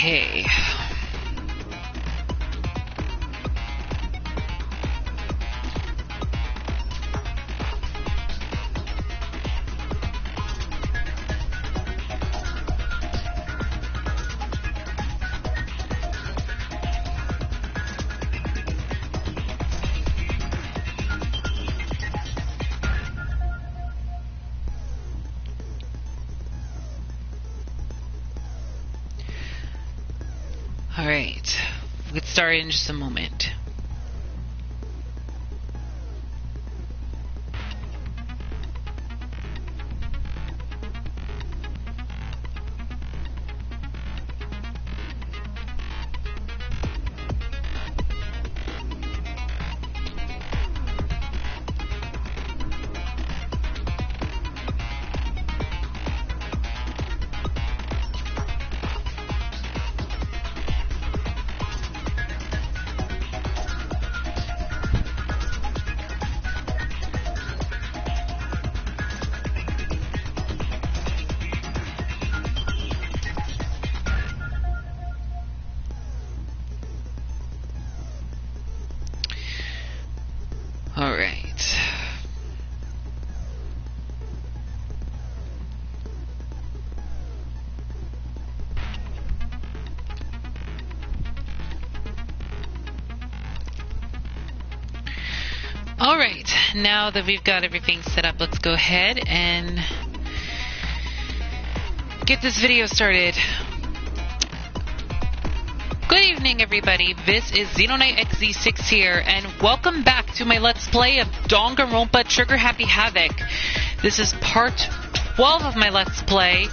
Okay. Alright, we'll get started in just a moment. Alright. Alright, now that we've got everything set up, let's go ahead and get this video started. Good evening, everybody. This is Xenoknight XZ6 here, and welcome back to my Let's Play of Danganronpa Trigger Happy Havoc. This is part 12 of my Let's Play,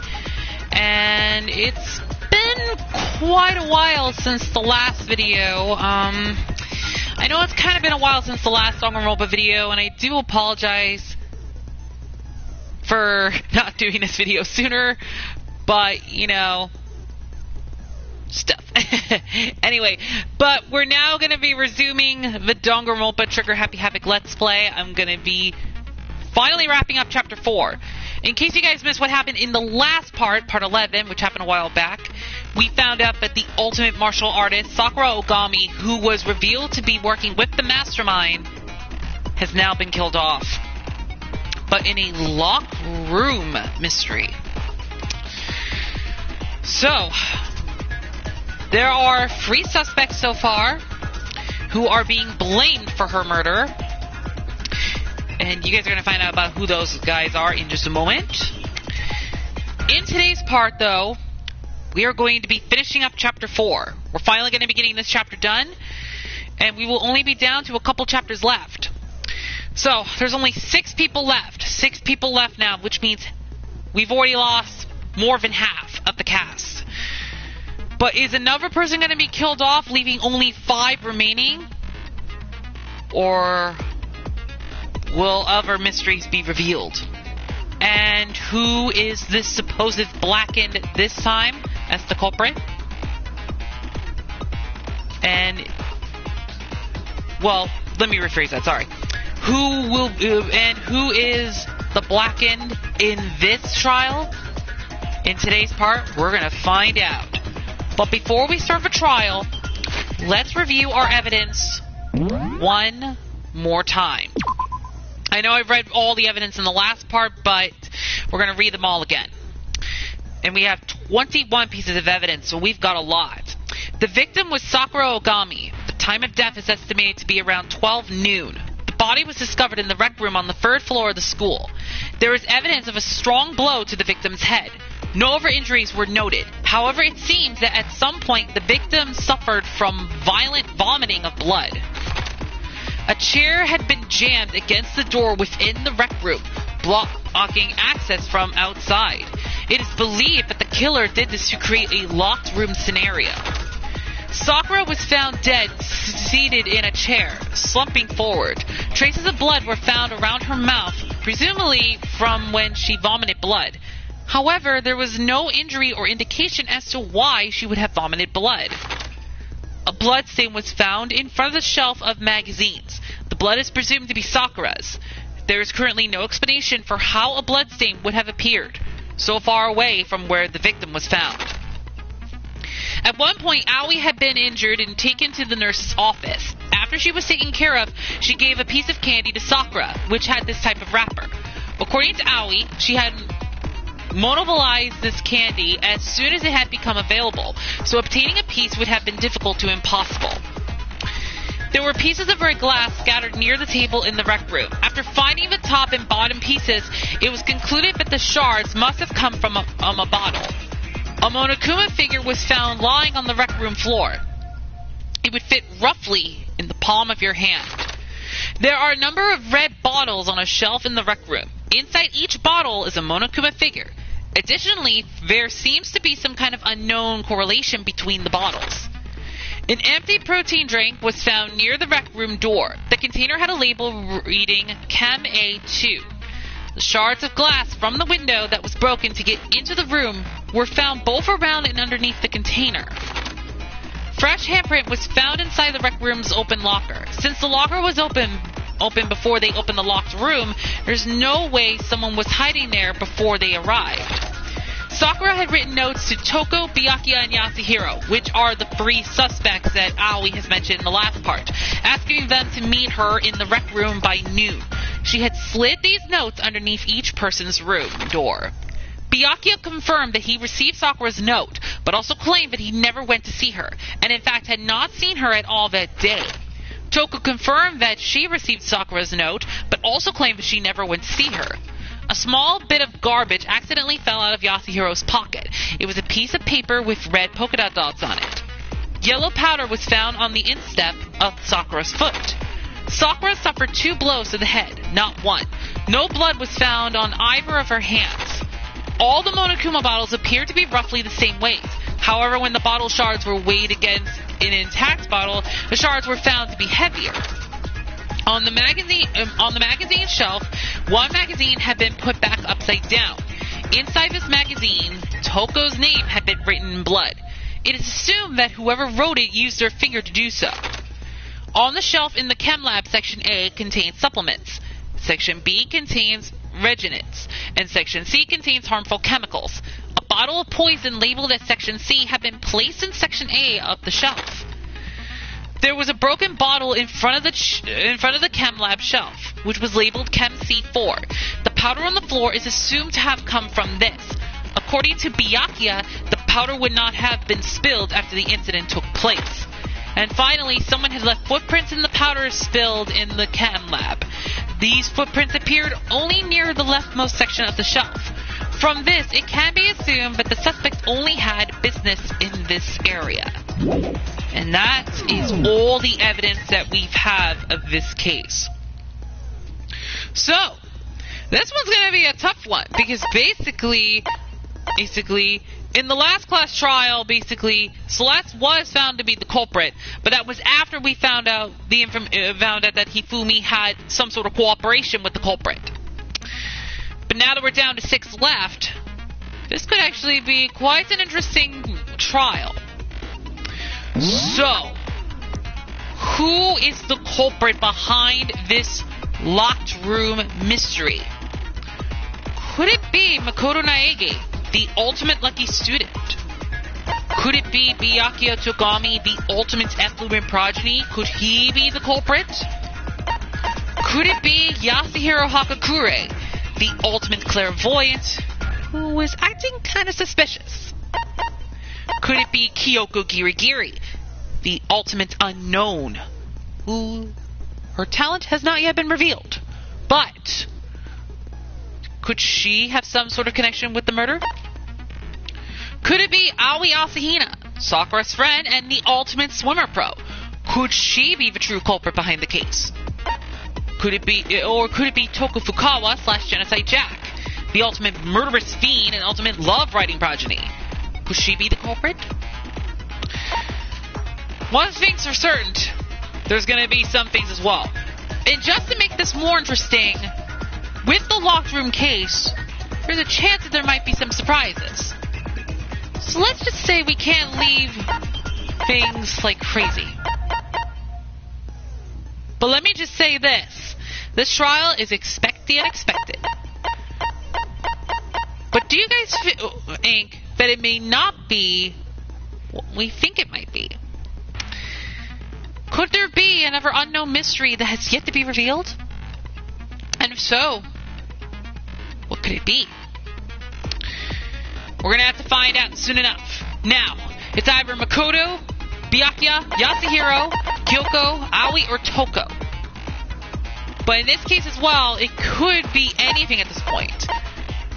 and it's been quite a while since the last video. I know it's kind of been a while since the last Danganronpa video, and I do apologize for not doing this video sooner, but, you know, stuff. Anyway, but we're now going to be resuming the Danganronpa Trigger Happy Havoc Let's Play. I'm going to be finally wrapping up Chapter 4. In case you guys missed what happened in the last part, Part 11, which happened a while back, we found out that the ultimate martial artist, Sakura Ogami, who was revealed to be working with the mastermind, has now been killed off. But in a locked room mystery. So, there are 3 suspects so far who are being blamed for her murder. And you guys are going to find out about who those guys are in just a moment. In today's part, though, we are going to be finishing up Chapter 4. We're finally going to be getting this chapter done. And we will only be down to a couple chapters left. So, there's only 6 people left. 6 people left now, which means we've already lost more than half of the cast. But is another person going to be killed off, leaving only 5 remaining? Or will other mysteries be revealed? And who is this supposed Blackened this time as the culprit? And, well, let me rephrase that, sorry. Who is the Blackened in this trial? In today's part, we're going to find out. But before we start the trial, let's review our evidence one more time. I know I've read all the evidence in the last part, but we're going to read them all again. And we have 21 pieces of evidence, so we've got a lot. The victim was Sakura Ogami. The time of death is estimated to be around 12 noon. The body was discovered in the rec room on the 3rd floor of the school. There is evidence of a strong blow to the victim's head. No other injuries were noted. However, it seems that at some point the victim suffered from violent vomiting of blood. A chair had been jammed against the door within the rec room, blocking access from outside. It is believed that the killer did this to create a locked room scenario. Sakura was found dead, seated in a chair, slumping forward. Traces of blood were found around her mouth, presumably from when she vomited blood. However, there was no injury or indication as to why she would have vomited blood. A blood stain was found in front of the shelf of magazines. The blood is presumed to be Sakura's. There is currently no explanation for how a blood stain would have appeared so far away from where the victim was found. At one point, Aoi had been injured and taken to the nurse's office. After she was taken care of, she gave a piece of candy to Sakura, which had this type of wrapper. According to Aoi, she had monopolized this candy as soon as it had become available, so obtaining a piece would have been difficult to impossible. There were pieces of red glass scattered near the table in the rec room. After finding the top and bottom pieces, it was concluded that the shards must have come from a bottle. A Monokuma figure was found lying on the rec room floor. It would fit roughly in the palm of your hand. There are a number of red bottles on a shelf in the rec room. Inside each bottle is a Monokuma figure. Additionally, there seems to be some kind of unknown correlation between the bottles. An empty protein drink was found near the rec room door. The container had a label reading Chem A2. The shards of glass from the window that was broken to get into the room were found both around and underneath the container. Fresh handprint was found inside the rec room's open locker. Since the locker was open before they opened the locked room, there's no way someone was hiding there before they arrived. Sakura had written notes to Toko, Byakuya, and Yasuhiro, which are the three suspects that Aoi has mentioned in the last part, asking them to meet her in the rec room by noon. She had slid these notes underneath each person's room door. Byakuya confirmed that he received Sakura's note, but also claimed that he never went to see her, and in fact had not seen her at all that day. Toko confirmed that she received Sakura's note, but also claimed that she never went to see her. A small bit of garbage accidentally fell out of Yasuhiro's pocket. It was a piece of paper with red polka dot dots on it. Yellow powder was found on the instep of Sakura's foot. Sakura suffered 2 blows to the head, not 1. No blood was found on either of her hands. All the Monokuma bottles appeared to be roughly the same weight. However, when the bottle shards were weighed against an intact bottle, the shards were found to be heavier. On the magazine shelf, one magazine had been put back upside down. Inside this magazine, Toko's name had been written in blood. It is assumed that whoever wrote it used their finger to do so. On the shelf in the Chem Lab, Section A contains supplements. Section B contains reagents, and Section C contains harmful chemicals. A bottle of poison labeled as Section C had been placed in Section A of the shelf. There was a broken bottle in front of the Chem Lab shelf, which was labeled Chem C4. The powder on the floor is assumed to have come from this. According to Byakuya, the powder would not have been spilled after the incident took place. And finally, someone had left footprints in the powder spilled in the Chem Lab. These footprints appeared only near the leftmost section of the shelf. From this, it can be assumed that the suspect only had business in this area. And that is all the evidence that we have of this case. So, this one's going to be a tough one, because basically, in the last class trial, Celeste was found to be the culprit, but that was after we found out that Hifumi had some sort of cooperation with the culprit. But now that we're down to 6 left, this could actually be quite an interesting trial. So, who is the culprit behind this locked room mystery? Could it be Makoto Naegi, the ultimate lucky student? Could it be Byakuya Togami, the ultimate effluent progeny? Could he be the culprit? Could it be Yasuhiro Hakakure, the ultimate clairvoyant, who was acting kind of suspicious? Could it be Kyoko Girigiri, the ultimate unknown, who her talent has not yet been revealed? But could she have some sort of connection with the murder? Could it be Aoi Asahina, Sakura's friend and the ultimate swimmer pro? Could she be the true culprit behind the case? Could it be Toko Fukawa / Genocide Jack, the ultimate murderous fiend and ultimate love writing progeny? Could she be the culprit? One thing's for certain, there's going to be some things as well. And just to make this more interesting, with the locked room case, there's a chance that there might be some surprises. So let's just say we can't leave things like crazy. But let me just say this. This trial is expect the unexpected. But do you guys think that it may not be what we think it might be. Could there be another unknown mystery that has yet to be revealed? And if so, what could it be? We're gonna have to find out soon enough. Now, it's either Makoto, Byakuya, Yasuhiro, Kyoko, Aoi, or Toko. But in this case as well, it could be anything at this point.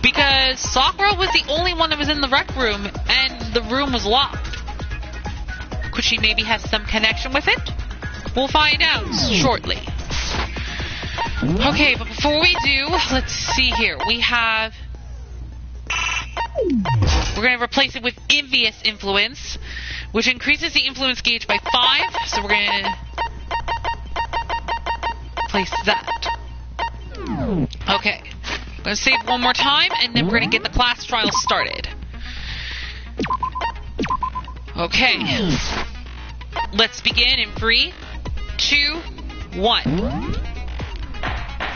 Because Sakura was the only one that was in the rec room, and the room was locked. Could she maybe have some connection with it? We'll find out shortly. Okay, but before we do, let's see here. We're going to replace it with Envious Influence, which increases the influence gauge by 5. So we're going to place that. Okay. I'm going to save one more time, and then we're going to get the class trial started. Okay. Let's begin in 3, 2, 1.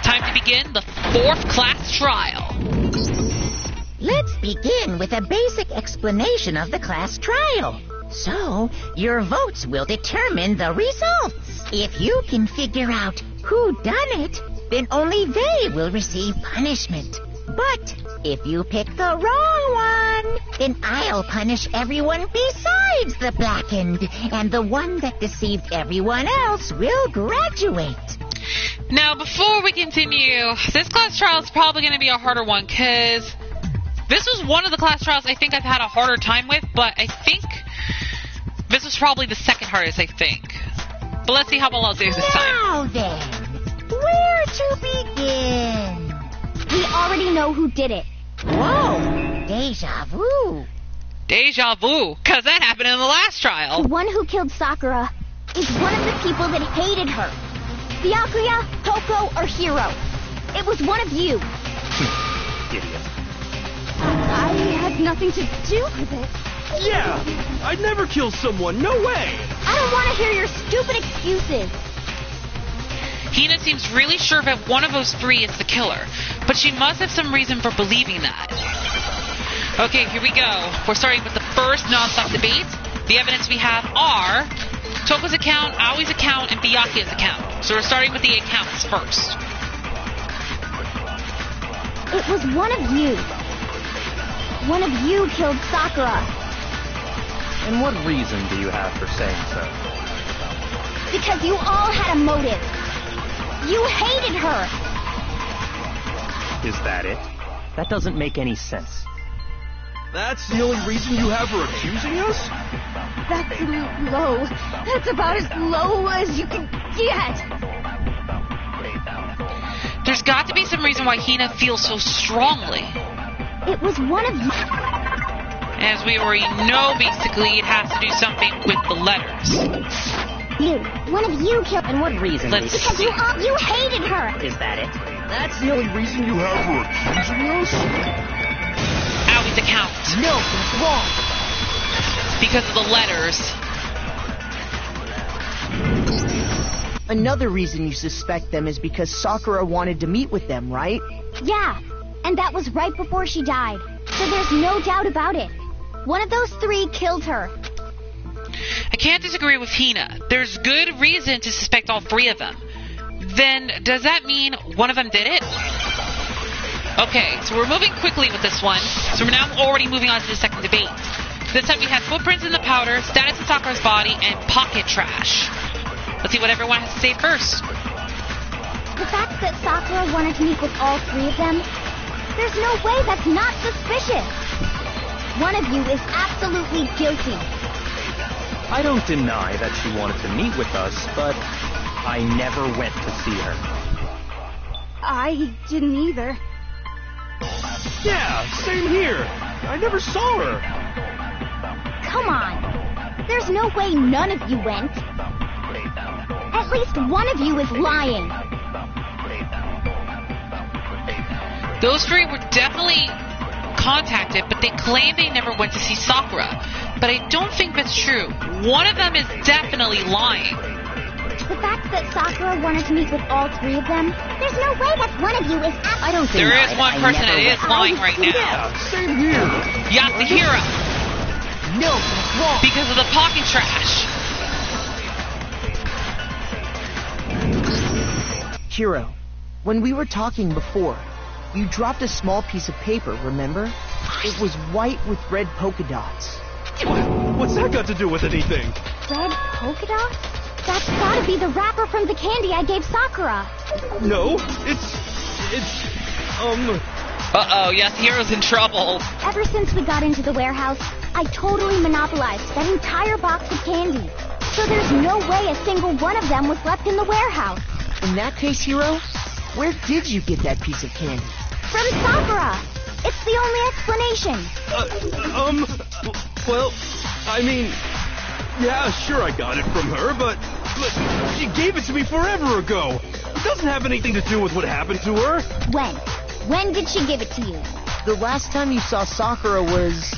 Time to begin the 4th class trial. Let's begin with a basic explanation of the class trial. So, your votes will determine the results. If you can figure out who done it, then only they will receive punishment. But if you pick the wrong one, then I'll punish everyone besides the blackened, and the one that deceived everyone else will graduate. Now, before we continue, this class trial is probably going to be a harder one, because this was one of the class trials I think I've had a harder time with, but I think this was probably the second hardest, I think. But let's see how well I'll do this time. Now then, where to begin? We already know who did it. Whoa, deja vu. Deja vu, because that happened in the last trial. The one who killed Sakura is one of the people that hated her. Byakuya, Toko, or Hiro. It was one of you. Idiot. I had nothing to do with it. Yeah, I'd never kill someone, no way! I don't want to hear your stupid excuses. Hina seems really sure that one of those 3 is the killer, but she must have some reason for believing that. Okay, here we go. We're starting with the first non-stop debate. The evidence we have are Toko's account, Aoi's account, and Byakuya's account. So we're starting with the accounts first. It was one of you. One of you killed Sakura. And what reason do you have for saying so? Because you all had a motive. You hated her. Is that it? That doesn't make any sense. That's the only reason you have for accusing us? That's low. That's about as low as you can get. There's got to be some reason why Hina feels so strongly. It was one of you. As we already know, basically, it has to do something with the letters. You. One of you killed. And what reason? Because you hated her. Is that it? That's the only reason you have for accusing us? Aoi's account. No, that's wrong. Because of the letters. Another reason you suspect them is because Sakura wanted to meet with them, right? Yeah, and that was right before she died. So there's no doubt about it. One of those 3 killed her. I can't disagree with Hina. There's good reason to suspect all 3 of them. Then, does that mean one of them did it? Okay, so we're moving quickly with this one. So we're now already moving on to the second debate. This time we have footprints in the powder, status of Sakura's body, and pocket trash. Let's see what everyone has to say first. The fact that Sakura wanted to meet with all 3 of them, there's no way that's not suspicious. One of you is absolutely guilty. I don't deny that she wanted to meet with us, but I never went to see her. I didn't either. Yeah, same here. I never saw her. Come on. There's no way none of you went. At least one of you is lying. Those 3 were definitely contacted, but they claim they never went to see Sakura. But I don't think that's true. One of them is definitely lying. The fact that Sakura wanted to meet with all 3 of them, there's no way that one of you is I don't think there is one person that is lying right now. Yeah, same here. Yasuhiro. No, that's wrong. Because of the pocket trash. Hiro, when we were talking before, you dropped a small piece of paper, remember? It was white with red polka dots. What's that got to do with anything? Red polka dots? That's gotta be the wrapper from the candy I gave Sakura. No, it's Uh-oh, yes, Hiro's in trouble. Ever since we got into the warehouse, I totally monopolized that entire box of candy. So there's no way a single one of them was left in the warehouse. In that case, Hiro, where did you get that piece of candy? From Sakura! It's the only explanation. well, I mean, yeah, sure I got it from her, but she gave it to me forever ago. It doesn't have anything to do with what happened to her. When? When did she give it to you? The last time you saw Sakura was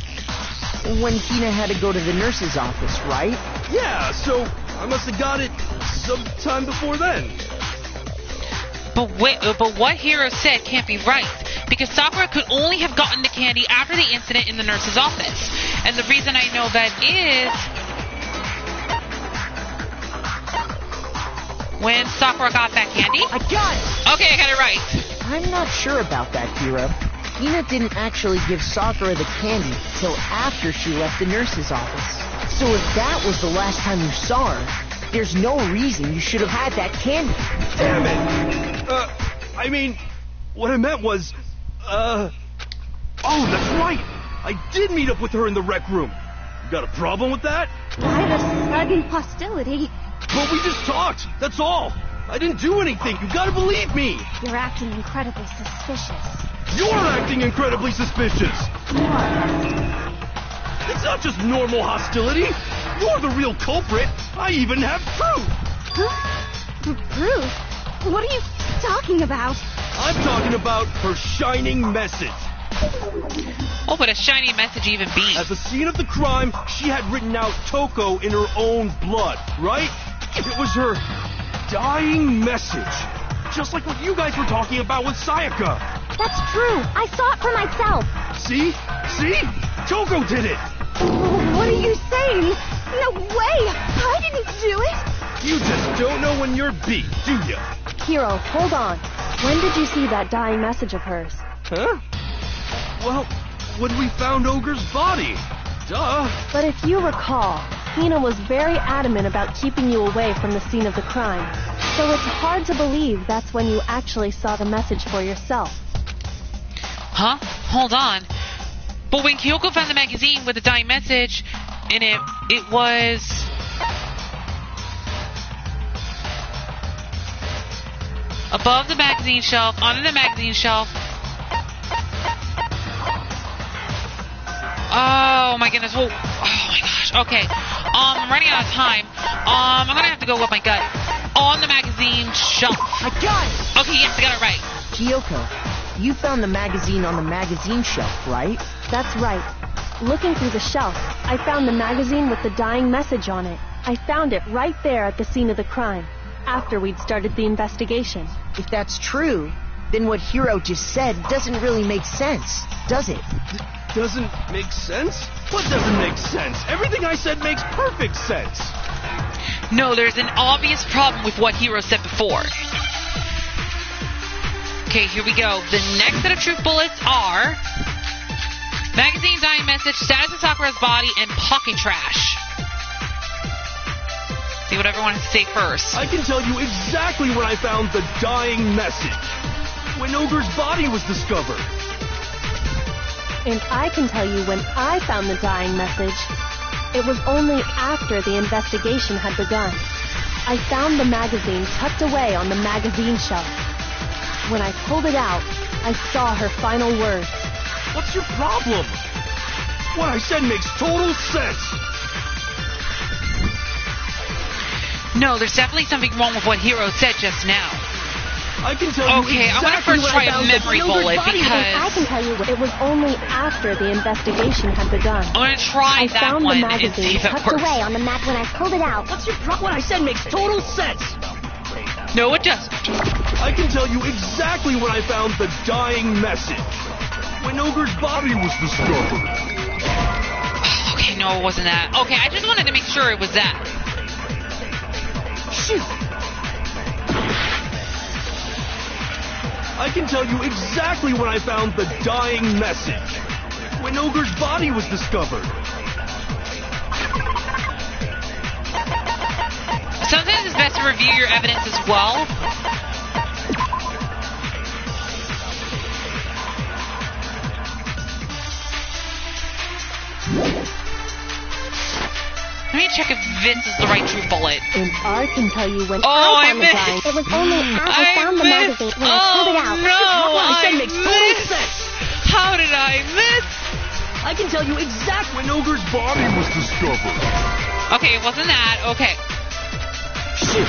when Hina had to go to the nurse's office, right? Yeah, so I must have got it sometime before then. But what Hiro said can't be right, because Sakura could only have gotten the candy after the incident in the nurse's office. And the reason I know that is when Sakura got that candy. I got it! Okay, I got it right. I'm not sure about that, Hiro. Hina didn't actually give Sakura the candy till after she left the nurse's office. So if that was the last time you saw her, there's no reason you should have had that candy. Damn it! I mean, what I meant was, oh, that's right! I did meet up with her in the rec room. You got a problem with that? Why the sudden hostility? Well, we just talked, that's all. I didn't do anything, you gotta believe me! You're acting incredibly suspicious. You're acting incredibly suspicious! It's not just normal hostility. You're the real culprit. I even have proof. Huh? Proof? What are you talking about? I'm talking about her shining message. What would a shiny message even be? At the scene of the crime, she had written out Toko in her own blood, right? It was her dying message. Just like what you guys were talking about with Sayaka. That's true. I saw it for myself. See? See? Toko did it. What are you saying? No way! I didn't do it! You just don't know when you're beat, do you? Hiro, hold on. When did you see that dying message of hers? Huh? Well, when we found Ogre's body. Duh. But if you recall, Hina was very adamant about keeping you away from the scene of the crime. So it's hard to believe that's when you actually saw the message for yourself. Huh? Hold on. But when Kyoko found the magazine with the dying message in it, it was... above the magazine shelf, under the magazine shelf. Oh my goodness. Whoa. Oh my gosh. Okay. I'm running out of time. I'm gonna have to go with my gut. On the magazine shelf. I got it! Okay, yes, I got it right. Kyoko, you found the magazine on the magazine shelf, right? That's right. Looking through the shelf, I found the magazine with the dying message on it. I found it right there at the scene of the crime, after we'd started the investigation. If that's true, then what Hiro just said doesn't really make sense, does it? Doesn't make sense? What doesn't make sense? Everything I said makes perfect sense. No, there's an obvious problem with what Hiro said before. Okay, here we go. The next set of truth bullets are... magazine dying message, status of Sakura's body, and pocket trash. See what everyone has to say first. I can tell you exactly when I found the dying message. When Ogre's body was discovered. And I can tell you when I found the dying message. It was only after the investigation had begun. I found the magazine tucked away on the magazine shelf. When I pulled it out, I saw her final words. What's your problem? What I said makes total sense. No, there's definitely something wrong with what Hiro said just now. I can tell you Okay, exactly I'm gonna first try when I a found memory the Ogre's bullet body. because... I can tell you it was only after the investigation had begun. I'm gonna try I that found one the and magazine see if it Tucked works. away on the mat when I pulled it out. What's your problem? What I said makes total sense! No, it doesn't. I can tell you exactly when I found the dying message. When Ogre's body was discovered. Okay, no, it wasn't that. Okay, I just wanted to make sure it was that. Shoot! I can tell you exactly when I found the dying message. When Ogre's body was discovered. Sometimes it's best to review your evidence as well. Let me check if this is the right true bullet. And I can tell you when Oh, I I found the dying. missed. It was only after I found the magazine when I pulled it out. No, What I said I makes total missed. sense. How did I miss? I can tell you exactly. When Ogre's body was discovered. Okay, it wasn't that. Okay. Shoot!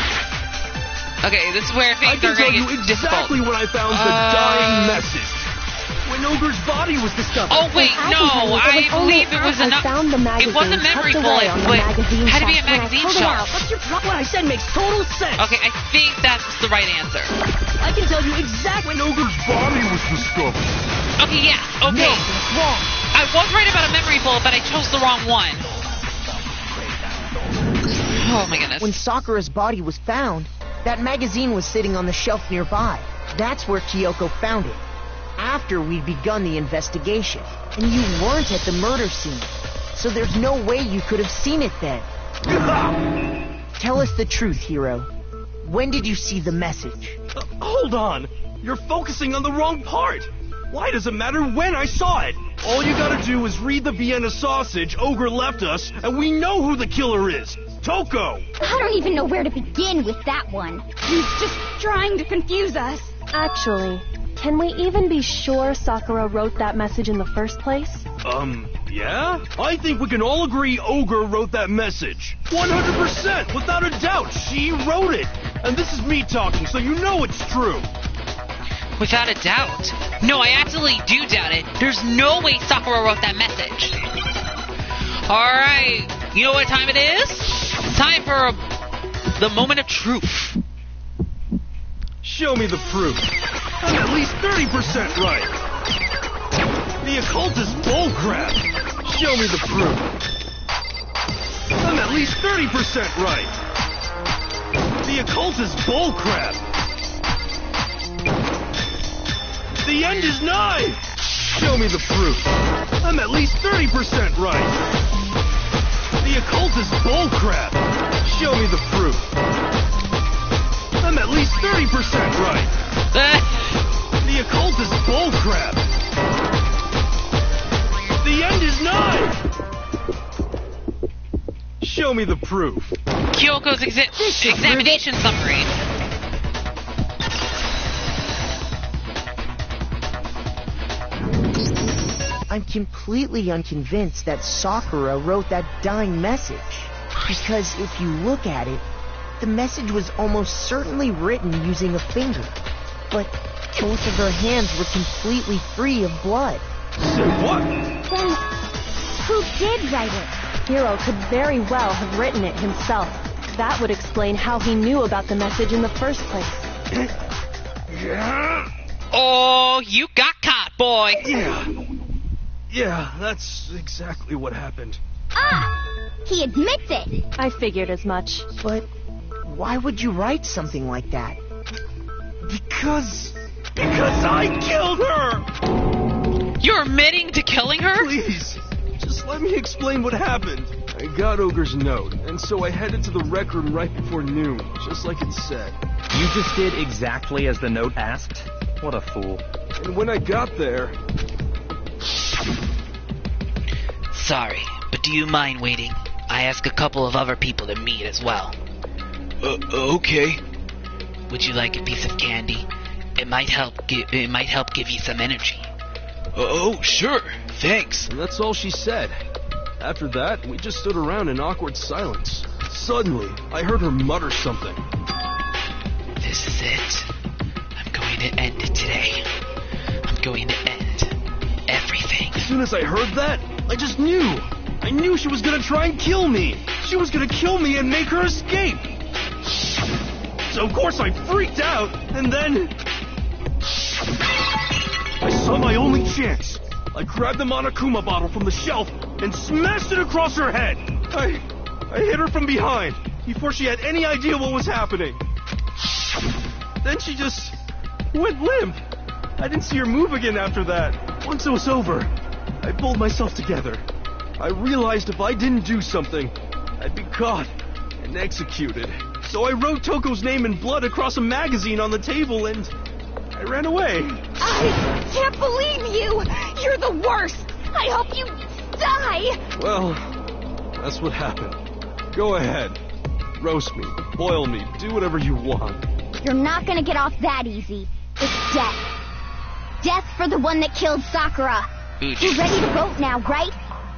Okay, this is where I things can are tell going to you get difficult. exactly when I found the dying message. When Ogre's body was discovered. Oh wait, no, I believe it was I enough. found the magazine It wasn't memory tucked bullet, away on the but magazine had to be a shelf when I magazine pulled it shelf. out. What's your problem? What I said makes total sense. Okay, I think that's the right answer. I can tell you exactly. When Ogre's body was discovered. Okay, yeah, okay. No, that's wrong. I was right about a memory bullet, but I chose the wrong one. Oh my goodness. When Sakura's body was found, that magazine was sitting on the shelf nearby. That's where Kyoko found it. After we'd begun the investigation. And you weren't at the murder scene. So there's no way you could have seen it then. Tell us the truth, Hiro. When did you see the message? Hold on. You're focusing on the wrong part. Why does it matter when I saw it? All you gotta do is read the Vienna sausage Ogre left us, and we know who the killer is. Toko! I don't even know where to begin with that one. He's just trying to confuse us. Actually, can we even be sure Sakura wrote that message in the first place? Yeah? I think we can all agree Ogre wrote that message. 100%, without a doubt, she wrote it. And this is me talking, so you know it's true. Without a doubt. No, I absolutely do doubt it. There's no way Sakura wrote that message. Alright, you know what time it is? It's time for the moment of truth. Show me the proof. I'm at least 30% right. The occult is bullcrap. Show me the proof. I'm at least 30% right. The occult is bullcrap. The end is nigh. Show me the proof. I'm at least 30% right. The occult is bullcrap. Show me the proof. I'm at least 30% right. The occult is bullcrap. The end is nigh. Show me the proof. Kyoko's examination summary. I'm completely unconvinced that Sakura wrote that dying message. Because if you look at it, the message was almost certainly written using a finger. But both of her hands were completely free of blood. Say what? Then, who did write it? Hiro could very well have written it himself. That would explain how he knew about the message in the first place. Oh, you got caught, boy. Yeah, that's exactly what happened. Ah! He admits it! I figured as much. But why would you write something like that? Because I killed her! You're admitting to killing her? Please, just let me explain what happened. I got Ogre's note, and so I headed to the rec room right before noon, just like it said. You just did exactly as the note asked? What a fool. And when I got there... Sorry, but do you mind waiting? I asked a couple of other people to meet as well. Okay. Would you like a piece of candy? It might help give you some energy. Oh, sure. Thanks. And that's all she said. After that, we just stood around in awkward silence. Suddenly, I heard her mutter something. This is it. I'm going to end it today. I'm going to end everything. As soon as I heard that, I just knew. I knew she was gonna try and kill me. She was gonna kill me and make her escape. So of course I freaked out, and then... I saw my only chance. I grabbed the Monokuma bottle from the shelf and smashed it across her head. I hit her from behind before she had any idea what was happening. Then she just went limp. I didn't see her move again after that. Once it was over, I pulled myself together. I realized if I didn't do something, I'd be caught and executed. So I wrote Toko's name in blood across a magazine on the table and I ran away. I can't believe you! You're the worst! I hope you die! Well, that's what happened. Go ahead. Roast me, boil me, do whatever you want. You're not gonna get off that easy. It's death. Death for the one that killed Sakura. You're ready to vote now, right?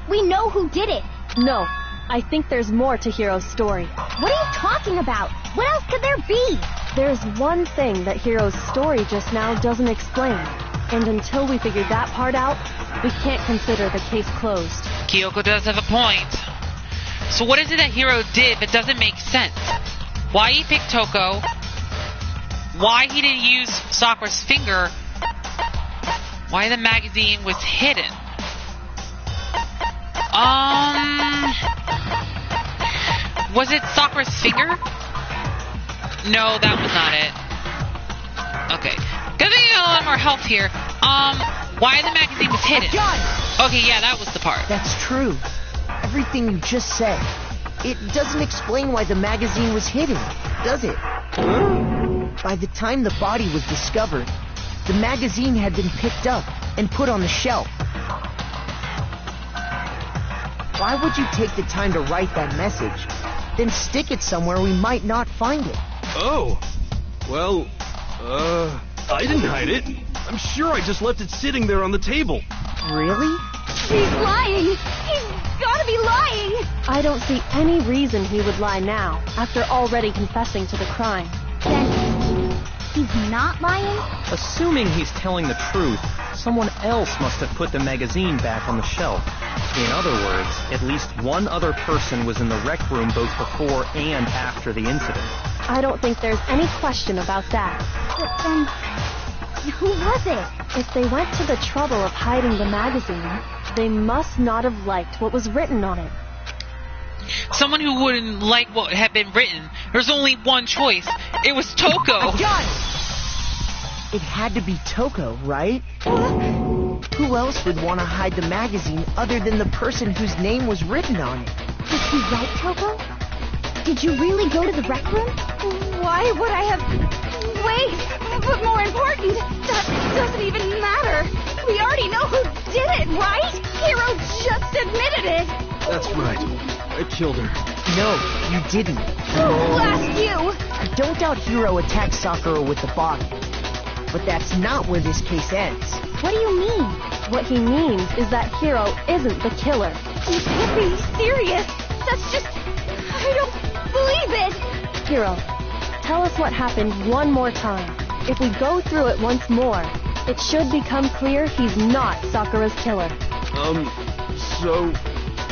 We know who did it. No, I think there's more to Hiro's story. What are you talking about? What else could there be? There's one thing that Hiro's story just now doesn't explain. And until we figure that part out, we can't consider the case closed. Kyoko does have a point. So what is it that Hiro did that doesn't make sense? Why he picked Toko? Why he didn't use Sakura's finger? Why the magazine was hidden? Was it Sakura's finger? No, that was not it. Okay. Getting a lot more help here. Why the magazine was hidden? Okay, yeah, that was the part. That's true. Everything you just said. It doesn't explain why the magazine was hidden, does it? By the time the body was discovered, the magazine had been picked up and put on the shelf. Why would you take the time to write that message, then stick it somewhere we might not find it? Oh, well, I didn't hide it. I'm sure I just left it sitting there on the table. Really? He's lying! He's gotta be lying! I don't see any reason he would lie now, after already confessing to the crime. Then he's not lying? Assuming he's telling the truth, someone else must have put the magazine back on the shelf. In other words, at least one other person was in the rec room both before and after the incident. I don't think there's any question about that. But then, who was it? If they went to the trouble of hiding the magazine, they must not have liked what was written on it. Someone who wouldn't like what had been written. There's only one choice. It was Toko. It had to be Toko, right? Who else would want to hide the magazine other than the person whose name was written on it? Did he write Toko? Did you really go to the rec room? Why would I have... Wait, but more important, that doesn't even matter. We already know who did it, right? Hiro just admitted it. That's right. I killed her. No, you didn't. Who asked you? I don't doubt Hiro attacked Sakura with the body. But that's not where this case ends. What do you mean? What he means is that Hiro isn't the killer. You can't be serious. That's just... I don't believe it. Hiro, tell us what happened one more time. If we go through it once more, it should become clear he's not Sakura's killer. So,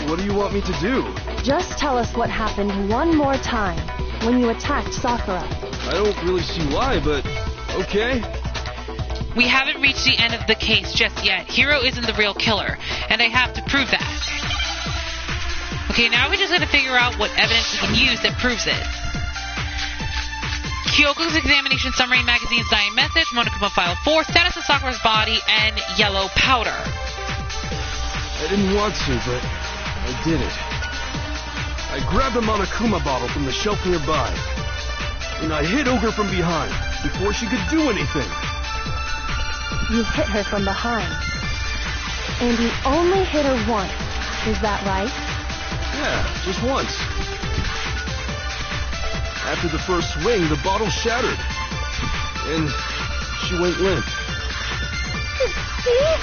what do you want me to do? Just tell us what happened one more time when you attacked Sakura. I don't really see why, but okay. We haven't reached the end of the case just yet. Hiro isn't the real killer, and I have to prove that. Okay, now we're just going to figure out what evidence we can use that proves it. Kyoko's examination summary, magazine's dying message, Monokuma file 4, status of Sakura's body, and yellow powder. I didn't want to, but I did it. I grabbed a Monokuma bottle from the shelf nearby, and I hit Ogre from behind before she could do anything. You hit her from behind. And you only hit her once. Is that right? Yeah, just once. After the first swing, the bottle shattered. And she went limp. See?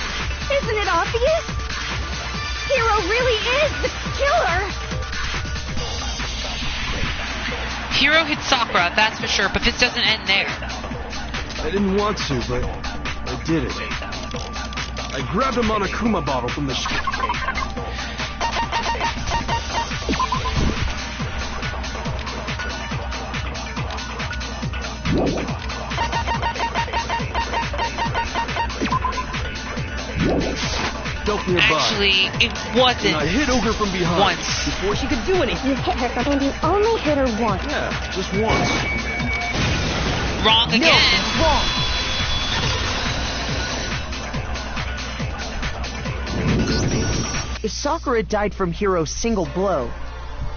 Isn't it obvious? Hiro really is the killer! Hiro hit Sakura, that's for sure, but this doesn't end there. I didn't want to, but I did it. I grabbed a Monokuma bottle from the myself nearby. Actually, it wasn't. And I hit Ogre from behind. Once. Before she could do anything. You hit her, and you only hit her once. Yeah, just once. Wrong again. No, wrong. If Sakura died from Hiro's single blow,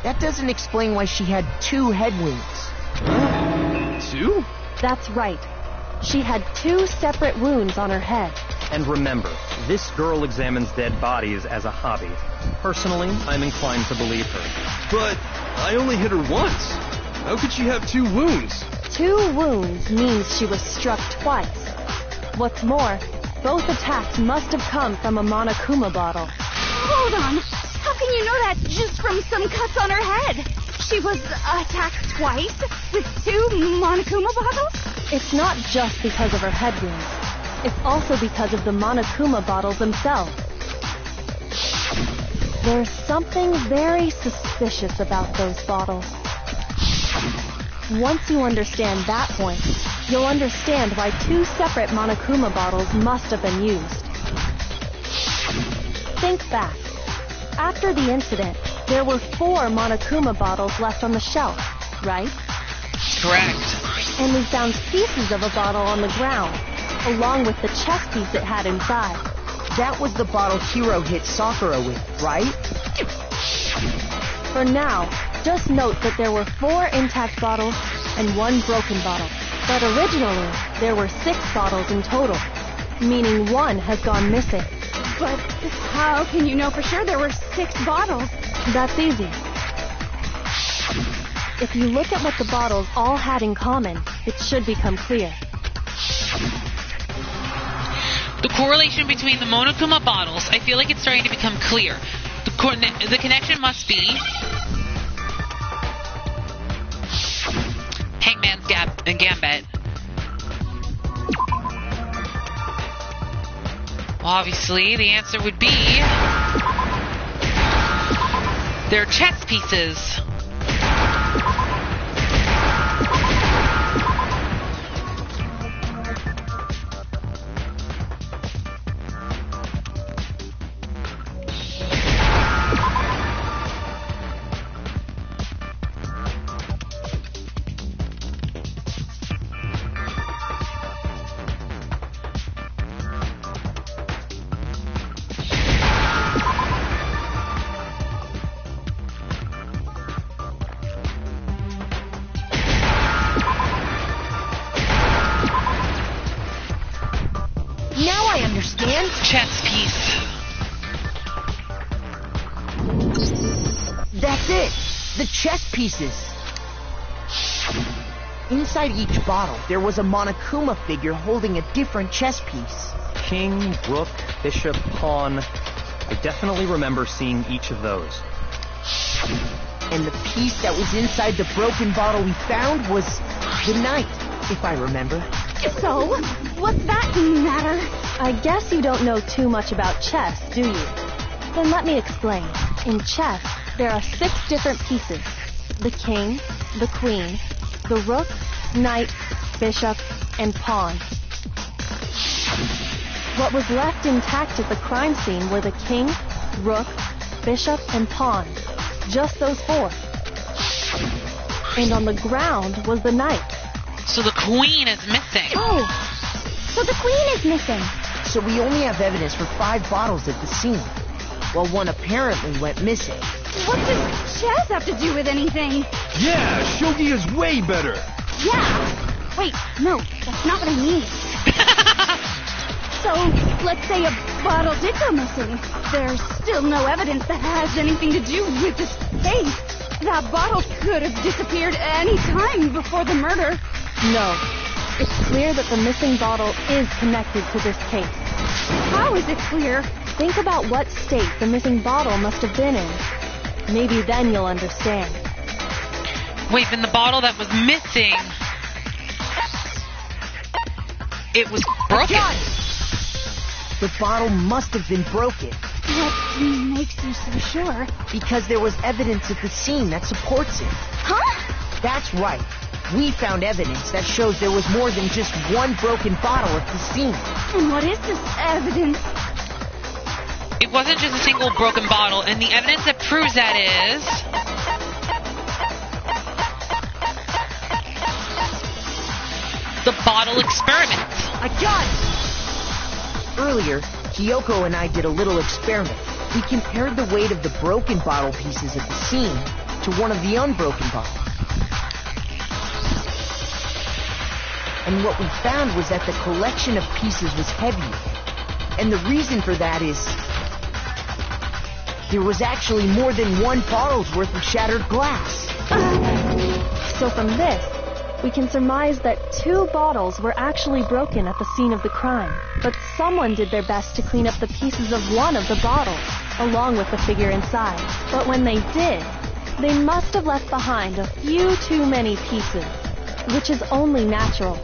that doesn't explain why she had 2 head wounds. 2? That's right. She had 2 separate wounds on her head. And remember, this girl examines dead bodies as a hobby. Personally, I'm inclined to believe her. But I only hit her once. How could she have 2 wounds? 2 wounds means she was struck twice. What's more, both attacks must have come from a Monokuma bottle. Hold on. How can you know that just from some cuts on her head? She was attacked twice with 2 Monokuma bottles? It's not just because of her head wounds. It's also because of the Monokuma bottles themselves. There's something very suspicious about those bottles. Once you understand that point, you'll understand why 2 separate Monokuma bottles must have been used. Think back. After the incident, there were 4 Monokuma bottles left on the shelf, right? Correct. And we found pieces of a bottle on the ground, along with the chest piece it had inside. That was the bottle Hiro hit Sakura with, right? For now, just note that there were 4 intact bottles and 1 broken bottle. But originally, there were 6 bottles in total, meaning 1 has gone missing. But how can you know for sure there were 6 bottles? That's easy. If you look at what the bottles all had in common, it should become clear. The correlation between the Monokuma bottles, I feel like it's starting to become clear. The connection must be Hangman's Gambit. Obviously, the answer would be their chess pieces. Now I understand. Chess piece. That's it. The chess pieces. Inside each bottle, there was a Monokuma figure holding a different chess piece. King, rook, bishop, pawn. I definitely remember seeing each of those. And the piece that was inside the broken bottle we found was the knight, if I remember. So, what's that matter? I guess you don't know too much about chess, do you? Then let me explain. In chess, there are 6 different pieces. The king, the queen, the rook, knight, bishop, and pawn. What was left intact at the crime scene were the king, rook, bishop, and pawn. Just those 4. And on the ground was the knight. So the queen is missing. Oh, so the queen is missing. So we only have evidence for 5 bottles at the scene, while 1 apparently went missing. What does chess have to do with anything? Yeah, shogi is way better. Yeah. Wait, no, that's not what I mean. So, let's say a bottle did go missing. There's still no evidence that has anything to do with this case. That bottle could have disappeared any time before the murder. No. It's clear that the missing bottle is connected to this case. How is it clear? Think about what state the missing bottle must have been in. Maybe then you'll understand. Wait, then the bottle that was missing, it was broken. The bottle must have been broken. What makes you so sure? Because there was evidence at the scene that supports it. Huh? That's right. We found evidence that shows there was more than just 1 broken bottle at the scene. And what is this evidence? it wasn't just a single broken bottle, and the evidence that proves that is... the bottle experiment. I got it! Earlier, Kyoko and I did a little experiment. We compared the weight of the broken bottle pieces at the scene to one of the unbroken bottles. And what we found was that the collection of pieces was heavier. And the reason for that is... there was actually more than one bottle's worth of shattered glass. So from this, we can surmise that 2 bottles were actually broken at the scene of the crime. But someone did their best to clean up the pieces of one of the bottles, along with the figure inside. But when they did, they must have left behind a few too many pieces, which is only natural.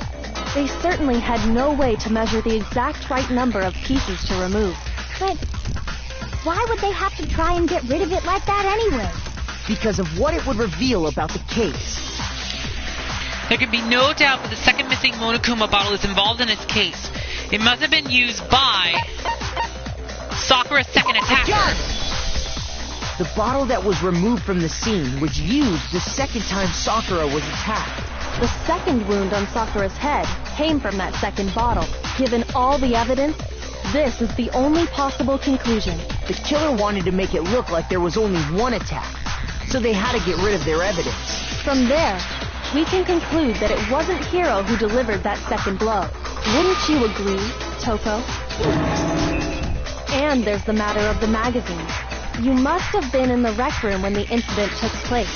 They certainly had no way to measure the exact right number of pieces to remove. But why would they have to try and get rid of it like that anyway? Because of what it would reveal about the case. There can be no doubt that the second missing Monokuma bottle is involved in this case. It must have been used by Sakura's second attacker. The bottle that was removed from the scene was used the second time Sakura was attacked. The second wound on Sakura's head came from that second bottle. Given all the evidence, this is the only possible conclusion. The killer wanted to make it look like there was only one attack, so they had to get rid of their evidence. From there, we can conclude that it wasn't Hiro who delivered that second blow. Wouldn't you agree, Toko? And there's the matter of the magazine. You must have been in the rec room when the incident took place.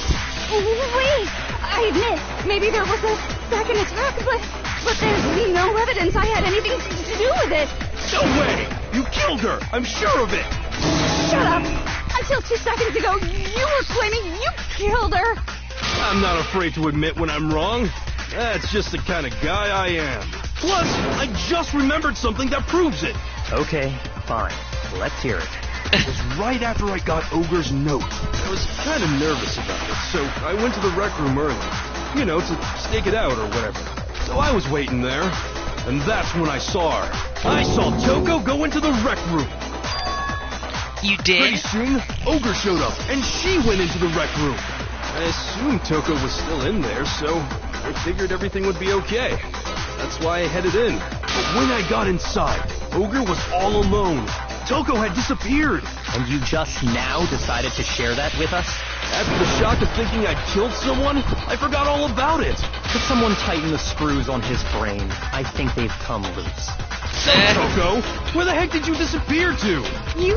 Wait! I admit, maybe there was a second attack, but there's no evidence I had anything to do with it. No way! You killed her! I'm sure of it! Shut up! Until 2 seconds ago, you were claiming you killed her! I'm not afraid to admit when I'm wrong. That's just the kind of guy I am. Plus, I just remembered something that proves it. Okay, fine. Let's hear it. It was right after I got Ogre's note. I was kind of nervous about it, so I went to the rec room early. You know, to stake it out or whatever. So I was waiting there, and that's when I saw her. I saw Toko go into the rec room. You did? Pretty soon, Ogre showed up, and she went into the rec room. I assumed Toko was still in there, so I figured everything would be okay. That's why I headed in. But when I got inside, Ogre was all alone. Toko had disappeared. And you just now decided to share that with us? After the shock of thinking I'd killed someone, I forgot all about it. Could someone tighten the screws on his brain? I think they've come loose. Toko, where the heck did you disappear to? You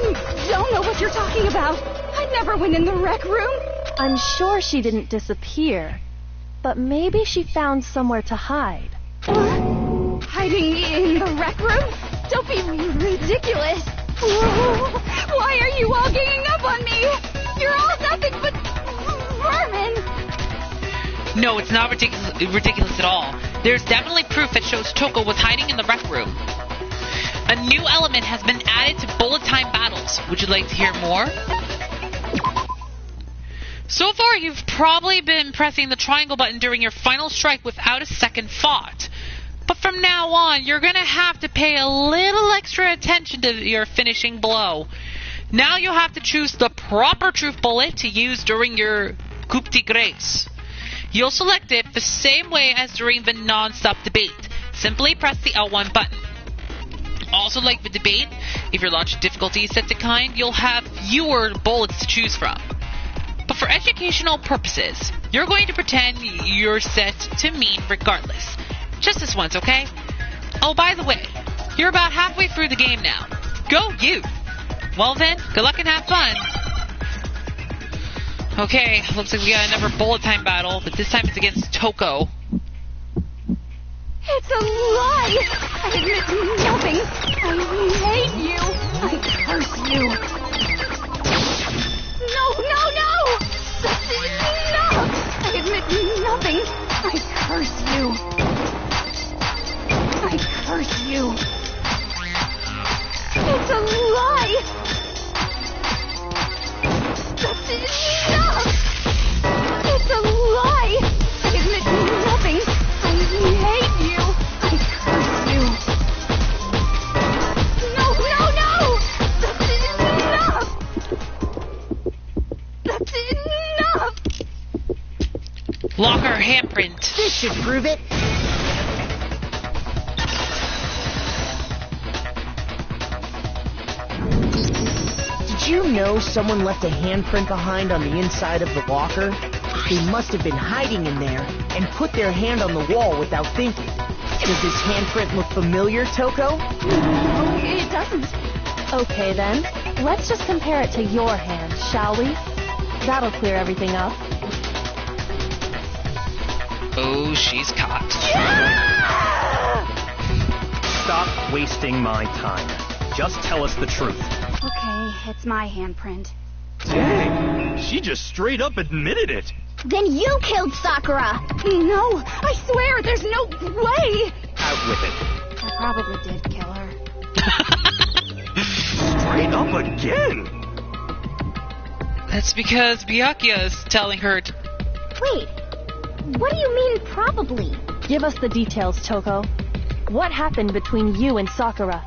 don't know what you're talking about. I never went in the rec room. I'm sure she didn't disappear, but maybe she found somewhere to hide. What? Hiding in the rec room? Don't be ridiculous. Whoa. Why are you all ganging up on me? You're all nothing but vermin. No, it's not ridiculous at all. There's definitely proof that shows Toko was hiding in the rec room. A new element has been added to bullet time battles. Would you like to hear more? So far, you've probably been pressing the triangle button during your final strike without a second thought. But from now on, you're going to have to pay a little extra attention to your finishing blow. Now you'll have to choose the proper truth bullet to use during your coup de grace. You'll select it the same way as during the non-stop debate. Simply press the L1 button. Also, like the debate, if your launch difficulty is set to kind, you'll have fewer bullets to choose from. But for educational purposes, you're going to pretend you're set to mean regardless. Just this once, okay? Oh, by the way, you're about halfway through the game now. Go you! Well then, good luck and have fun. Okay, looks like we got another bullet time battle, but this time it's against Toko. It's a lie! I admit nothing. I hate you. I curse you. No! Enough! I admit nothing. I curse you. I curse you. It's a lie! That's enough! It's a lie! I admit nothing. I hate you. I curse you. No! That's enough! Walker handprint. This should prove it. Did you know someone left a handprint behind on the inside of the locker? They must have been hiding in there and put their hand on the wall without thinking. Does this handprint look familiar, Toko? No, it doesn't. Okay then, let's just compare it to your hand, shall we? That'll clear everything up. Oh, she's caught. Stop wasting my time. Just tell us the truth. Okay, it's my handprint. Dang, she just straight up admitted it. Then you killed Sakura! No, I swear, there's no way! Out with it. I probably did kill her. Straight up again. That's because Byakuya's telling her to... Wait, what do you mean probably? Give us the details, Toko. What happened between you and Sakura?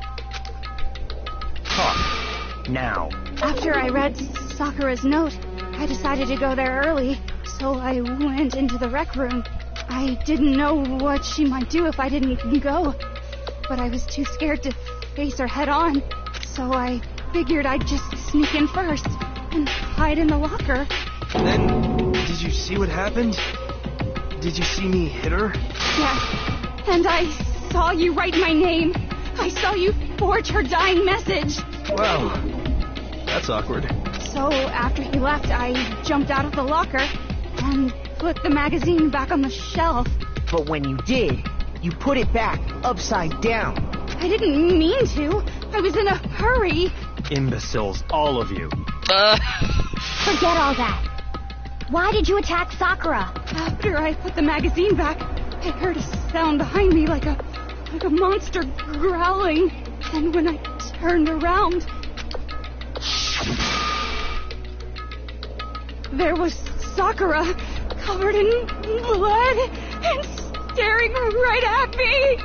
Talk. Now. After I read Sakura's note, I decided to go there early, so I went into the rec room. I didn't know what she might do if I didn't go, but I was too scared to face her head on, so I figured I'd just sneak in first and hide in the locker. Then, did you see what happened? Did you see me hit her? Yes, and I saw you write my name. I saw you forge her dying message. Wow, that's awkward. So after he left, I jumped out of the locker and put the magazine back on the shelf. But when you did, you put it back upside down. I didn't mean to. I was in a hurry. Imbeciles, all of you. Forget all that. Why did you attack Sakura? After I put the magazine back, I heard a sound behind me like a monster growling. And when I turned around, there was Sakura, covered in blood and staring right at me.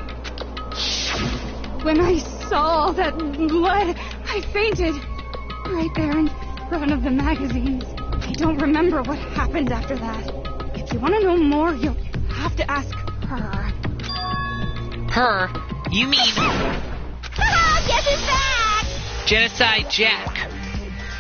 When I saw all that blood, I fainted right there in front of the magazines. I don't remember what happened after that. If you want to know more, you'll have to ask her. Her? You mean Guess who's back? Genocide Jack.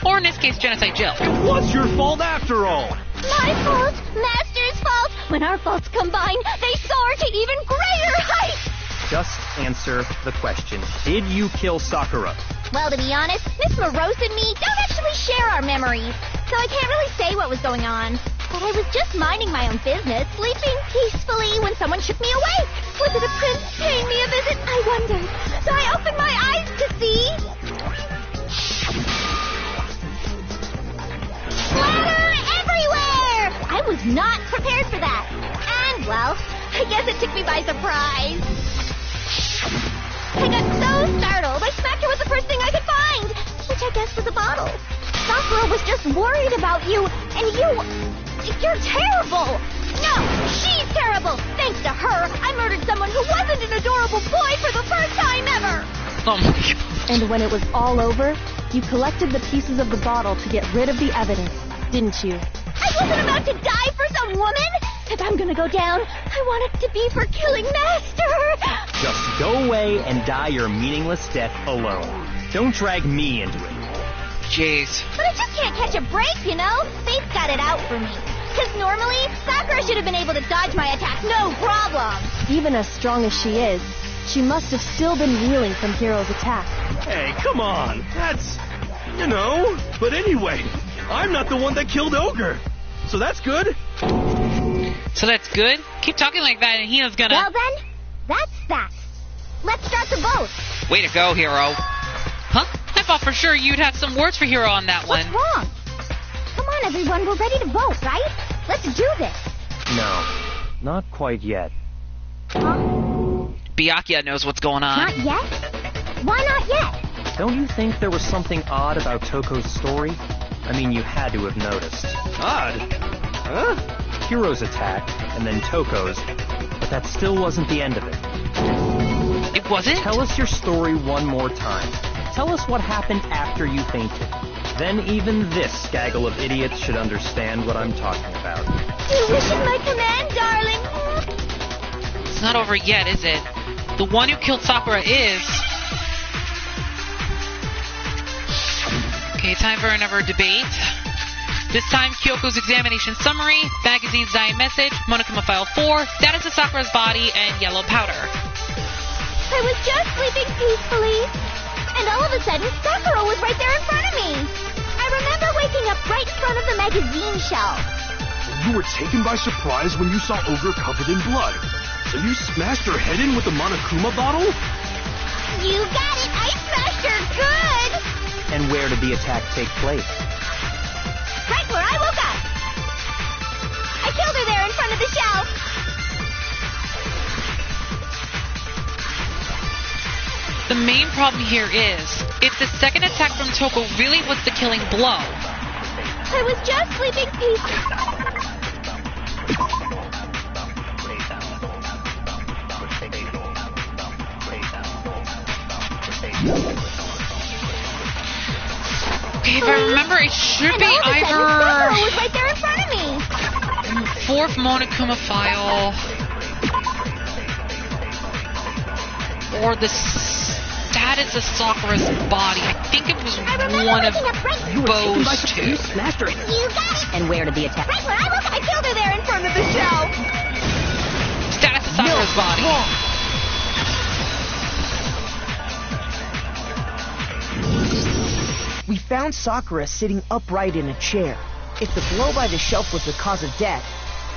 Or in this case, Genocide Jill. It was your fault after all. My fault, Master's fault. When our faults combine, they soar to even greater heights. Just answer the question. Did you kill Sakura? Well, to be honest, Miss Morose and me don't actually share our memories, so I can't really say what was going on. But I was just minding my own business, sleeping peacefully when someone shook me awake. Was it a prince paying me a visit? I wondered. So I opened my eyes to see... splatter everywhere! I was not prepared for that. And, well, I guess it took me by surprise. I got so startled, I smacked her with the first thing I could find, which I guess was a bottle. Sakura was just worried about you, and you're terrible! No, she's terrible! Thanks to her, I murdered someone who wasn't an adorable boy for the first time ever! Oh my god. And when it was all over, you collected the pieces of the bottle to get rid of the evidence, didn't you? I wasn't about to die for some woman! If I'm gonna go down, I want it to be for killing Master! Just go away and die your meaningless death alone. Don't drag me into it. Jeez. But I just can't catch a break, you know? Fate's got it out for me. Because normally, Sakura should have been able to dodge my attack, no problem! Even as strong as she is, she must have still been reeling from Hiro's attack. Hey, come on. That's... But anyway, I'm not the one that killed Ogre. So that's good. So that's good? Keep talking like that and Hina's gonna... Well then, that's that. Let's start the vote. Way to go, Hiro. Huh? I thought for sure you'd have some words for Hiro on that one. What's wrong? Come on, everyone, we're ready to vote, right? Let's do this. No, not quite yet. Huh? Byakuya knows what's going on. Not yet? Why not yet? Don't you think there was something odd about Toko's story? I mean, you had to have noticed. Odd. Huh? Hiro's attack, and then Toko's, but that still wasn't the end of it. It wasn't? Tell us your story one more time. Tell us what happened after you fainted. Then even this gaggle of idiots should understand what I'm talking about. You wish in my command, darling. It's not over yet, is it? The one who killed Sakura is... Okay, time for another debate. This time, Kyoko's examination summary, magazine's dying message, Monokuma File 4, status of Sakura's body, and yellow powder. I was just sleeping peacefully, and all of a sudden, Sakura was right there in front of me. I remember waking up right in front of the magazine shelf. You were taken by surprise when you saw Ogre covered in blood. So you smashed her head in with the Monokuma bottle? You got it! I smashed her good! And where did the attack take place? Right where I woke up! I killed her there in front of the shelf! The main problem here is, if the second attack from Toko really was the killing blow... I was just sleeping peacefully. Okay, if I remember, it should be either... Sakura was right there in front of me! Fourth Monokuma File... or the status of Sakura's body. I think it was one of those two. You smashed her. You got it! And where did the attack... Right where I woke up! I killed her there in front of the shelf! Status of Sakura's body. We found Sakura sitting upright in a chair. If the blow by the shelf was the cause of death,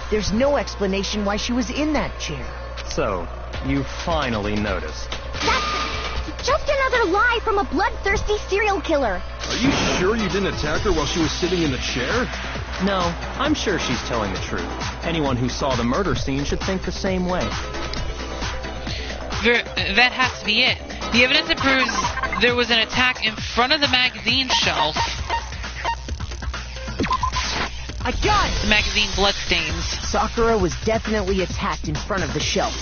there's no explanation why she was in that chair. So, you finally noticed. That's just another lie from a bloodthirsty serial killer. Are you sure you didn't attack her while she was sitting in the chair? No, I'm sure she's telling the truth. Anyone who saw the murder scene should think the same way. That has to be it. The evidence that proves there was an attack in front of the magazine shelf. I got it! The magazine bloodstains. Sakura was definitely attacked in front of the shelf.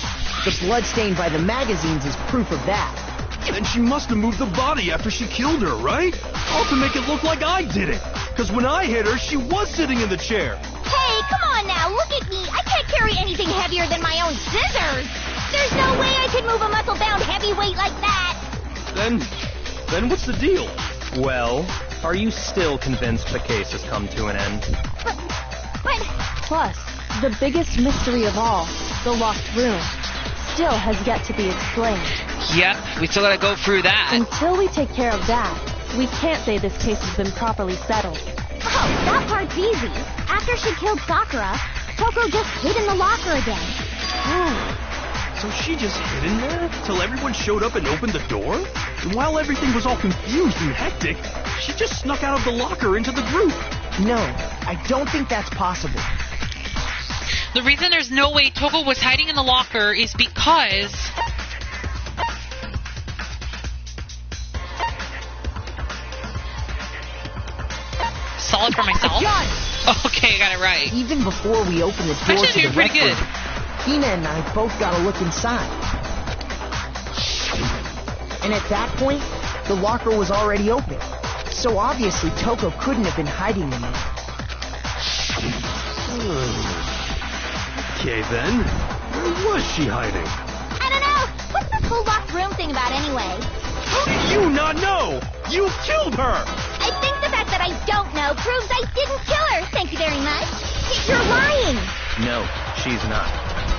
The blood stain by the magazines is proof of that. Then she must have moved the body after she killed her, right? All to make it look like I did it. Because when I hit her, she was sitting in the chair. Hey, come on now, look at me. I can't carry anything heavier than my own scissors. There's no way I could move a muscle-bound heavyweight like that. Then what's the deal? Well, are you still convinced the case has come to an end? But Plus, the biggest mystery of all, the locked room, still has yet to be explained. Yep, we still gotta go through that. Until we take care of that, we can't say this case has been properly settled. oh, that part's easy. After she killed Sakura, Toko just hid in the locker again. So she just hid in there till everyone showed up and opened the door? And while everything was all confused and hectic, she just snuck out of the locker into the group. No, I don't think that's possible. The reason there's no way Toko was hiding in the locker is because... Solid for myself? Okay, I got it right. Even before we opened the door Actually, to the you're pretty rec good. room, Hina and I both got a look inside. And at that point, the locker was already open. So obviously Toko couldn't have been hiding in it. Okay then, where was she hiding? I don't know. What's this whole locked room thing about anyway? How do you not know? You killed her! I think the fact that I don't know proves I didn't kill her. Thank you very much. You're lying. No, she's not.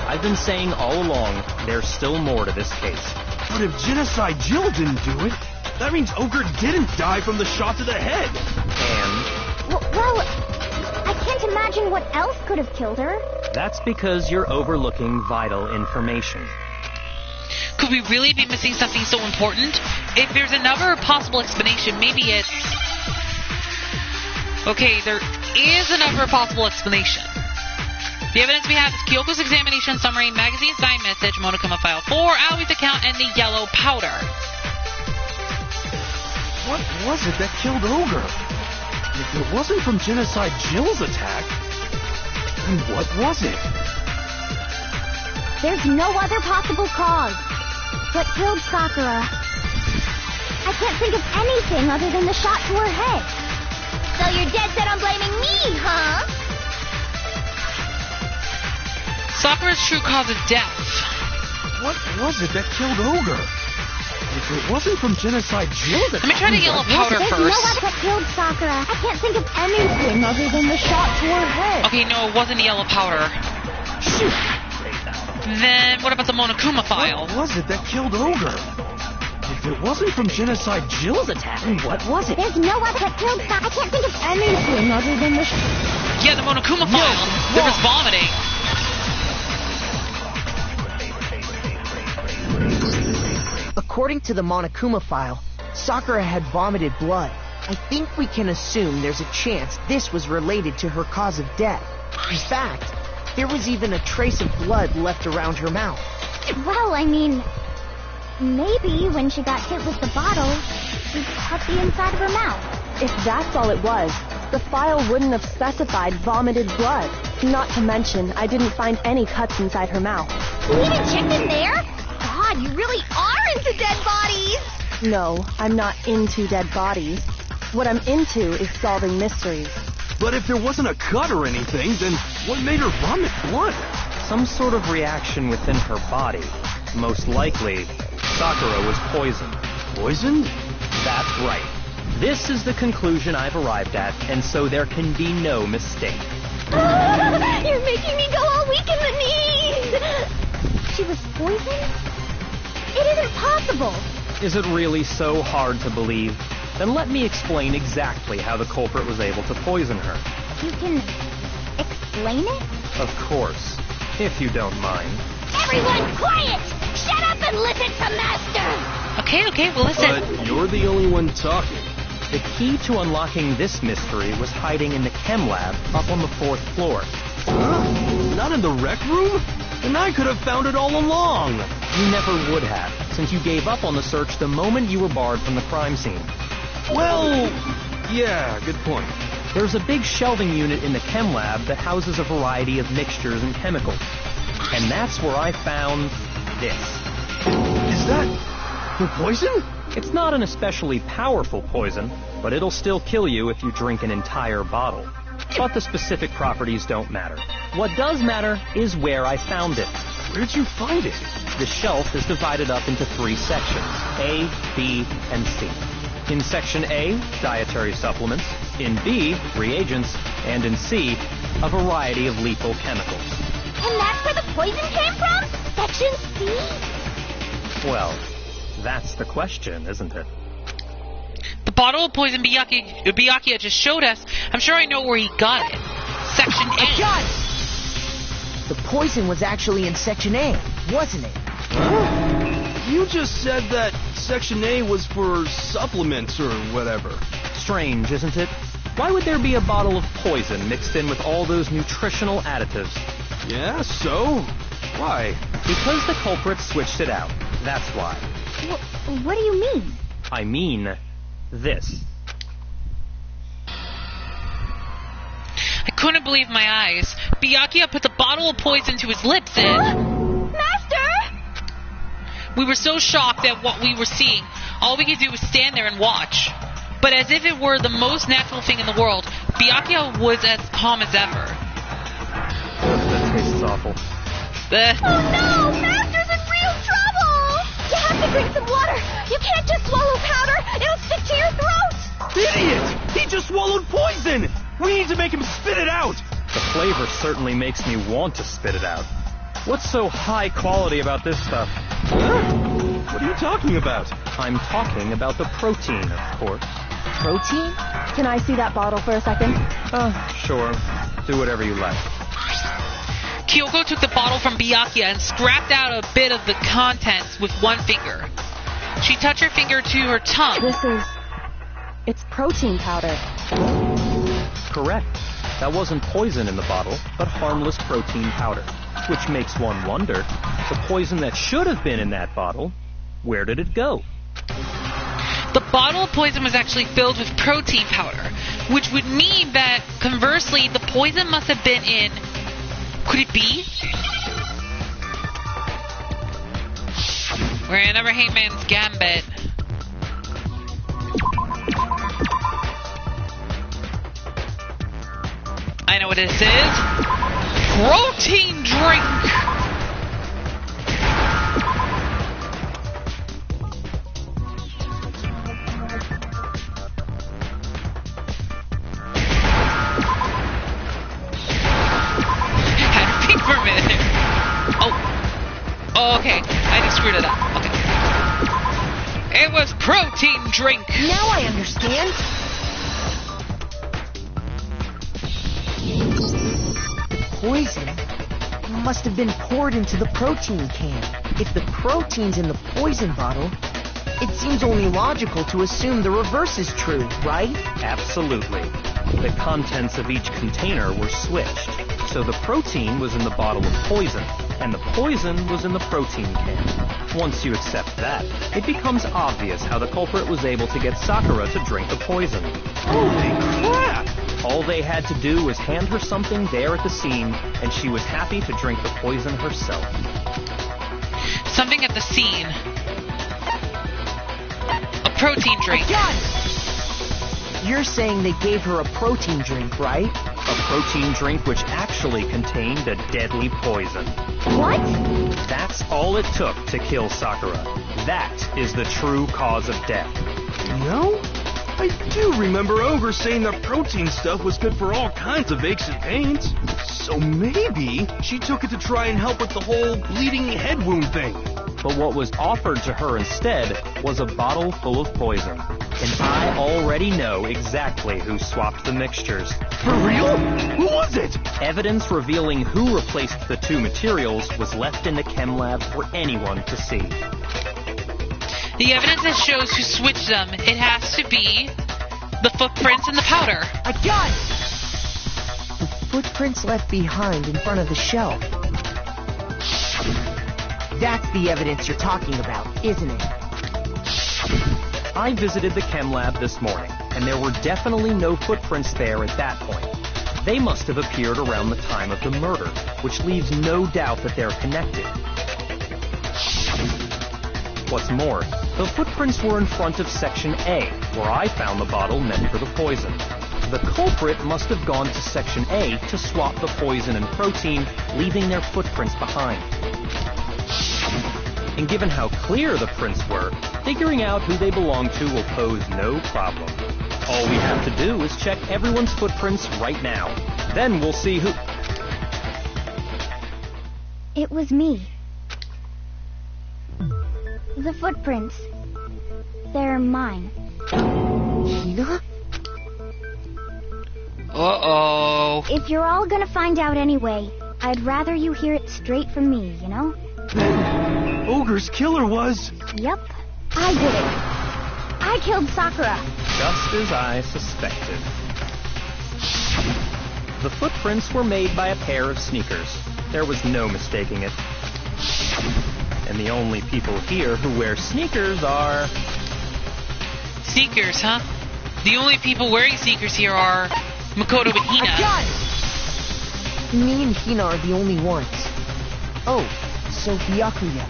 I've been saying all along, there's still more to this case. But if Genocide Jill didn't do it, that means Ogre didn't die from the shot to the head. And Well, I can't imagine what else could have killed her. that's because you're overlooking vital information. Could we really be missing something so important? If there's another possible explanation, maybe it's... Okay, there is another possible explanation. The evidence we have is Kyoko's examination summary, magazine's dying message, Monokuma File 4, Aoi's account, and the yellow powder. What was it that killed Ogre? If it wasn't from Genocide Jill's attack, then what was it? There's no other possible cause. What killed Sakura? I can't think of anything other than the shot to her head. So you're dead set on blaming me, huh? Sakura's true cause of death. What was it that killed Ogre? If it wasn't from Genocide Jill... Let me try the yellow powder There's first. no one that killed Sakura. I can't think of anything other than the shot to her head. Okay, no, it wasn't the yellow powder. Shoot! Then what about the Monokuma file? What was it that killed Ogre? If it wasn't from Genocide Jill's attack, what was it? There's no one that killed Sakura. I can't think of anything other than the Yeah, the Monokuma file. There was vomiting. According to the Monokuma file, Sakura had vomited blood. I think we can assume there's a chance this was related to her cause of death. In fact, there was even a trace of blood left around her mouth. Well, I mean, maybe when she got hit with the bottle, she cut the inside of her mouth. If that's all it was, the file wouldn't have specified vomited blood. Not to mention, I didn't find any cuts inside her mouth. You even checked in there? God, you really are into dead bodies! No, I'm not into dead bodies. What I'm into is solving mysteries. But if there wasn't a cut or anything, then what made her vomit blood? Some sort of reaction within her body. Most likely, Sakura was poisoned. Poisoned? That's right. This is the conclusion I've arrived at, and so there can be no mistake. You're making me go all weak in the knees! She was poisoned? It isn't possible! Is it really so hard to believe? Then let me explain exactly how the culprit was able to poison her. You can explain it? Of course, if you don't mind. Everyone quiet! Shut up and listen to Master! Okay, well listen. But you're the only one talking. The key to unlocking this mystery was hiding in the chem lab up on the 4th floor. Huh? Not in the rec room? And I could have found it all along. You never would have, since you gave up on the search the moment you were barred from the crime scene. Well, yeah, good point. There's a big shelving unit in the chem lab that houses a variety of mixtures and chemicals. And that's where I found this. Is that the poison? It's not an especially powerful poison, but it'll still kill you if you drink an entire bottle. But the specific properties don't matter. What does matter is where I found it. Where'd you find it? The shelf is divided up into 3 sections, A, B, and C. In Section A, dietary supplements. In B, reagents. And in C, a variety of lethal chemicals. And that's where the poison came from? Section C? Well, that's the question, isn't it? The bottle of poison Byakuya just showed us. I'm sure I know where he got it. Section A. Got it! The poison was actually in Section A, wasn't it? Huh? You just said that Section A was for supplements or whatever. Strange, isn't it? Why would there be a bottle of poison mixed in with all those nutritional additives? Yeah, so? Why? Because the culprit switched it out. That's why. What do you mean? I mean, this. I couldn't believe my eyes. Byakuya put the bottle of poison to his lips and... Master! We were so shocked at what we were seeing. All we could do was stand there and watch. But as if it were the most natural thing in the world, Byakuya was as calm as ever. That tastes awful. Oh no! Master's in real trouble! You have to drink some water! You can't just swallow powder! It'll stick to your throat! Idiot! He just swallowed poison! We need to make him spit it out! The flavor certainly makes me want to spit it out. What's so high quality about this stuff? Huh? What are you talking about? I'm talking about the protein, of course. Protein? Can I see that bottle for a second? Sure. Do whatever you like. Kyoko took the bottle from Byakuya and scraped out a bit of the contents with one finger. She touched her finger to her tongue. It's protein powder. Correct. That wasn't poison in the bottle, but harmless protein powder. Which makes one wonder, the poison that should have been in that bottle, where did it go? The bottle of poison was actually filled with protein powder, which would mean that, conversely, the poison must have been in... Could it be? We're in another Hangman's Gambit. I know what this is. Protein drink. Had to think for a minute there. Oh, okay. I just screwed it up. Okay. It was protein drink. Now I understand. The poison must have been poured into the protein can. If the protein's in the poison bottle, it seems only logical to assume the reverse is true, right? Absolutely. The contents of each container were switched. So the protein was in the bottle of poison, and the poison was in the protein can. Once you accept that, it becomes obvious how the culprit was able to get Sakura to drink the poison. Holy crap! All they had to do was hand her something there at the scene, and she was happy to drink the poison herself. Something at the scene. A protein drink. Got it! You're saying they gave her a protein drink, right? A protein drink which actually contained a deadly poison. What? That's all it took to kill Sakura. That is the true cause of death. You know, I do remember Ogre saying that protein stuff was good for all kinds of aches and pains. So maybe she took it to try and help with the whole bleeding head wound thing. But what was offered to her instead was a bottle full of poison. And I already know exactly who swapped the mixtures. For real? Who was it? Evidence revealing who replaced the two materials was left in the chem lab for anyone to see. The evidence that shows who switched them, it has to be the footprints in the powder. I got it! The footprints left behind in front of the shelf. That's the evidence you're talking about, isn't it? I visited the chem lab this morning, and there were definitely no footprints there at that point. They must have appeared around the time of the murder, which leaves no doubt that they're connected. What's more, the footprints were in front of Section A, where I found the bottle meant for the poison. The culprit must have gone to Section A to swap the poison and protein, leaving their footprints behind. And given how clear the prints were, figuring out who they belong to will pose no problem. All we have to do is check everyone's footprints right now. Then we'll see who... It was me. The footprints. They're mine. Hina? Uh-oh. If you're all gonna find out anyway, I'd rather you hear it straight from me, you know? Then Ogre's killer was... Yep, I did it. I killed Sakura. Just as I suspected. The footprints were made by a pair of sneakers. There was no mistaking it. And the only people here who wear sneakers are... Sneakers, huh? The only people wearing sneakers here are Makoto and Hina. I got it! Me and Hina are the only ones. Oh, so Byakuya.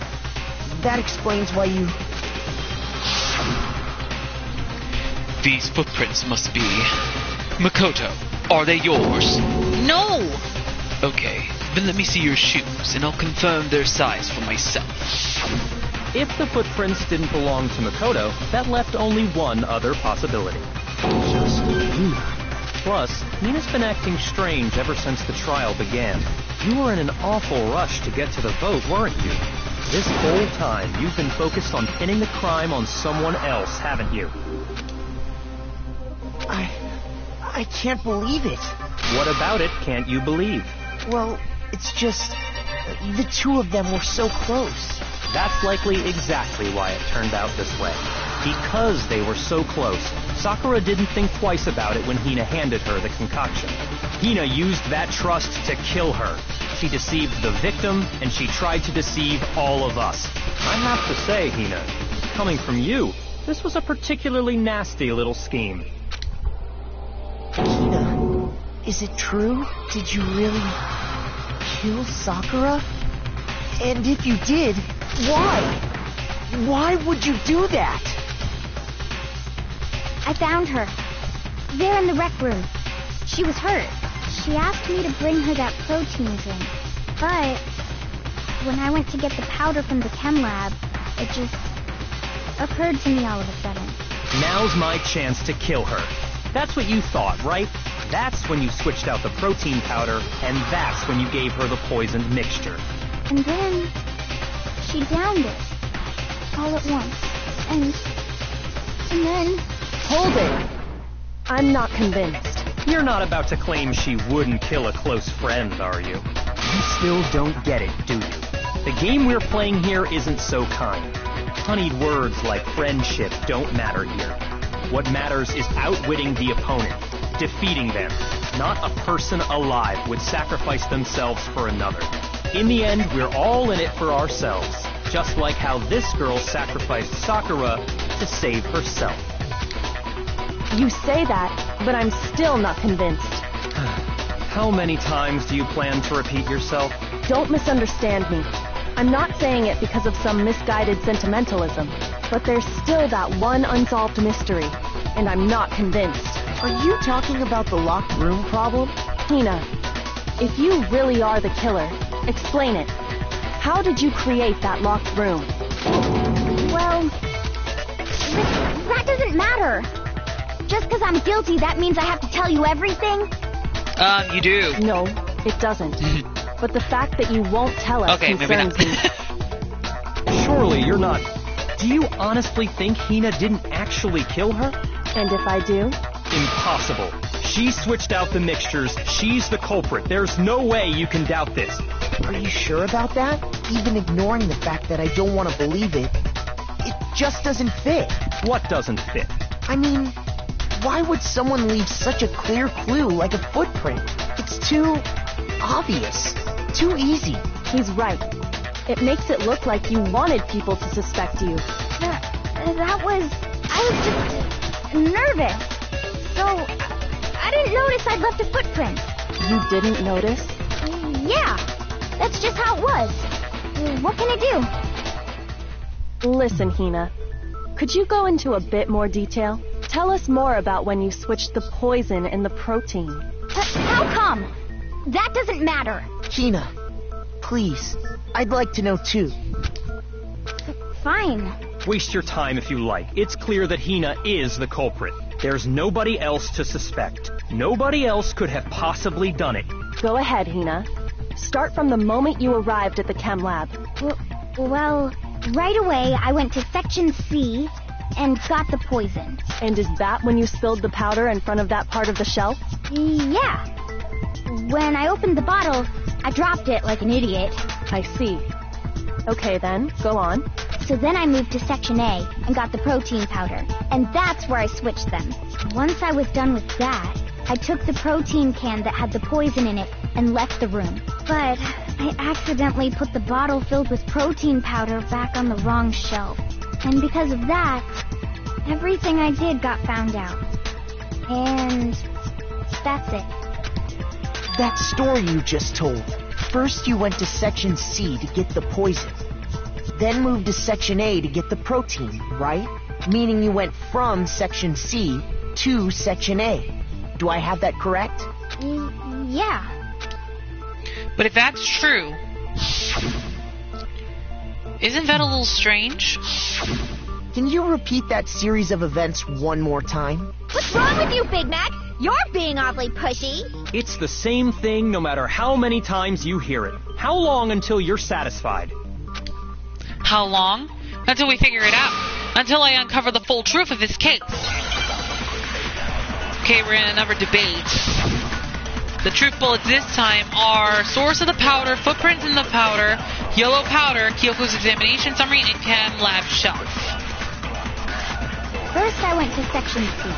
That explains why you... These footprints must be... Makoto, are they yours? No! Okay, then let me see your shoes, and I'll confirm their size for myself. If the footprints didn't belong to Makoto, that left only one other possibility. Just Hina. Plus, Nina's been acting strange ever since the trial began. You were in an awful rush to get to the vote, weren't you? This whole time, you've been focused on pinning the crime on someone else, haven't you? I can't believe it. What about it can't you believe? Well, it's just... the two of them were so close. That's likely exactly why it turned out this way. Because they were so close, Sakura didn't think twice about it when Hina handed her the concoction. Hina used that trust to kill her. She deceived the victim, and she tried to deceive all of us. I have to say, Hina, coming from you, this was a particularly nasty little scheme. Hina, is it true? Did you really kill Sakura? And if you did, why? Why would you do that? I found her. There in the rec room. She was hurt. She asked me to bring her that protein drink, but when I went to get the powder from the chem lab, it just occurred to me all of a sudden. Now's my chance to kill her. That's what you thought, right? That's when you switched out the protein powder, and that's when you gave her the poisoned mixture. And then she downed it all at once. And then... Hold it! I'm not convinced. You're not about to claim she wouldn't kill a close friend, are you? You still don't get it, do you? The game we're playing here isn't so kind. Honeyed words like friendship don't matter here. What matters is outwitting the opponent, defeating them. Not a person alive would sacrifice themselves for another. In the end, we're all in it for ourselves, just like how this girl sacrificed Sakura to save herself. You say that, but I'm still not convinced. How many times do you plan to repeat yourself? Don't misunderstand me. I'm not saying it because of some misguided sentimentalism, but there's still that one unsolved mystery, and I'm not convinced. Are you talking about the locked room problem? Hina, if you really are the killer, explain it. How did you create that locked room? Well, that doesn't matter. Just because I'm guilty, that means I have to tell you everything? You do. No, it doesn't. But the fact that you won't tell us concerns me. Surely you're not... Do you honestly think Hina didn't actually kill her? And if I do? Impossible. She switched out the mixtures. She's the culprit. There's no way you can doubt this. Are you sure about that? Even ignoring the fact that I don't want to believe it, it just doesn't fit. What doesn't fit? I mean, why would someone leave such a clear clue like a footprint? It's too obvious. Too easy. He's right. It makes it look like you wanted people to suspect you. I was just nervous. So, I didn't notice I'd left a footprint. You didn't notice? Yeah, that's just how it was. What can I do? Listen, Hina. Could you go into a bit more detail? Tell us more about when you switched the poison and the protein. How come? That doesn't matter. Hina, please. I'd like to know too. Fine. Waste your time if you like. It's clear that Hina is the culprit. There's nobody else to suspect. Nobody else could have possibly done it. Go ahead, Hina. Start from the moment you arrived at the chem lab. Well, right away I went to Section C and got the poison. And is that when you spilled the powder in front of that part of the shelf? Yeah. When I opened the bottle, I dropped it like an idiot. I see. Okay then, go on. So then I moved to Section A and got the protein powder. And that's where I switched them. Once I was done with that, I took the protein can that had the poison in it and left the room. But I accidentally put the bottle filled with protein powder back on the wrong shelf. And because of that, everything I did got found out. And that's it. That story you just told. First you went to Section C to get the poison. Then moved to Section A to get the protein, right? Meaning you went from Section C to Section A. Do I have that correct? Yeah. But if that's true, isn't that a little strange? Can you repeat that series of events one more time? What's wrong with you, Big Mac? You're being awfully pushy. It's the same thing no matter how many times you hear it. How long until you're satisfied? How long? Until we figure it out. Until I uncover the full truth of this case. Okay, we're in another debate. The truth bullets this time are source of the powder, footprints in the powder, yellow powder, Kyoko's examination summary, and chem lab shelf. First I went to Section C.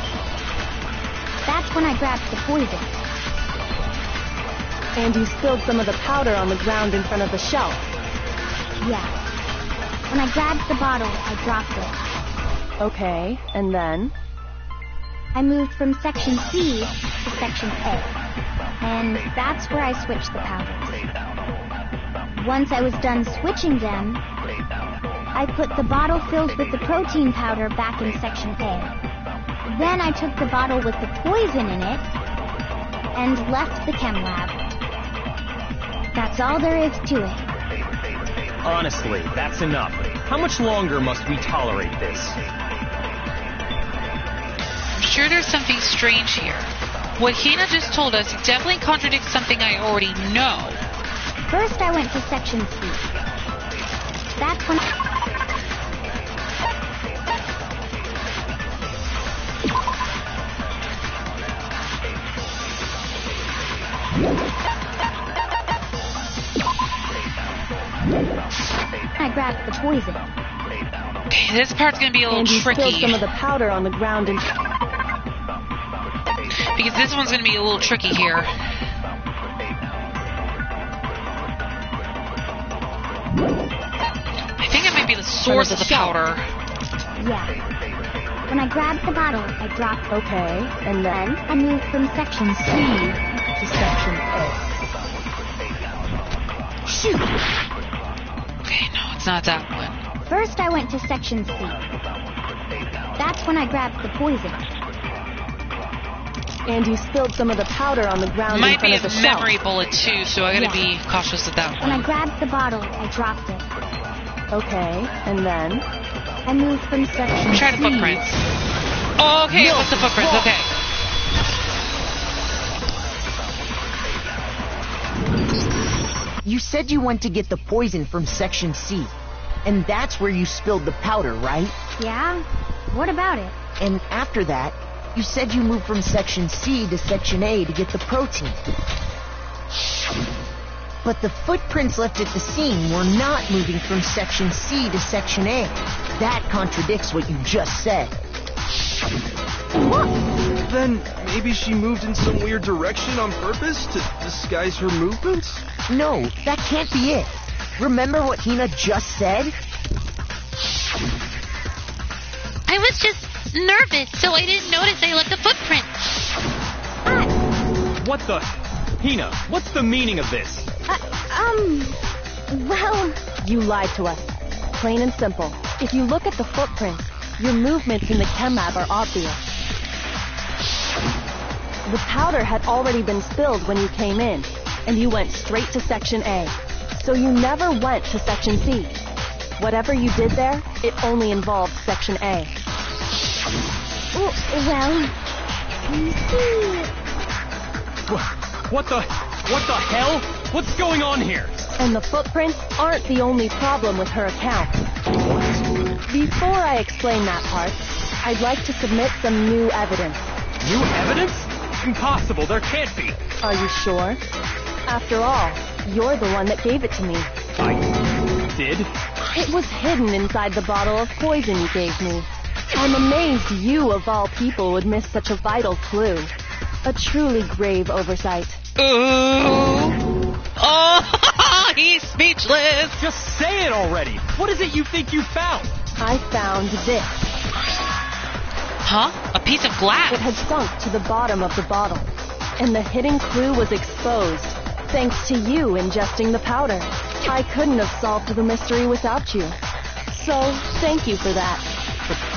That's when I grabbed the poison. And you spilled some of the powder on the ground in front of the shelf. Yeah. When I grabbed the bottle, I dropped it. Okay, and then? I moved from Section C to Section A. And that's where I switched the powders. Once I was done switching them, I put the bottle filled with the protein powder back in Section A. Then I took the bottle with the poison in it and left the chem lab. That's all there is to it. Honestly, that's enough. How much longer must we tolerate this? I'm sure there's something strange here. What Hina just told us definitely contradicts something I already know. First, I went to Section C. That's when I grabbed the poison. Okay, this part's gonna be a little And you tricky. spilled some of the powder on the ground and... Because this one's gonna be a little tricky here. I think it might be the source of the powder. Yeah. When I grabbed the bottle, I dropped it. Okay, and then? I moved from Section C to Section A. Shoot! Okay, no, it's not that one. First, I went to Section C. That's when I grabbed the poison. And you spilled some of the powder on the ground in Might front be of the a shelf. memory bullet too, so I gotta be cautious of that When I one. grabbed the bottle, I dropped it. Okay, and then? I moved from Section Try the C. footprints. Oh, okay, No, what's the footprints? wrong. Okay. You said you went to get the poison from Section C. And that's where you spilled the powder, right? Yeah? What about it? And after that, you said you moved from Section C to Section A to get the protein. But the footprints left at the scene were not moving from Section C to Section A. That contradicts what you just said. Then maybe she moved in some weird direction on purpose to disguise her movements? No, that can't be it. Remember what Hina just said? I was just nervous, so I didn't notice I left a footprint. What the... Hina, what's the meaning of this? Well, You lied to us. Plain and simple. If you look at the footprints, your movements in the chem lab are obvious. The powder had already been spilled when you came in, and you went straight to Section A. So you never went to Section C. Whatever you did there, it only involved Section A. well, you see, What the hell? What's going on here? And the footprints aren't the only problem with her account. Before I explain that part, I'd like to submit some new evidence. New evidence? Impossible, there can't be. Are you sure? After all, you're the one that gave it to me. I did? It was hidden inside the bottle of poison you gave me. I'm amazed you, of all people, would miss such a vital clue. A truly grave oversight. Ooh. Oh, he's speechless. Just say it already. What is it you think you found? I found this. Huh? A piece of glass. It had sunk to the bottom of the bottle, and the hidden clue was exposed, thanks to you ingesting the powder. I couldn't have solved the mystery without you. So, thank you for that.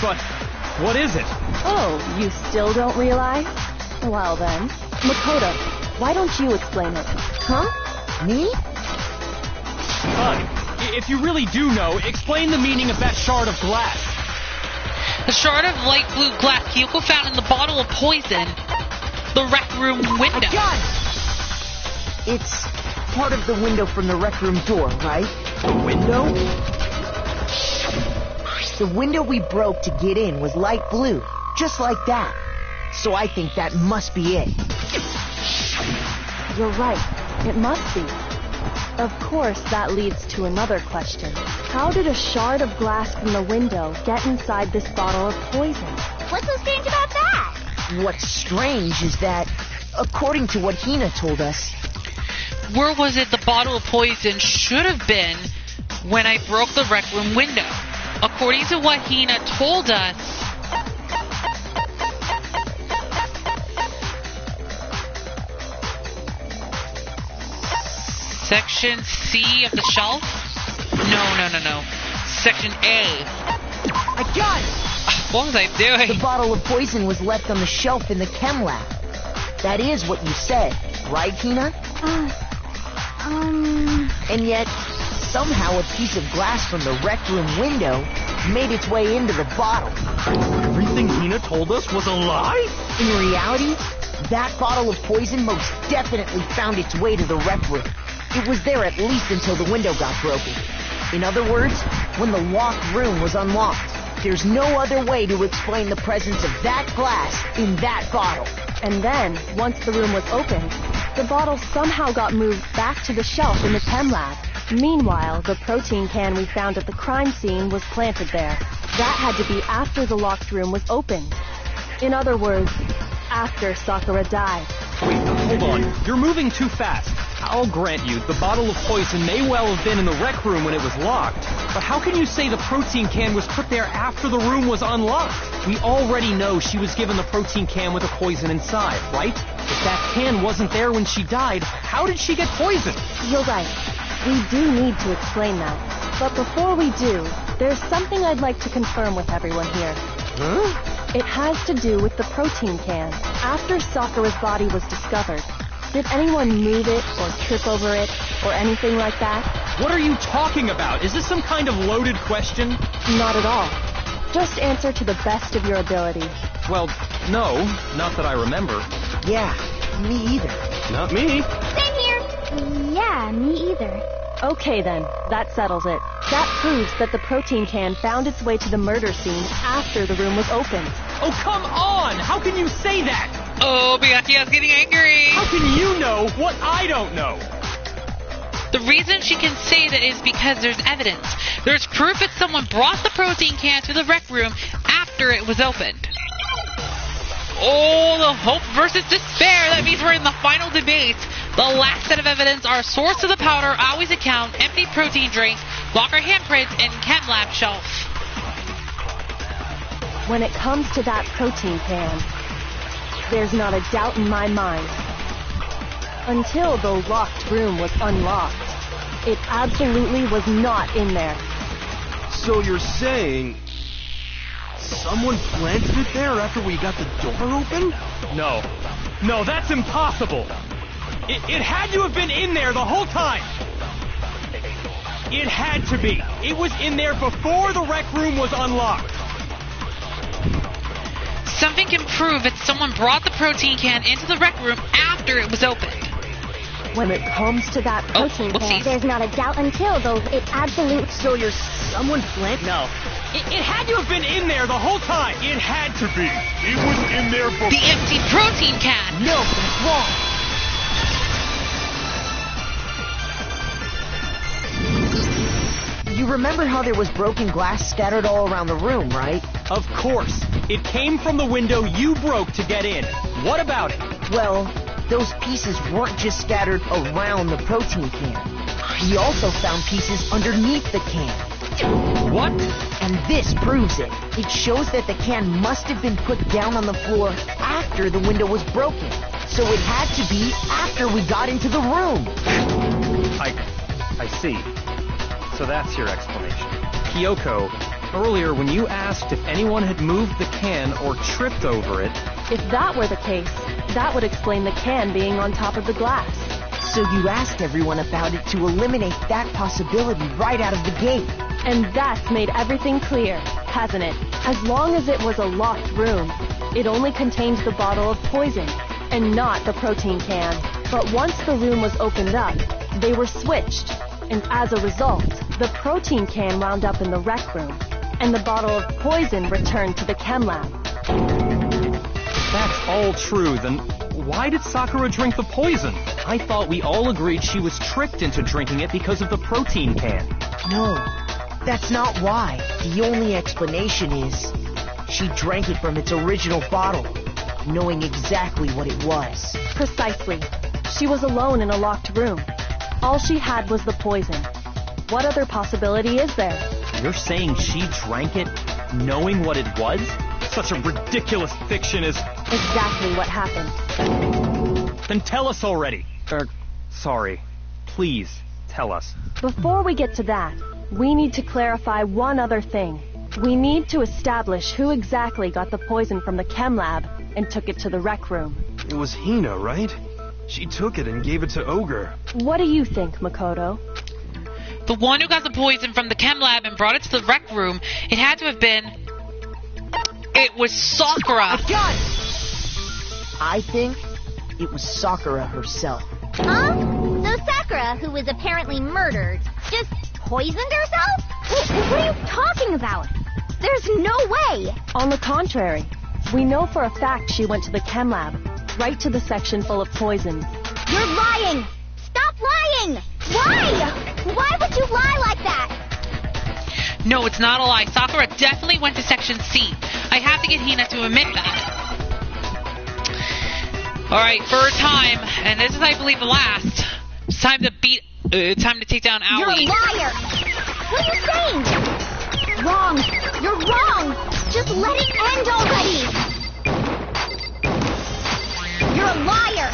But what is it? Oh, you still don't realize? Well then, Makoto, why don't you explain it? Huh? Me? Bud, if you really do know, explain the meaning of that shard of glass. The shard of light blue glass Kyoko found in the bottle of poison. The rec room window. I got it! It's part of the window from the rec room door, right? The window? The window we broke to get in was light blue, just like that. So I think that must be it. You're right. It must be. Of course, that leads to another question. How did a shard of glass from the window get inside this bottle of poison? what's so strange about that? What's strange is that, according to what Hina told us, Where was it the bottle of poison should have been when I broke the rec room window? According to what Hina told us, Section C of the shelf? No. Section A. I got it! What was I doing? The bottle of poison was left on the shelf in the chem lab. That is what you said, right, Hina? And yet, somehow a piece of glass from the rec room window made its way into the bottle. Everything Hina told us was a lie? In reality, that bottle of poison most definitely found its way to the rec room. It was there at least until the window got broken. In other words, when the locked room was unlocked. There's no other way to explain the presence of that glass in that bottle. And then, once the room was opened, the bottle somehow got moved back to the shelf in the chem lab. Meanwhile, the protein can we found at the crime scene was planted there. That had to be after the locked room was opened. In other words, after Sakura died. Wait, hold on. You're moving too fast. I'll grant you, the bottle of poison may well have been in the rec room when it was locked. But how can you say the protein can was put there after the room was unlocked? We already know she was given the protein can with the poison inside, right? If that can wasn't there when she died, how did she get poisoned? You're right. We do need to explain that. But before we do, there's something I'd like to confirm with everyone here. Huh? It has to do with the protein can. After Sakura's body was discovered, did anyone move it or trip over it or anything like that? What are you talking about? Is this some kind of loaded question? Not at all. Just answer to the best of your ability. Well, no, not that I remember. Yeah, me either. Not me. Same here. Yeah, me either. Okay then, that settles it. That proves that the protein can found its way to the murder scene after the room was opened. Oh, come on! How can you say that? Oh, Byakuya's getting angry. How can you know what I don't know? The reason she can say that is because there's evidence. There's proof that someone brought the protein can to the rec room after it was opened. Oh, the hope versus despair. That means we're in the final debate. The last set of evidence are source of the powder, always account, empty protein drinks, locker handprints, and chem lab shelf. When it comes to that protein can, there's not a doubt in my mind. Until the locked room was unlocked, it absolutely was not in there. So you're saying someone planted it there after we got the door open? No, that's impossible. It had to have been in there the whole time. It had to be. It was in there before the rec room was unlocked. Something can prove that someone brought the protein can into the rec room after it was opened. When it comes to that protein can, whoopsies. There's not a doubt until, though, it's absolute. So you're someone planted? No. It had to have been in there the whole time. It had to be. It was in there before. The empty protein can. No, that's wrong. You remember how there was broken glass scattered all around the room, right? Of course. It came from the window you broke to get in. What about it? Well, those pieces weren't just scattered around the protein can. We also found pieces underneath the can. What? And this proves it. It shows that the can must have been put down on the floor after the window was broken. So it had to be after we got into the room. I see. So that's your explanation. Kyoko, earlier when you asked if anyone had moved the can or tripped over it... If that were the case, that would explain the can being on top of the glass. So you asked everyone about it to eliminate that possibility right out of the gate. And that's made everything clear, hasn't it? As long as it was a locked room, it only contained the bottle of poison, and not the protein can. But once the room was opened up, they were switched. And as a result, the protein can wound up in the rec room, and the bottle of poison returned to the chem lab. If that's all true, then why did Sakura drink the poison? I thought we all agreed she was tricked into drinking it because of the protein can. No, that's not why. The only explanation is she drank it from its original bottle, knowing exactly what it was. Precisely. She was alone in a locked room. All she had was the poison. What other possibility is there? You're saying she drank it knowing what it was? Such a ridiculous fiction is... Exactly what happened. Then tell us already. Sorry. Please, tell us. Before we get to that, we need to clarify one other thing. We need to establish who exactly got the poison from the chem lab and took it to the rec room. It was Hina, right? She took it and gave it to Ogre. What do you think, Makoto? The one who got the poison from the chem lab and brought it to the rec room, it had to have been... It was Sakura! I think it was Sakura herself. Huh? So Sakura, who was apparently murdered, just poisoned herself? What are you talking about? There's no way! On the contrary, we know for a fact she went to the chem lab, right to the section full of poisons. You're lying! Stop lying! Why? Why would you lie like that? No, it's not a lie. Sakura definitely went to Section C. I have to get Hina to admit that. Alright, third time, and this is, I believe, the last. It's time to time to take down Aoi. You're a liar! What are you saying? Wrong! You're wrong! Just let it end already! You're a liar!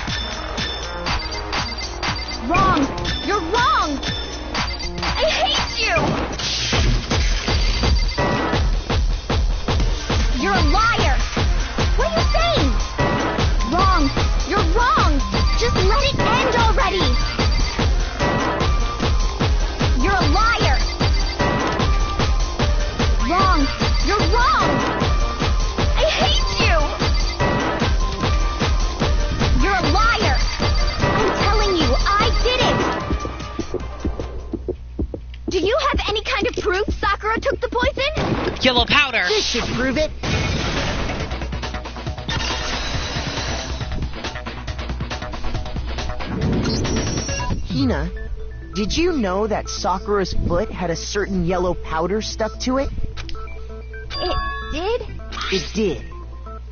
Wrong! You're wrong! I hate you! You're a liar! What are you saying? Wrong! You're wrong! Just let it end already! You're a liar! Wrong! You're wrong! I hate you! You're a liar! I'm telling you, I did it! Do you have any kind of proof Sakura took the poison? Yellow powder. This should prove it. Hina, did you know that Sakura's foot had a certain yellow powder stuck to it? It did? It did.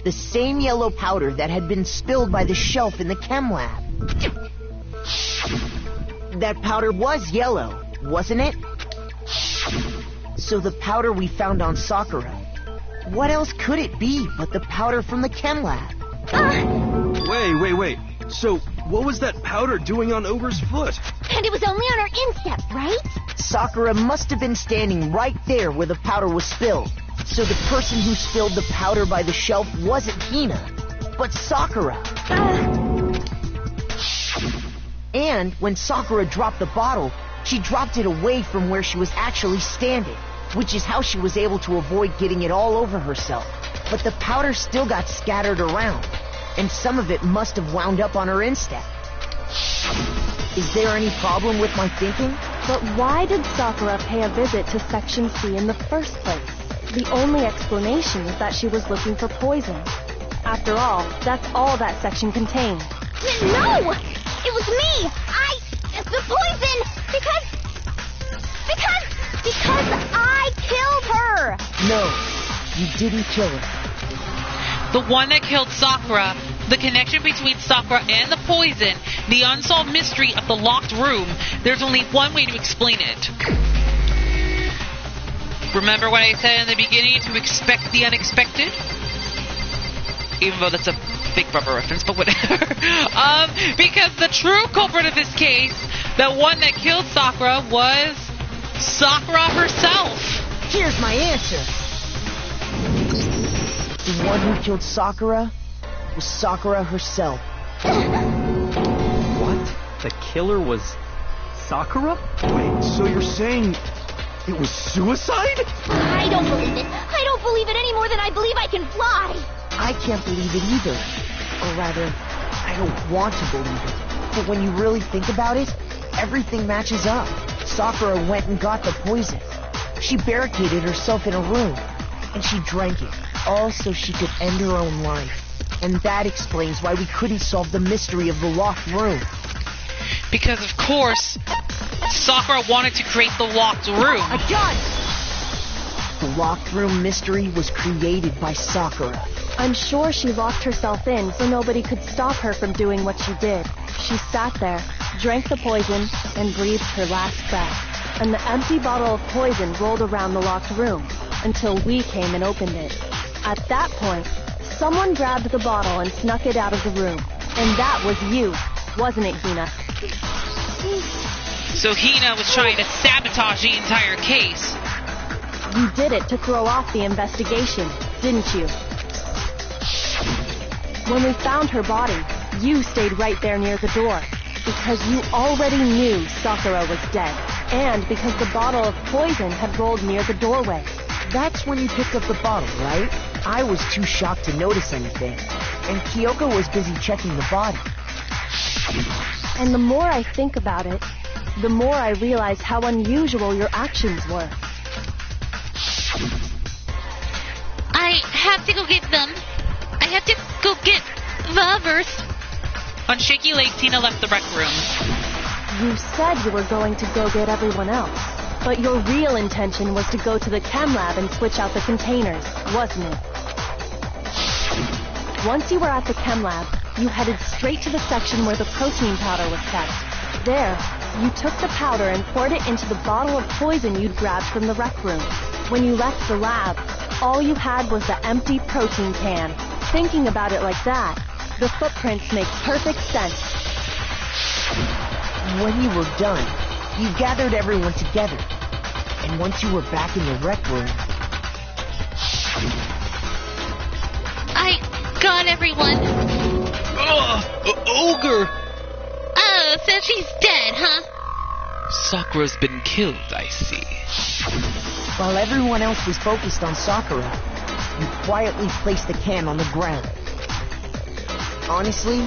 The same yellow powder that had been spilled by the shelf in the chem lab. That powder was yellow, wasn't it? So the powder we found on Sakura, what else could it be but the powder from the chem lab? Wait. So, what was that powder doing on Ogre's foot? And it was only on her instep, right? Sakura must have been standing right there where the powder was spilled. So the person who spilled the powder by the shelf wasn't Hina, but Sakura. And when Sakura dropped the bottle, she dropped it away from where she was actually standing, which is how she was able to avoid getting it all over herself. But the powder still got scattered around, and some of it must have wound up on her instep. Is there any problem with my thinking? But why did Sakura pay a visit to Section C in the first place? The only explanation is that she was looking for poison. After all, that's all that section contained. No! It was me! The poison! Because I killed her! No, you didn't kill her. The one that killed Sakura, the connection between Sakura and the poison, the unsolved mystery of the locked room, there's only one way to explain it. Remember what I said in the beginning, to expect the unexpected? Even though that's a Big Brother reference, but whatever. Because the true culprit of this case, the one that killed Sakura, was Sakura herself. Here's my answer. The one who killed Sakura was Sakura herself. What? The killer was Sakura? Wait, so you're saying it was suicide? I don't believe it. I don't believe it any more than I believe I can fly. I can't believe it either. Or rather, I don't want to believe it. But when you really think about it, everything matches up. Sakura went and got the poison. She barricaded herself in a room, and she drank it, all so she could end her own life. And that explains why we couldn't solve the mystery of the locked room. Because, of course, Sakura wanted to create the locked room. A gun! The locked room mystery was created by Sakura. I'm sure she locked herself in so nobody could stop her from doing what she did. She sat there, drank the poison, and breathed her last breath. And the empty bottle of poison rolled around the locked room until we came and opened it. At that point, someone grabbed the bottle and snuck it out of the room. And that was you, wasn't it, Hina? So Hina was trying to sabotage the entire case. You did it to throw off the investigation, didn't you? When we found her body, you stayed right there near the door. Because you already knew Sakura was dead. And because the bottle of poison had rolled near the doorway. That's when you picked up the bottle, right? I was too shocked to notice anything. And Kyoko was busy checking the body. And the more I think about it, the more I realize how unusual your actions were. I have to go get them. I have to go get the others. On shaky legs, Tina left the rec room. You said you were going to go get everyone else. But your real intention was to go to the chem lab and switch out the containers, wasn't it? Once you were at the chem lab, you headed straight to the section where the protein powder was kept. There, you took the powder and poured it into the bottle of poison you'd grabbed from the rec room. When you left the lab, all you had was the empty protein can. Thinking about it like that, the footprints make perfect sense. When you were done, you gathered everyone together. And once you were back in the rec room... I got everyone. Ogre! Oh, so she's dead, huh? Sakura's been killed, I see. While everyone else was focused on Sakura, you quietly placed the can on the ground. Honestly,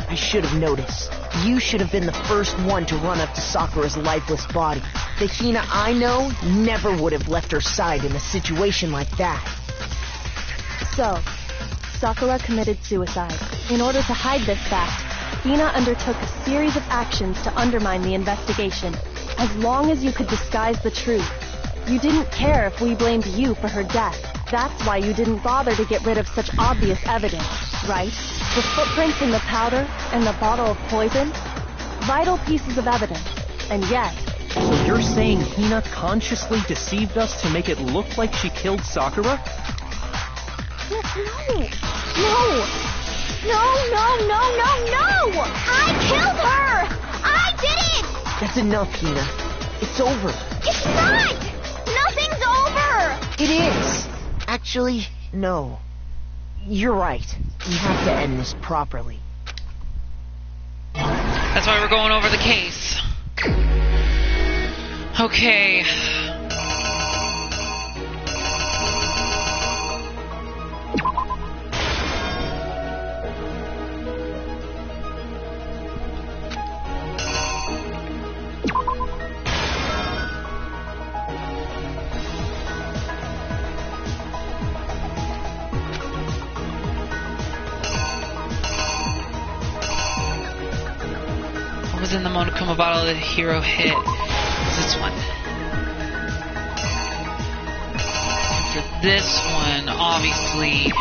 I should have noticed. You should have been the first one to run up to Sakura's lifeless body. The Hina I know never would have left her side in a situation like that. So, Sakura committed suicide. In order to hide this fact, Hina undertook a series of actions to undermine the investigation. As long as you could disguise the truth, you didn't care if we blamed you for her death. That's why you didn't bother to get rid of such obvious evidence, right? The footprints in the powder and the bottle of poison? Vital pieces of evidence. And yet... So you're saying Hina consciously deceived us to make it look like she killed Sakura? No! I killed her! I did it! That's enough, Hina. It's over. It's not! Nothing's over! It is! Actually, no. You're right. We have to end this properly. That's why we're going over the case. Okay. What was in the Monokuma bottle that Hiro hit? It's this one. And for this one, obviously...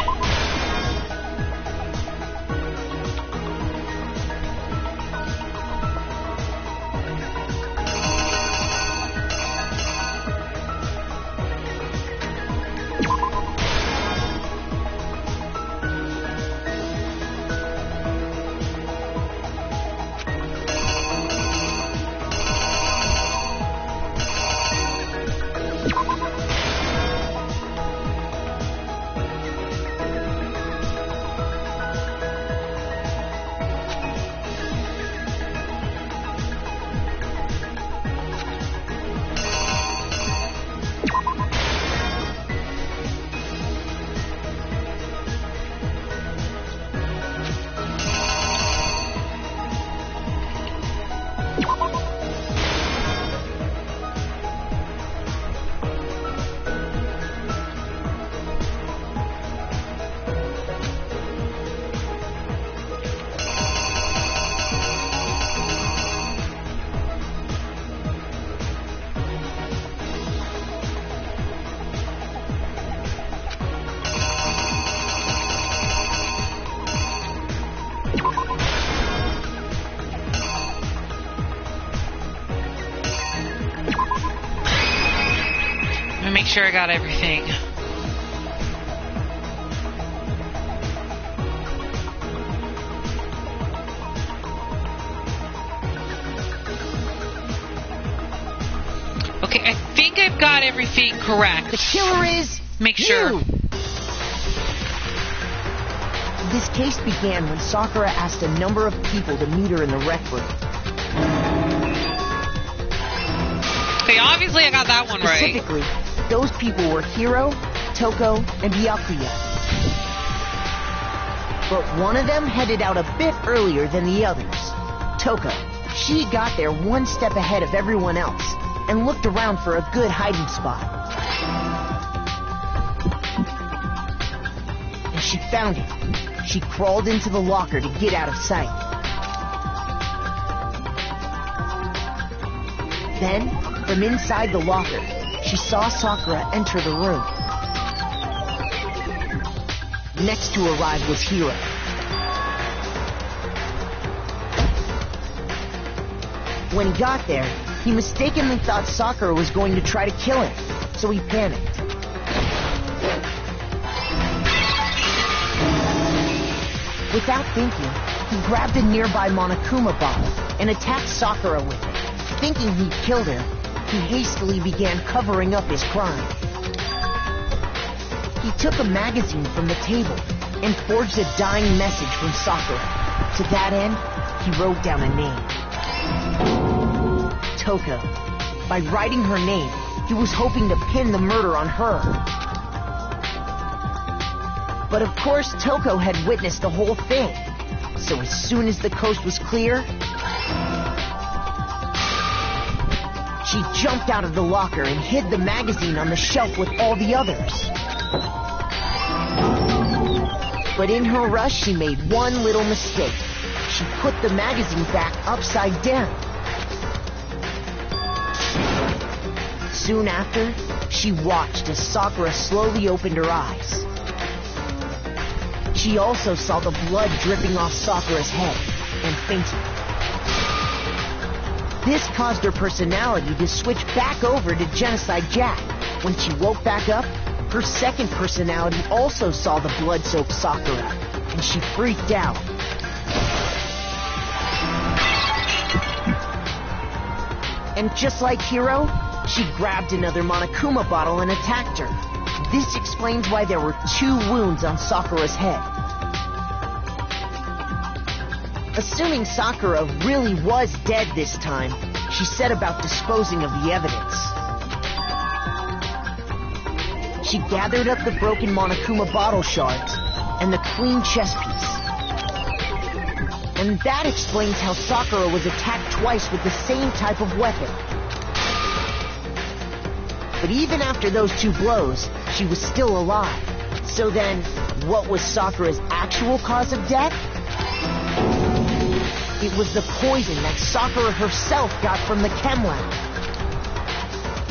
Make sure I got everything. Okay, I think I've got everything correct. The killer is... Make sure. This case began when Sakura asked a number of people to meet her in the rec room. Okay, obviously I got that one right. Specifically, those people were Hiro, Toko, and Byakuya. But one of them headed out a bit earlier than the others. Toko. She got there one step ahead of everyone else and looked around for a good hiding spot. And she found it. She crawled into the locker to get out of sight. Then, from inside the locker, she saw Sakura enter the room. Next to arrive was Hiro. When he got there, he mistakenly thought Sakura was going to try to kill him, so he panicked. Without thinking, he grabbed a nearby Monokuma bottle and attacked Sakura with it. Thinking he'd killed her, he hastily began covering up his crime. He took a magazine from the table and forged a dying message from Sakura. To that end, he wrote down a name. Toko. By writing her name, he was hoping to pin the murder on her. But of course, Toko had witnessed the whole thing. So as soon as the coast was clear, she jumped out of the locker and hid the magazine on the shelf with all the others. But in her rush, she made one little mistake. She put the magazine back upside down. Soon after, she watched as Sakura slowly opened her eyes. She also saw the blood dripping off Sakura's head and fainted. This caused her personality to switch back over to Genocide Jack. When she woke back up, her second personality also saw the blood-soaked Sakura, and she freaked out. And just like Hiro, she grabbed another Monokuma bottle and attacked her. This explains why there were 2 wounds on Sakura's head. Assuming Sakura really was dead this time, she set about disposing of the evidence. She gathered up the broken Monokuma bottle shards and the clean chess piece. And that explains how Sakura was attacked twice with the same type of weapon. But even after those 2 blows, she was still alive. So then, what was Sakura's actual cause of death? It was the poison that Sakura herself got from the chem lab.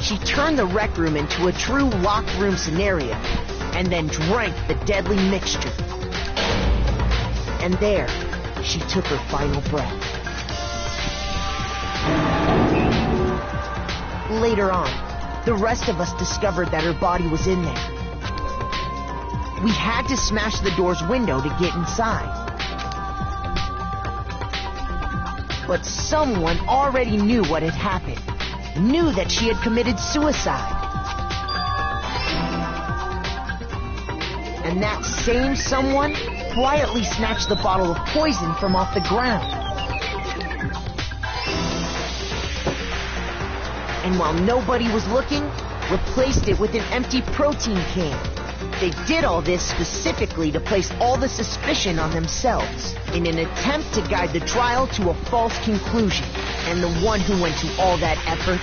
She turned the rec room into a true locked room scenario, and then drank the deadly mixture. And there, she took her final breath. Later on, the rest of us discovered that her body was in there. We had to smash the door's window to get inside. But someone already knew what had happened. Knew that she had committed suicide. And that same someone quietly snatched the bottle of poison from off the ground. And while nobody was looking, replaced it with an empty protein can. They did all this specifically to place all the suspicion on themselves, in an attempt to guide the trial to a false conclusion. And the one who went to all that effort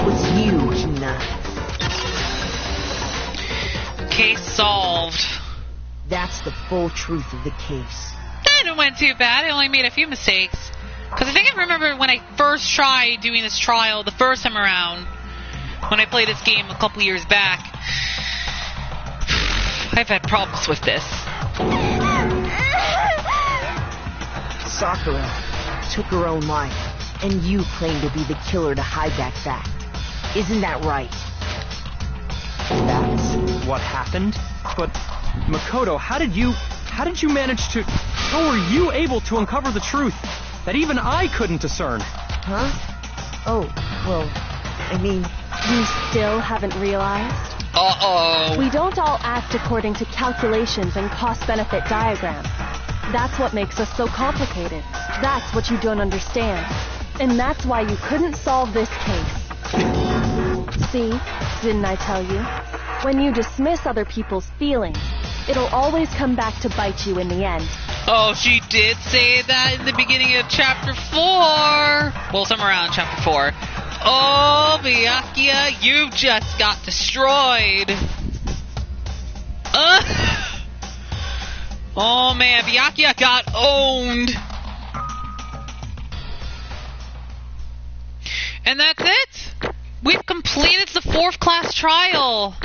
was you, Hina. Case solved. That's the full truth of the case. That didn't went too bad. I only made a few mistakes. Because I think I remember when I first tried doing this trial the first time around, when I played this game a couple years back, I've had problems with this. Sakura took her own life, and you claim to be the killer to hide that fact. Isn't that right? That's what happened? But, Makoto, how did you manage to... How were you able to uncover the truth that even I couldn't discern? Huh? Oh, well, I mean, You still haven't realized? Uh-oh. We don't all act according to calculations and cost-benefit diagrams. That's what makes us so complicated. That's what you don't understand. And that's why you couldn't solve this case. See? Didn't I tell you? When you dismiss other people's feelings, it'll always come back to bite you in the end. Oh, she did say that in the beginning of Chapter 4. Well, somewhere around Chapter 4. Oh, Byakuya, you just got destroyed. Oh, man, Byakuya got owned. And that's it. We've completed the 4th class trial.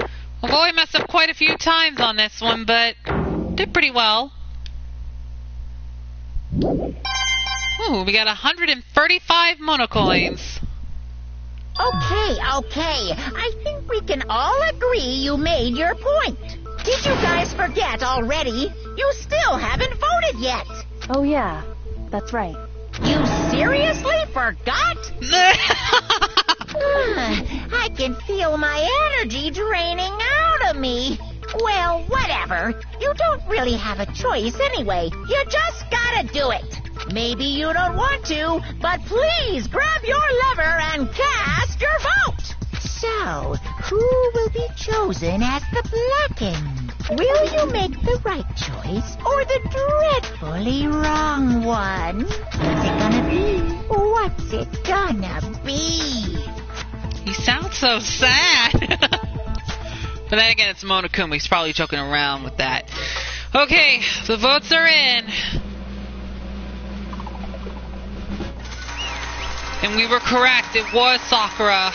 Although I messed up quite a few times on this one, but did pretty well. Ooh, we got 135 monocoins. Okay. I think we can all agree you made your point. Did you guys forget already? You still haven't voted yet. Oh yeah, that's right. You seriously forgot? I can feel my energy draining out of me. Well, whatever. You don't really have a choice anyway. You just gotta do it. Maybe you don't want to, but please grab your lever and cast your vote. So, who will be chosen as the blackened? Will you make the right choice or the dreadfully wrong one? What's it gonna be? What's it gonna be? He sounds so sad. But then again, it's Monokuma. He's probably joking around with that. Okay, the votes are in. And we were correct. It was Sakura.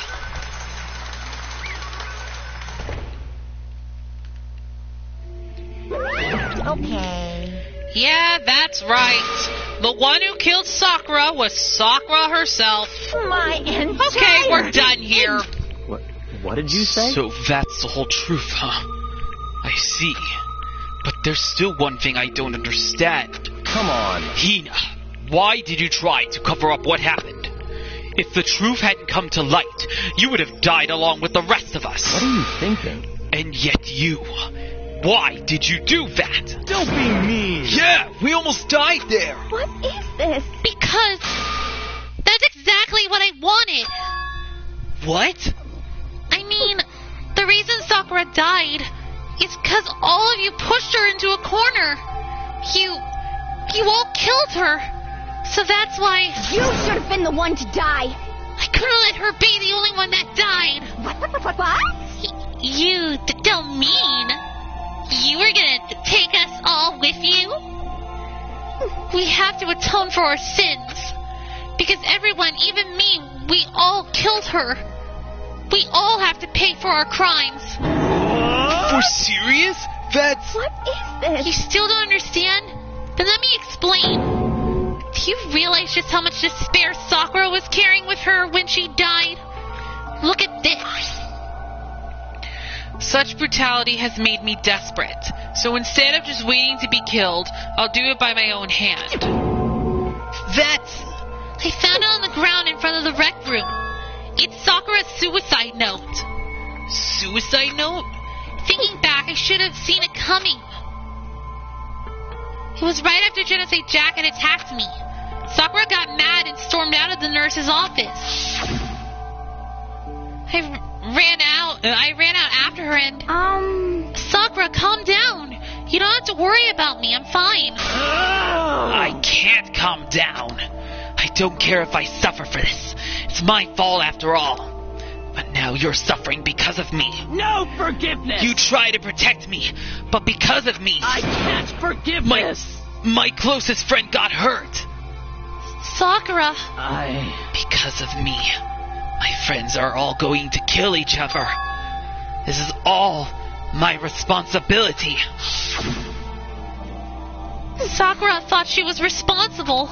Okay. Yeah, that's right. The one who killed Sakura was Sakura herself. My entire... Okay, we're done here. What did you say? So that's the whole truth, huh? I see. But there's still one thing I don't understand. Come on. Hina, why did you try to cover up what happened? If the truth hadn't come to light, you would have died along with the rest of us. What are you thinking? And yet you... Why did you do that? Don't be mean! Yeah, we almost died there! What is this? Because that's exactly what I wanted. What? I mean, the reason Sakura died is because all of you pushed her into a corner. You all killed her. So that's why... You should have been the one to die. I couldn't let her be the only one that died. What? You don't mean you were gonna take us all with you? We have to atone for our sins. Because everyone, even me, we all killed her. We all have to pay for our crimes. For serious? That's... What is this? You still don't understand? Then let me explain. Do you realize just how much despair Sakura was carrying with her when she died? Look at this. Such brutality has made me desperate. So instead of just waiting to be killed, I'll do it by my own hand. That's... I found it on the ground in front of the rec room. It's Sakura's suicide note. Suicide note? Thinking back, I should have seen it coming. It was right after Genocide Jack had attacked me. Sakura got mad and stormed out of the nurse's office. I ran out after her and... Sakura, calm down. You don't have to worry about me. I'm fine. I can't calm down. I don't care if I suffer for this. It's my fault after all. But now you're suffering because of me. No forgiveness! You try to protect me, but because of me... I can't forgive this! My closest friend got hurt. Sakura. Because of me, my friends are all going to kill each other. This is all my responsibility. Sakura thought she was responsible.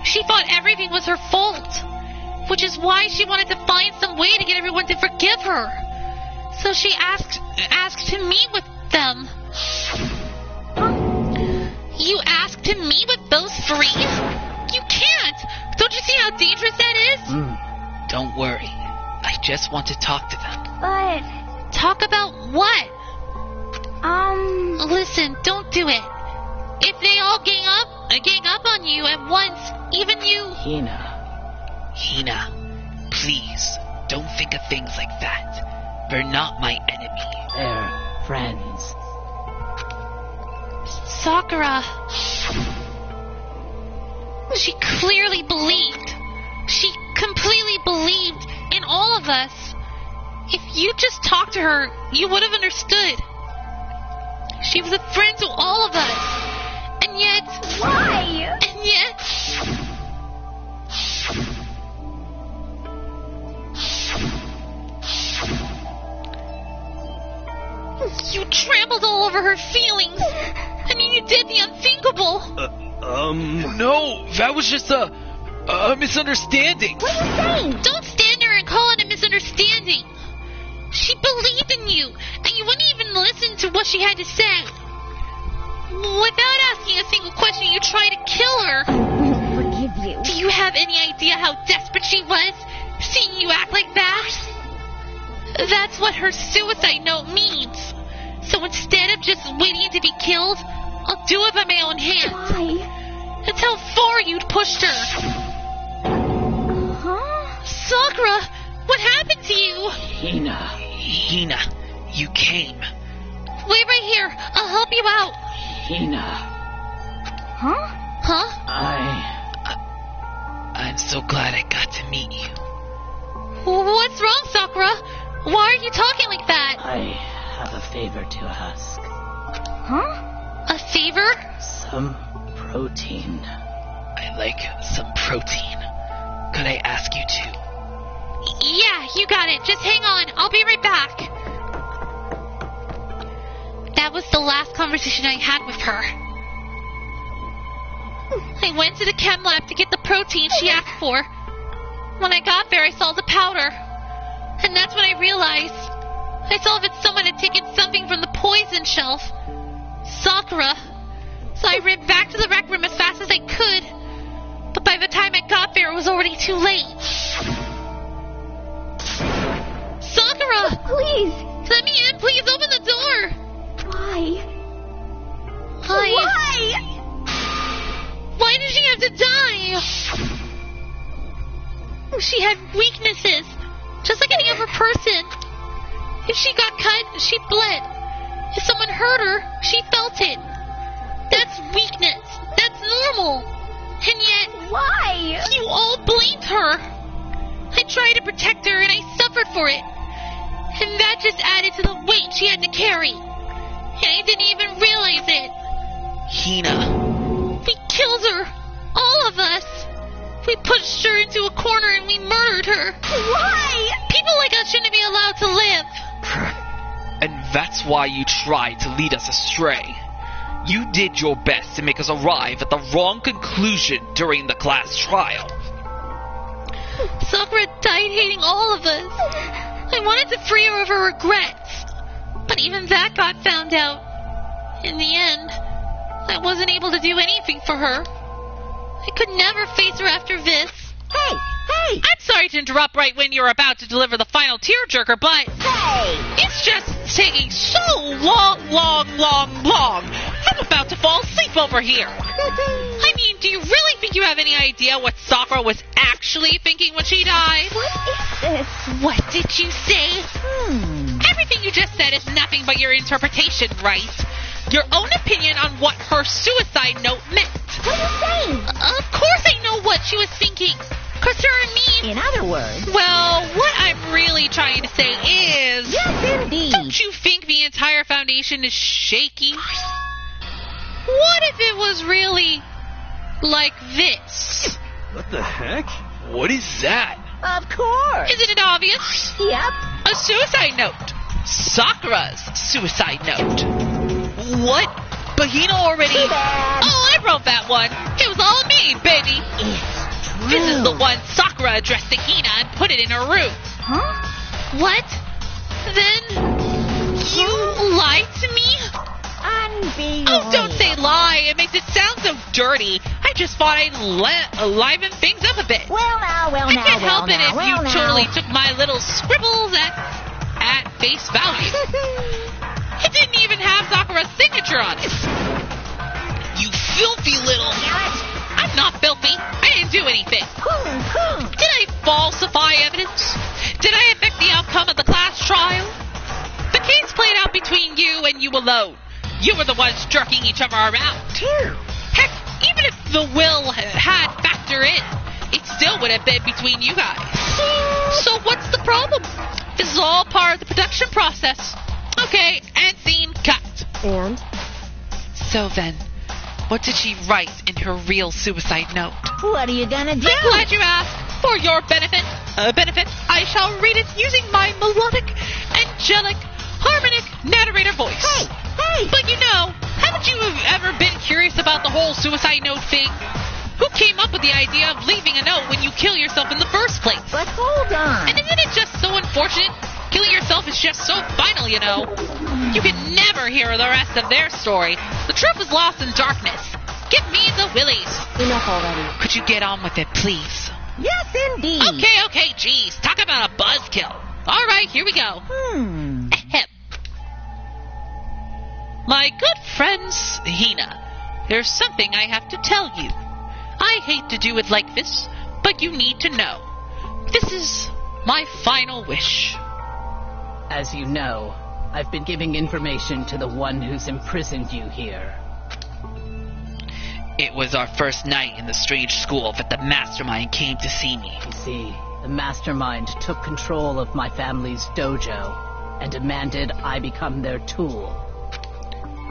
She thought everything was her fault. Which is why she wanted to find some way to get everyone to forgive her. So she asked to meet with them. You asked to meet with those three? You can't! Don't you see how dangerous that is? Don't worry. I just want to talk to them. But... Talk about what? Listen, don't do it. If they all gang up on you at once, even you... Hina, please, don't think of things like that. They're not my enemy. They're friends. Sakura... She clearly believed. She completely believed in all of us. If you just talked to her, you would have understood. She was a friend to all of us. And yet... Why? And yet... You trampled all over her feelings. I mean, you did the unthinkable. No, that was just a misunderstanding. What are you saying? Don't stand there and call it a misunderstanding. She believed in you, and you wouldn't even listen to what she had to say. Without asking a single question, you tried to kill her. I won't forgive you. Do you have any idea how desperate she was, seeing you act like that? That's what her suicide note means. So instead of just waiting to be killed, I'll do it by my own hand. Why? That's how far you'd pushed her. Huh? Sakura, what happened to you? Hina, you came. Wait right here. I'll help you out. Huh? Huh? I'm so glad I got to meet you. What's wrong, Sakura? Why are you talking like that? I have a favor to ask. Huh? A favor? Some protein. I like some protein. Could I ask you to? Yeah, you got it. Just hang on. I'll be right back. That was the last conversation I had with her. I went to the chem lab to get the protein she asked for. When I got there, I saw the powder. And that's when I realized. I saw that someone had taken something from the poison shelf. Sakura. So I ran back to the rec room as fast as I could. But by the time I got there, it was already too late. Sakura! Please! Let me in, please open the door! Why? Why? Why did she have to die? She had weaknesses, just like any other person. If she got cut, she bled. If someone hurt her, she felt it. That's weakness. That's normal. And yet... Why? You all blamed her. I tried to protect her and I suffered for it. And that just added to the weight she had to carry. And I didn't even realize it. Hina. We killed her. All of us. We pushed her into a corner and we murdered her. Why? People like us shouldn't be allowed to live. And that's why you tried to lead us astray. You did your best to make us arrive at the wrong conclusion during the class trial. Sakura died hating all of us. I wanted to free her of her regrets. But even that got found out. In the end, I wasn't able to do anything for her. I could never face her after this. Hey! I'm sorry to interrupt right when you're about to deliver the final tearjerker, but Hey! it's just taking so long. I'm about to fall asleep over here. I mean, do you really think you have any idea what Sakura was actually thinking when she died? What is this? What did you say? Everything you just said is nothing but your interpretation, right? Your own opinion on what her suicide note meant. What are you saying? Of course I know what she was thinking. Concern me. In other words, Well, what I'm really trying to say is... yes, indeed. Don't you think the entire foundation is shaky? What if it was really like this? What the heck? What is that? Of course. Isn't it obvious? Yep. A suicide note. Sakura's suicide note. What? But Hina already... Too bad. Oh, I wrote that one. It was all me, baby. It's true. This is the one Sakura addressed to Hina and put it in her room. Huh? What? Then you lied to me? Unbelievable. Oh, don't say lie. It makes it sound so dirty. I just thought I'd liven things up a bit. I can't help it if you totally took my little scribbles at face value. It didn't even have Sakura's signature on it. You filthy little... I'm not filthy. I didn't do anything. Did I falsify evidence? Did I affect the outcome of the class trial? The case played out between you and you alone. You were the ones jerking each other around. Heck, even if the will had factor in, it still would have been between you guys. So what's the problem? This is all part of the production process. Okay, and scene cut. And? So then, what did she write in her real suicide note? What are you gonna do? I'm glad you asked. For your benefit, I shall read it using my melodic, angelic, harmonic narrator voice. Hey! But you know, haven't you ever been curious about the whole suicide note thing? Who came up with the idea of leaving a note when you kill yourself in the first place? But hold on. And isn't it just so unfortunate? Killing yourself is just so final, you know. You can never hear the rest of their story. The truth is lost in darkness. Give me the willies. Enough already. Could you get on with it, please? Yes, indeed. Okay, geez. Talk about a buzzkill. All right, here we go. Ahem. My good friends, Hina, there's something I have to tell you. I hate to do it like this, but you need to know. This is my final wish. As you know, I've been giving information to the one who's imprisoned you here. It was our first night in the strange school that the mastermind came to see me. You see, the mastermind took control of my family's dojo and demanded I become their tool.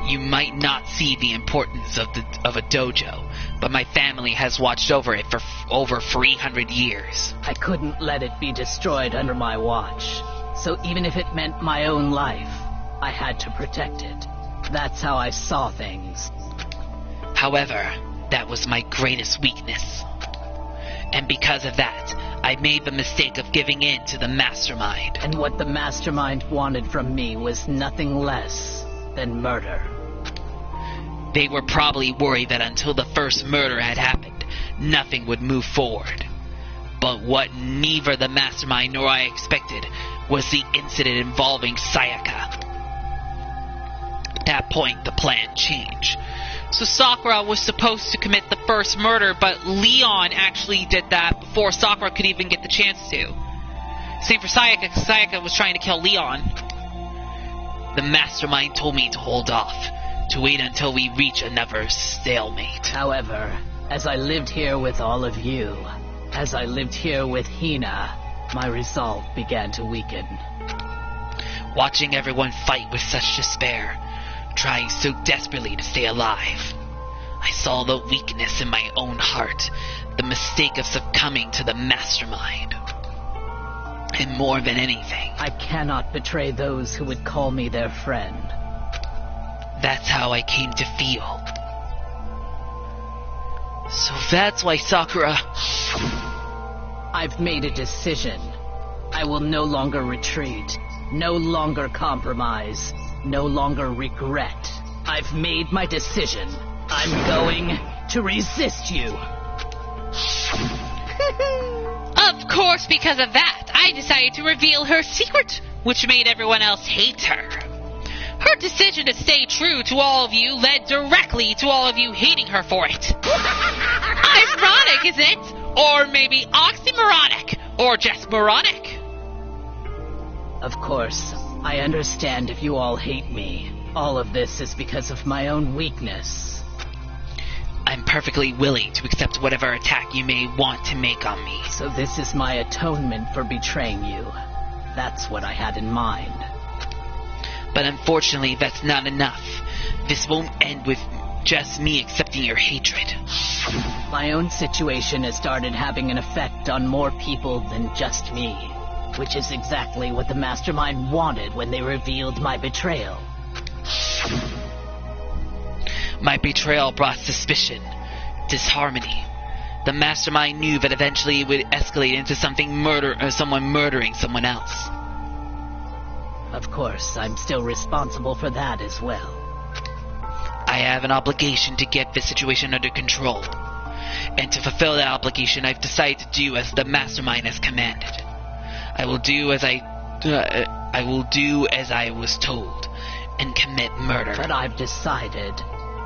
You might not see the importance of a dojo, but my family has watched over it for over 300 years. I couldn't let it be destroyed under my watch, so even if it meant my own life, I had to protect it. That's how I saw things. However, that was my greatest weakness. And because of that, I made the mistake of giving in to the mastermind. And what the mastermind wanted from me was nothing less than murder. They were probably worried that until the first murder had happened, nothing would move forward. But what neither the mastermind nor I expected was the incident involving Sayaka. At that point, the plan changed. So Sakura was supposed to commit the first murder, but Leon actually did that before Sakura could even get the chance to. Same for Sayaka, because Sayaka was trying to kill Leon. The mastermind told me to hold off, to wait until we reach another stalemate. However, as I lived here with all of you, as I lived here with Hina, my resolve began to weaken. Watching everyone fight with such despair, trying so desperately to stay alive, I saw the weakness in my own heart, the mistake of succumbing to the mastermind. And more than anything, I cannot betray those who would call me their friend. That's how I came to feel. So that's why Sakura... I've made a decision. I will no longer retreat, no longer compromise, no longer regret. I've made my decision. I'm going to resist you. Of course, because of that, I decided to reveal her secret, which made everyone else hate her. Her decision to stay true to all of you led directly to all of you hating her for it. Ironic, isn't it? Or maybe oxymoronic, or just moronic. Of course, I understand if you all hate me. All of this is because of my own weakness. I'm perfectly willing to accept whatever attack you may want to make on me. So this is my atonement for betraying you. That's what I had in mind. But unfortunately, that's not enough. This won't end with just me accepting your hatred. My own situation has started having an effect on more people than just me, which is exactly what the mastermind wanted when they revealed my betrayal. My betrayal brought suspicion, disharmony. The mastermind knew that eventually it would escalate into someone murdering someone else. Of course, I'm still responsible for that as well. I have an obligation to get this situation under control. And to fulfill that obligation, I've decided to do as the mastermind has commanded. I will do as I was told, and commit murder. But I've decided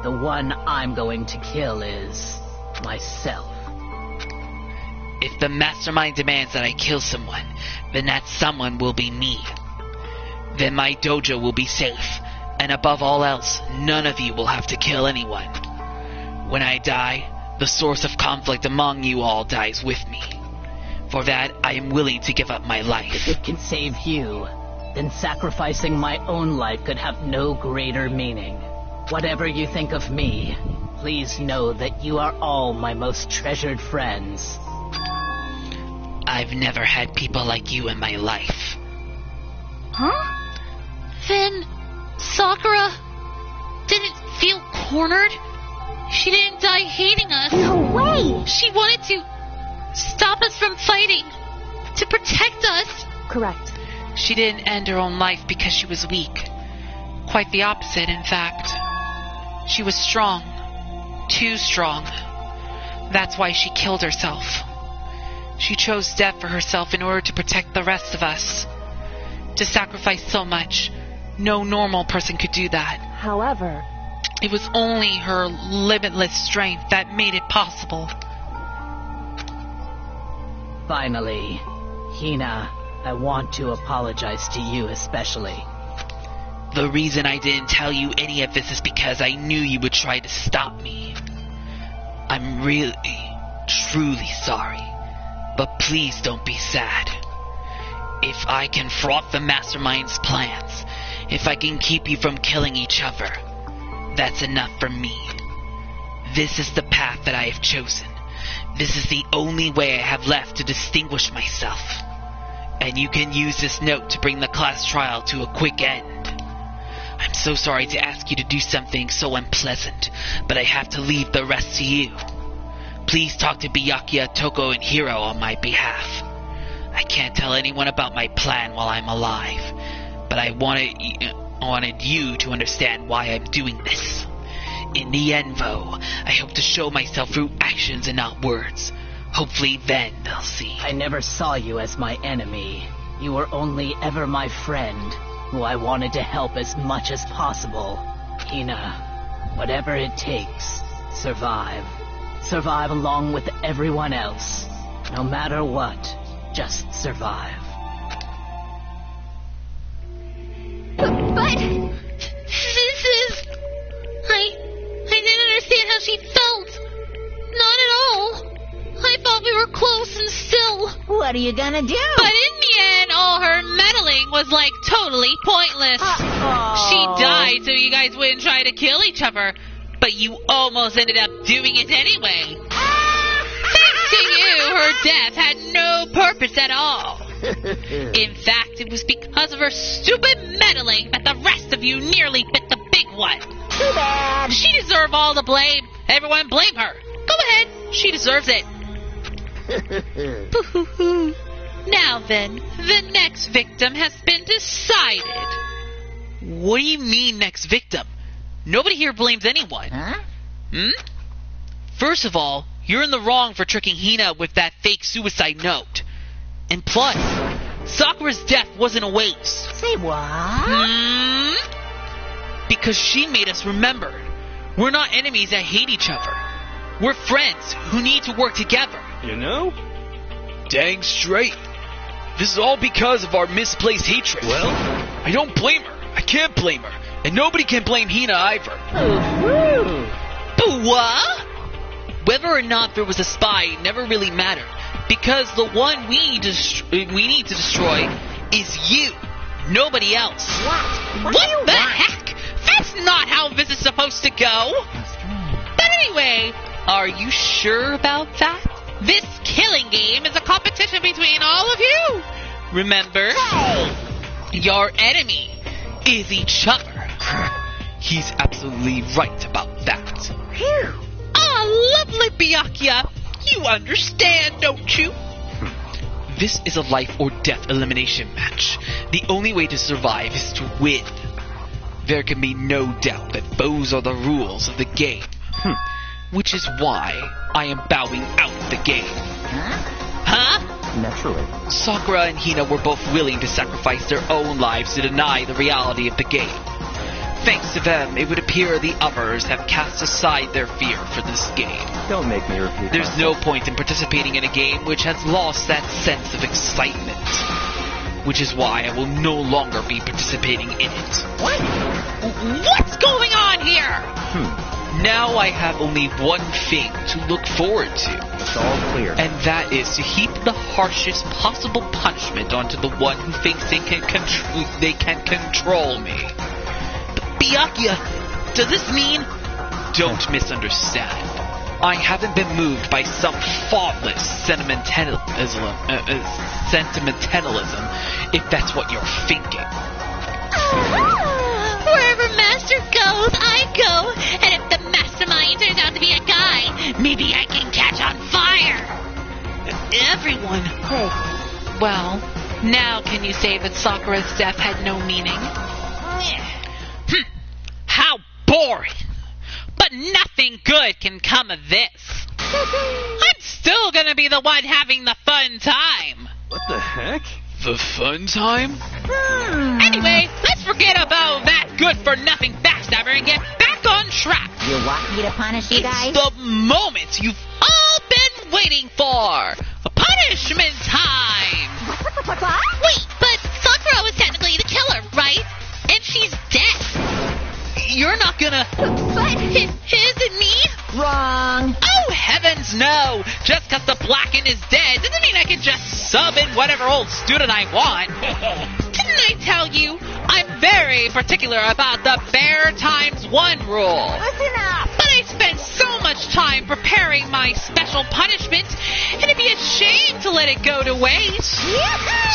the one I'm going to kill is myself. If the mastermind demands that I kill someone, then that someone will be me. Then my dojo will be safe, and above all else, none of you will have to kill anyone. When I die, the source of conflict among you all dies with me. For that, I am willing to give up my life. If it can save you, then sacrificing my own life could have no greater meaning. Whatever you think of me, please know that you are all my most treasured friends. I've never had people like you in my life. Huh? Then Sakura didn't feel cornered? She didn't die hating us. No way! She wanted to stop us from fighting, to protect us. Correct. She didn't end her own life because she was weak. Quite the opposite, in fact. She was strong. Too strong. That's why she killed herself. She chose death for herself in order to protect the rest of us. To sacrifice so much, no normal person could do that. However, it was only her limitless strength that made it possible. Finally, Hina, I want to apologize to you especially. The reason I didn't tell you any of this is because I knew you would try to stop me. I'm really, truly sorry. But please don't be sad. If I can thwart the mastermind's plans, if I can keep you from killing each other, that's enough for me. This is the path that I have chosen. This is the only way I have left to distinguish myself. And you can use this note to bring the class trial to a quick end. I'm so sorry to ask you to do something so unpleasant, but I have to leave the rest to you. Please talk to Byakuya, Toko, and Hiro on my behalf. I can't tell anyone about my plan while I'm alive, but I wanted you to understand why I'm doing this. In the end, though, I hope to show myself through actions and not words. Hopefully then they'll see. I never saw you as my enemy. You were only ever my friend, who I wanted to help as much as possible. Hina, whatever it takes, survive. Survive along with everyone else. No matter what, just survive. But... This is... I didn't understand how she felt. Not at all. I thought we were close and still. What are you gonna do? But in the end, all her meddling was like totally pointless. She died so you guys wouldn't try to kill each other. But you almost ended up doing it anyway. Thanks to you, her death had no purpose at all. In fact, it was because of her stupid meddling that the rest of you nearly bit the big one. Too bad. She deserved all the blame. Everyone blame her. Go ahead. She deserves it. Now then, the next victim has been decided. What do you mean, next victim? Nobody here blames anyone. Huh? First of all, you're in the wrong for tricking Hina with that fake suicide note. And plus, Sakura's death wasn't a waste. Say what? Because she made us remember. We're not enemies that hate each other. We're friends who need to work together. You know? Dang straight. This is all because of our misplaced hatred. Well? I don't blame her. I can't blame her. And nobody can blame Hina either. But what? Whether or not there was a spy never really mattered. Because the one we need to destroy is you. Nobody else. What the heck? That's not how this is supposed to go. But anyway, are you sure about that? This killing game is a competition between all of you. Remember, your enemy is each other. He's absolutely right about that. Phew. Ah, lovely Byakuya. You understand, don't you? This is a life or death elimination match. The only way to survive is to win. There can be no doubt that those are the rules of the game. Which is why I am bowing out the game. Huh? Naturally. Sakura and Hina were both willing to sacrifice their own lives to deny the reality of the game. Thanks to them, it would appear the others have cast aside their fear for this game. Don't make me repeat There's myself. no point in participating in a game which has lost that sense of excitement. Which is why I will no longer be participating in it. What? What's going on here? Now I have only one thing to look forward to. It's all clear. And that is to heap the harshest possible punishment onto the one who thinks they can control me. Byakuya, does this mean... Don't misunderstand. I haven't been moved by some thoughtless sentimentalism, if that's what you're thinking. Wherever Master goes, I go. And if the mastermind turns out to be a guy, maybe I can catch on fire. Everyone. Oh. Well, now can you say that Sakura's death had no meaning? How boring! But nothing good can come of this. I'm still gonna be the one having the fun time. What the heck? The fun time? Anyway, let's forget about that good-for-nothing backstabber and get back on track. You want me to punish you guys? It's the moment you've all been waiting for. Punishment time! Wait, but Sakura was technically the killer, right? And she's dead. You're not gonna... But isn't me? Wrong. Oh, heavens no! Just because the Blackened is dead doesn't mean I can just sub in whatever old student I want. Didn't I tell you? I'm very particular about the bare times 1 rule. Listen up. But I spent so much time preparing my special punishment, and it'd be a shame to let it go to waste.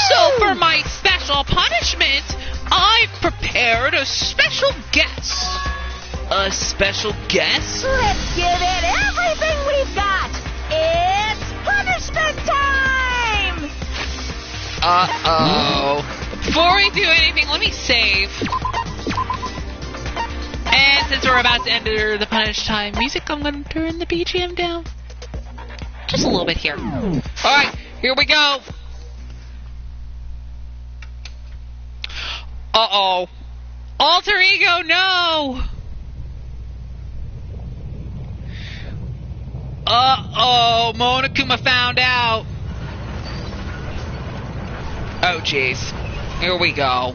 So for my special punishment, I've prepared a special guest. A special guest? Let's give it everything we've got. It's punishment time. Uh-oh. Before we do anything, let me save. And since we're about to enter the punish time music, I'm going to turn the BGM down. Just a little bit here. Alright, here we go. Uh-oh. Alter Ego, no! Uh-oh, Monokuma found out. Oh, jeez. Here we go.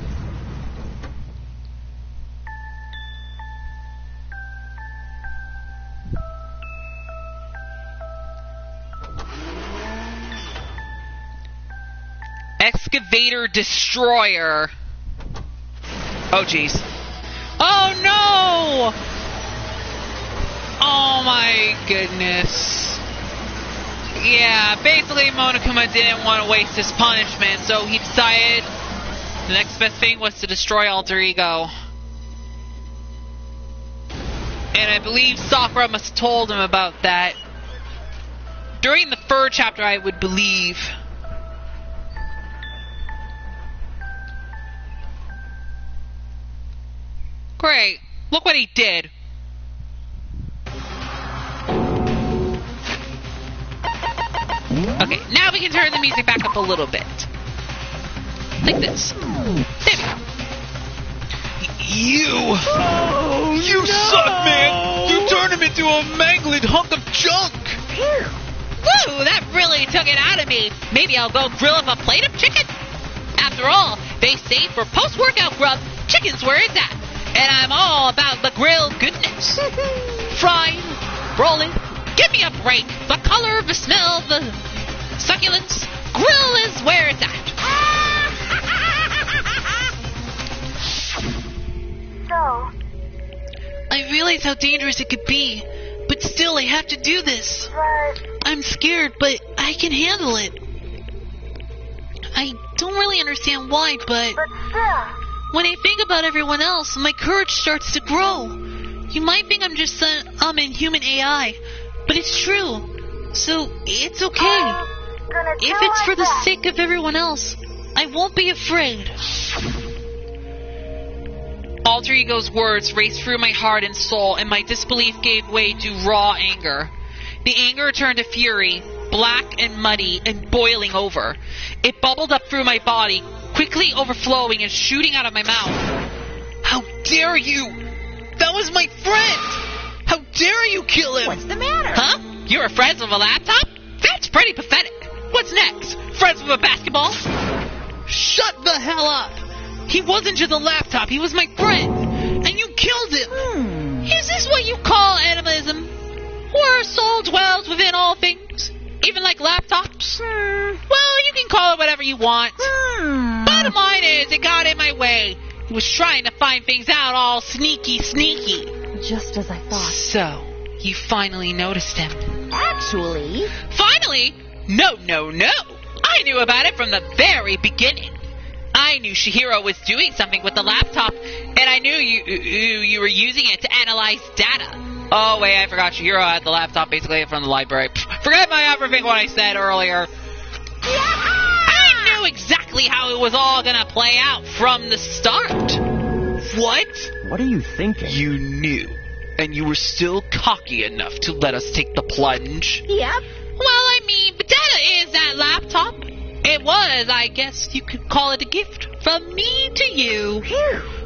Excavator Destroyer. Oh, jeez. Oh, no! Oh, my goodness. Yeah, basically Monokuma didn't want to waste his punishment, so he decided the next best thing was to destroy Alter Ego. And I believe Sakura must have told him about that. During the third chapter, I would believe. Great. Look what he did. Okay, now we can turn the music back up a little bit. Like this. There we go. You suck, man! You turned him into a mangled hunk of junk! Woo, that really took it out of me. Maybe I'll go grill up a plate of chicken. After all, they say for post-workout grub, chicken's where it's at. And I'm all about the grilled goodness. Frying, rolling, give me a break. The color, the smell, the succulence. Grill is where it's at. So, I realize how dangerous it could be, but still I have to do this. but I'm scared, but I can handle it. I don't really understand why, but still, when I think about everyone else, my courage starts to grow. You might think I'm just some inhuman AI, but it's true. So, it's okay. gonna do If it's my for the best. sake of everyone else, I won't be afraid. Alter Ego's words raced through my heart and soul, and my disbelief gave way to raw anger. The anger turned to fury, black and muddy and boiling over. It bubbled up through my body, quickly overflowing and shooting out of my mouth. How dare you! That was my friend! How dare you kill him? What's the matter? Huh? You're friends with a laptop? That's pretty pathetic. What's next? Friends with a basketball? Shut the hell up! He wasn't just a laptop, he was my friend! And you killed him! Is this what you call animism? Where a soul dwells within all things? Even like laptops? Well, you can call it whatever you want. Bottom line is, it got in my way. He was trying to find things out all sneaky. Just as I thought. So, you finally noticed him. Actually... Finally? No. I knew about it from the very beginning. I knew Chihiro was doing something with the laptop, and I knew you were using it to analyze data. Oh, wait, I forgot Chihiro had the laptop basically from the library. Forget my everything what I said earlier. I knew exactly how it was all gonna play out from the start. What? What are you thinking? You knew, and you were still cocky enough to let us take the plunge. Yep. Well, I mean, the data is that laptop. It was, I guess you could call it a gift from me to you.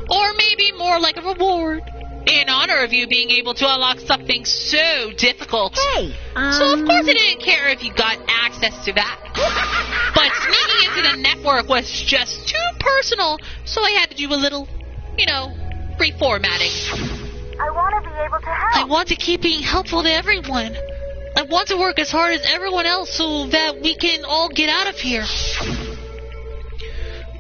Or maybe more like a reward. In honor of you being able to unlock something so difficult. Hey, So of course I didn't care if you got access to that. But sneaking into the network was just too personal, so I had to do a little, reformatting. I want to be able to help. I want to keep being helpful to everyone. I want to work as hard as everyone else so that we can all get out of here.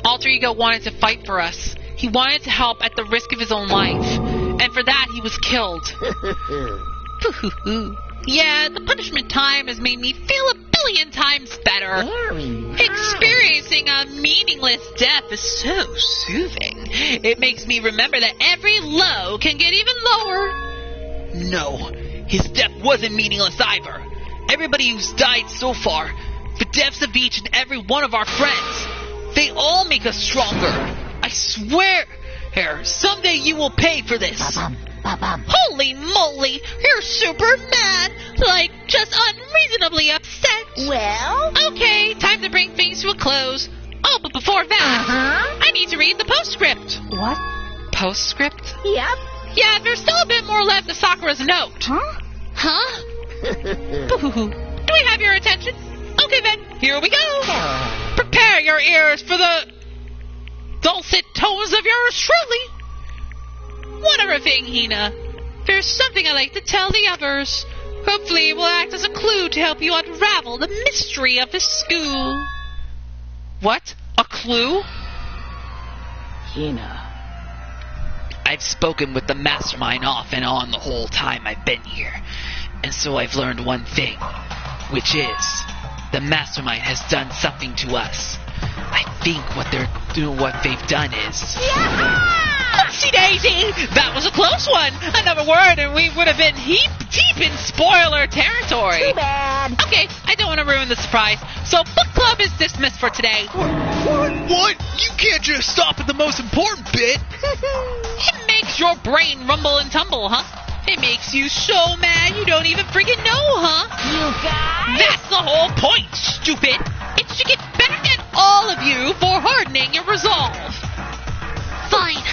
Alter Ego wanted to fight for us. He wanted to help at the risk of his own life. And for that, he was killed. Yeah, the punishment time has made me feel a billion times better. Experiencing a meaningless death is so soothing. It makes me remember that every low can get even lower. No, his death wasn't meaningless either. Everybody who's died so far, the deaths of each and every one of our friends, they all make us stronger. I swear, someday you will pay for this. Holy moly, you're super mad. Like, just unreasonably upset. Well? Okay, time to bring things to a close. Oh, but before that, I need to read the postscript. What? Postscript? Yep. Yeah, there's still a bit more left of Sakura's note. Huh? Do we have your attention? Okay then, here we go. Prepare your ears for the dulcet tones of yours truly. One other thing, Hina. There's something I'd like to tell the others. Hopefully it will act as a clue to help you unravel the mystery of this school. What? A clue? Hina. I've spoken with the mastermind off and on the whole time I've been here. And so I've learned one thing, which is the mastermind has done something to us. I think what they've done is... Oopsie daisy! That was a close one! Another word and we would have been deep in spoiler territory. Too bad. Okay, I don't want to ruin the surprise, so book club is dismissed for today. What? You can't just stop at the most important bit. It makes your brain rumble and tumble, huh? It makes you so mad you don't even freaking know, huh? You guys? That's the whole point, stupid! It's to get back at all of you for hardening your resolve. Fine.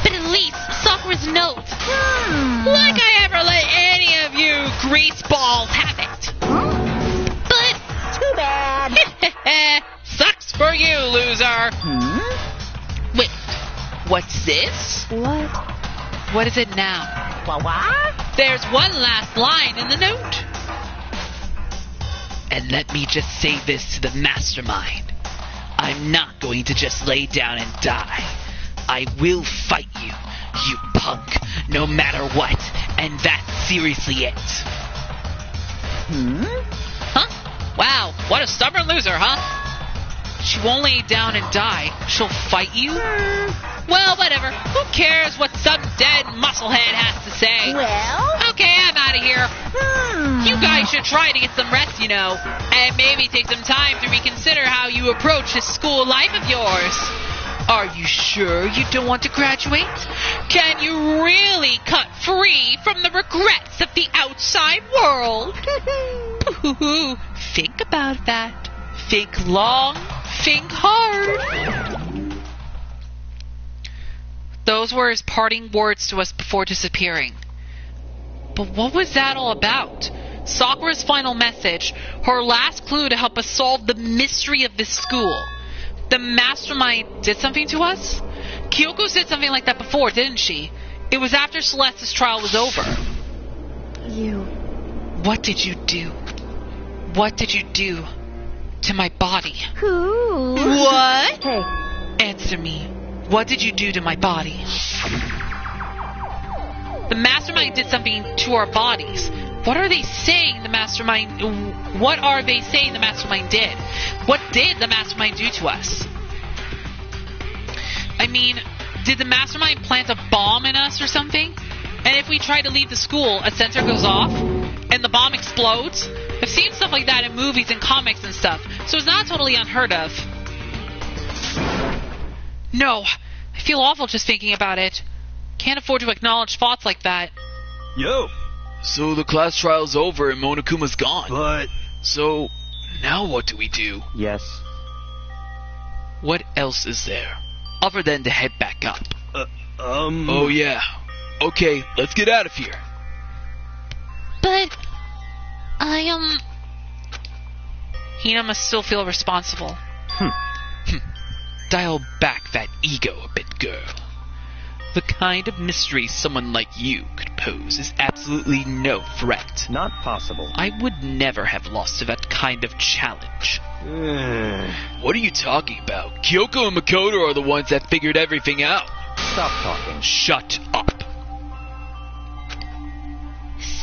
But at least Sakura's note. Like I ever let any of you greaseballs have it. But... Too bad. Sucks for you, loser. Wait, what's this? What? What is it now? What? There's one last line in the note. And let me just say this to the mastermind. I'm not going to just lay down and die. I will fight you, you punk, no matter what. And that's seriously it. Huh? Wow, what a stubborn loser, huh? She won't lay down and die. She'll fight you? Well, whatever. Who cares what some dead musclehead has to say? Well? Okay, I'm out of here. You guys should try to get some rest, and maybe take some time to reconsider how you approach this school life of yours. Are you sure you don't want to graduate? Can you really cut free from the regrets of the outside world? Think about that. Think long, think hard. Those were his parting words to us before disappearing. But what was that all about? Sakura's final message, her last clue to help us solve the mystery of this school. The mastermind did something to us? Kyoko said something like that before, didn't she? It was after Celeste's trial was over. You... What did you do? What did you do to my body? Who? What? Hey, Answer me. What did you do to my body? The mastermind did something to our bodies. What are they saying the mastermind... What are they saying the mastermind did? What did the mastermind do to us? I mean, did the mastermind plant a bomb in us or something? And if we try to leave the school, a sensor goes off and the bomb explodes? I've seen stuff like that in movies and comics and stuff, so it's not totally unheard of. No, I feel awful just thinking about it. Can't afford to acknowledge thoughts like that. Yo! So the class trial's over and Monokuma's gone. But... So, now what do we do? Yes. What else is there? Other than to head back up. Oh yeah. Okay, let's get out of here. But... Hina must still feel responsible. Dial back that ego a bit, girl. The kind of mystery someone like you could pose is absolutely no threat. Not possible. I would never have lost to that kind of challenge. What are you talking about? Kyoko and Makoto are the ones that figured everything out. Stop talking. Shut up.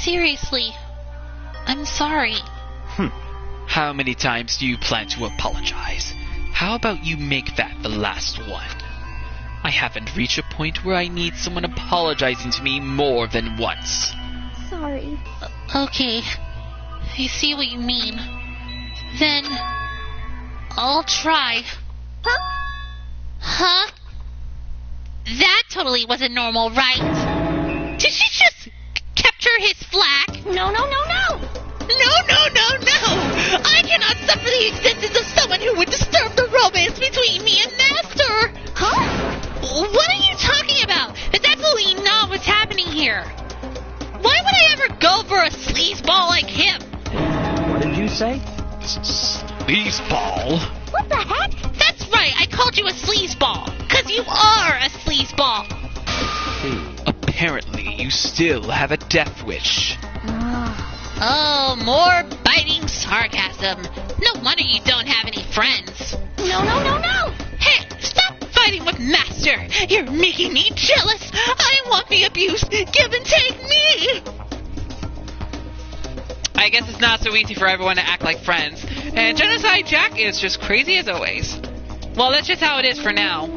seriously, I'm sorry. How many times do you plan to apologize? How about you make that the last one? I haven't reached a point where I need someone apologizing to me more than once. Sorry. Okay, I see what you mean. Then, I'll try. Huh? That totally wasn't normal, right? Did she just capture his flag? No. No! I cannot suffer the existence of someone who would disturb the romance between me and Master! Huh? What are you talking about? That's absolutely not what's happening here. Why would I ever go for a sleazeball like him? What did you say? Sleazeball? What the heck? That's right, I called you a sleazeball. 'Cause you are a sleazeball. Apparently, you still have a death wish. Oh, more biting sarcasm. No wonder you don't have any friends. No. Hey, stop fighting with Master. You're making me jealous. I want the abuse. Give and take me. I guess it's not so easy for everyone to act like friends. And Genocide Jack is just crazy as always. Well, that's just how it is for now.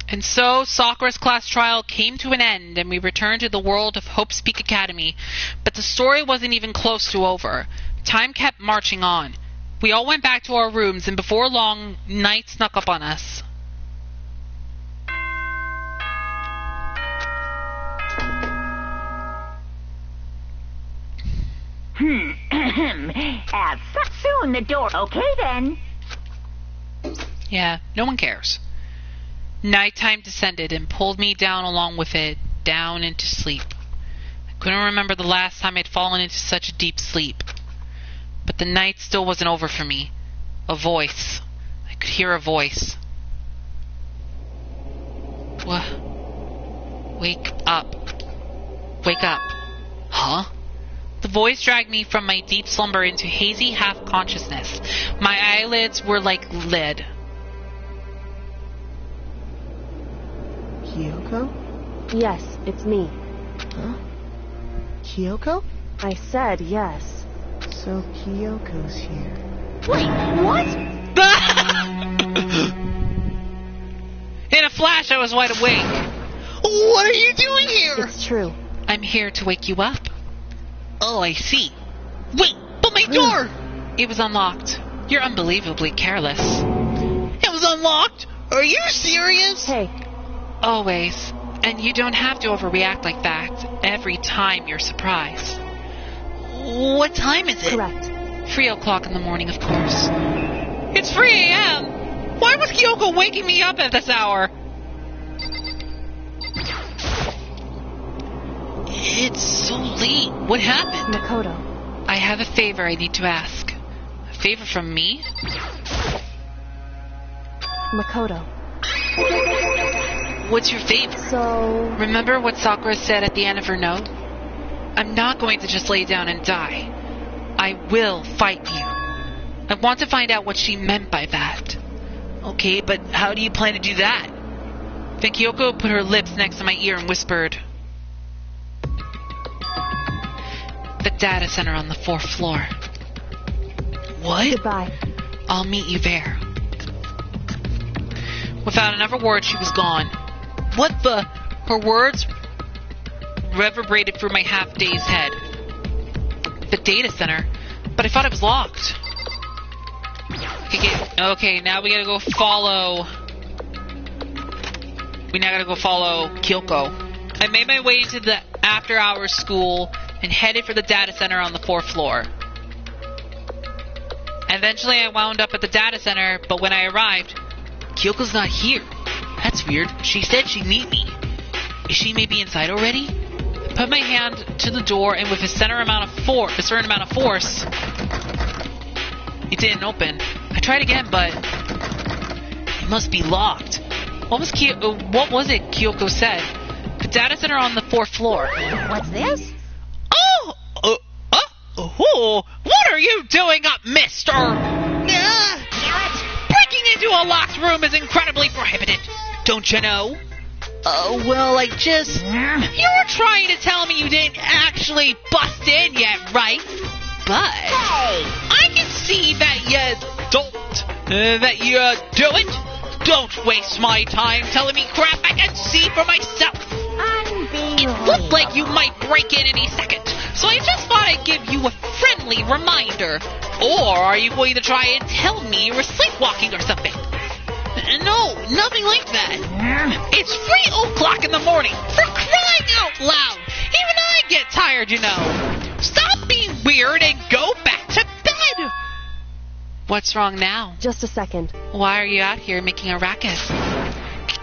And so, Sakura's class trial came to an end, and we returned to the world of Hope's Peak Academy. But the story wasn't even close to over. Time kept marching on. We all went back to our rooms, and before long, night snuck up on us. Soon the door. Okay then. Yeah, no one cares. Nighttime descended and pulled me down along with it, down into sleep. I couldn't remember the last time I'd fallen into such a deep sleep. But the night still wasn't over for me. A voice. I could hear a voice. What? Wake up. Wake up. Huh? The voice dragged me from my deep slumber into hazy half-consciousness. My eyelids were like lead. Kyoko? Yes, it's me. Huh? Kyoko? I said yes. So Kyoko's here. Wait, what? In a flash, I was wide awake. What are you doing here? It's true. I'm here to wake you up. Oh, I see. Wait, but my door! It was unlocked. You're unbelievably careless. It was unlocked? Are you serious? Hey, Always. And you don't have to overreact like that every time you're surprised. What time is it? correct. 3 o'clock in the morning, of course. It's 3 a.m. Why was Kyoko waking me up at this hour? It's so late. What happened? Makoto, I have a favor I need to ask. A favor from me? Makoto. What's your favor? So, Remember what Sakura said at the end of her note? I'm not going to just lay down and die. I will fight you. I want to find out what she meant by that. Okay, but how do you plan to do that? Then Kyoko put her lips next to my ear and whispered, "The data center on the 4th floor. What? goodbye. I'll meet you there." Without another word, she was gone. What the? Her words reverberated through my half-dazed head. The data center? But I thought it was locked. Okay, now we gotta go follow... We now gotta go follow Kyoko. I made my way into the after-hours school and headed for the data center on the 4th floor. Eventually I wound up at the data center, but when I arrived, Kyoko's not here. That's weird. She said she'd meet me. Is she maybe inside already? I put my hand to the door, and with a certain amount of force, it didn't open. I tried again, but it must be locked. What was it Kyoko said? The data center on the 4th floor. What's this? What are you doing up, mister? Breaking into a locked room is incredibly prohibited. Don't you know? Well, I just... You're trying to tell me you didn't actually bust in yet, right? But I can see that you do it. Don't waste my time telling me crap I can see for myself. It looked like you might break in any second, so I just thought I'd give you a friendly reminder. Or are you going to try and tell me you were sleepwalking or something? No, nothing like that. It's 3 o'clock in the morning, for crying out loud. Even I get tired, you know. Stop being weird and go back to bed. What's wrong now? Just a second. Why are you out here making a racket?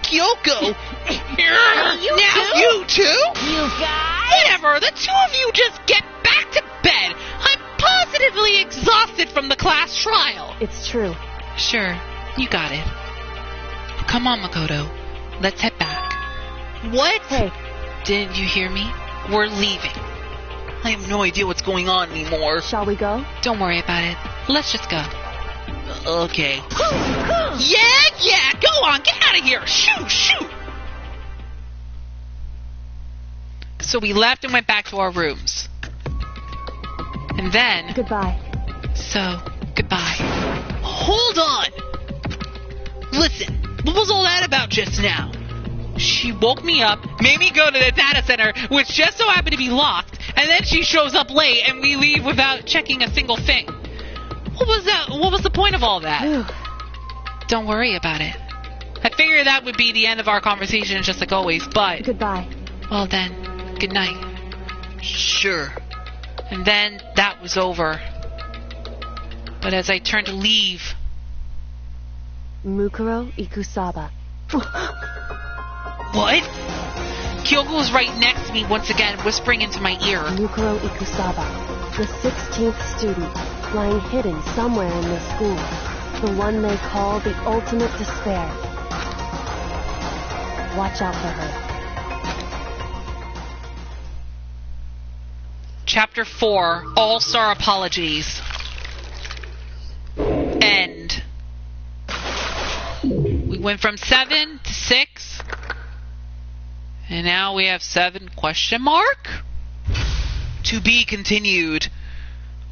Kyoko! You too? You guys? Whatever, the two of you just get back to bed. I'm positively exhausted from the class trial. It's true. Sure, you got it. Come on, Makoto. Let's head back. What? Hey, Didn't you hear me? We're leaving. I have no idea what's going on anymore. shall we go? Don't worry about it. Let's just go. Okay. Yeah, go on, get out of here. Shoot. So we left and went back to our rooms. And then... Goodbye. So, goodbye. Hold on! Listen, what was all that about just now? She woke me up, made me go to the data center, which just so happened to be locked, and then she shows up late and we leave without checking a single thing. What was that? What was the point of all that? Don't worry about it. I figured that would be the end of our conversation just like always, but... Goodbye. Well then, good night. Sure. And then that was over. But as I turned to leave... Mukuro Ikusaba. What? Kyoko was right next to me once again, whispering into my ear. Mukuro Ikusaba, the 16th student, lying hidden somewhere in this school. The one they call the ultimate despair. Watch out for her. Chapter 4, All-Star Apologies. End. We went from 7 to 6. And now we have 7 question mark? To be continued.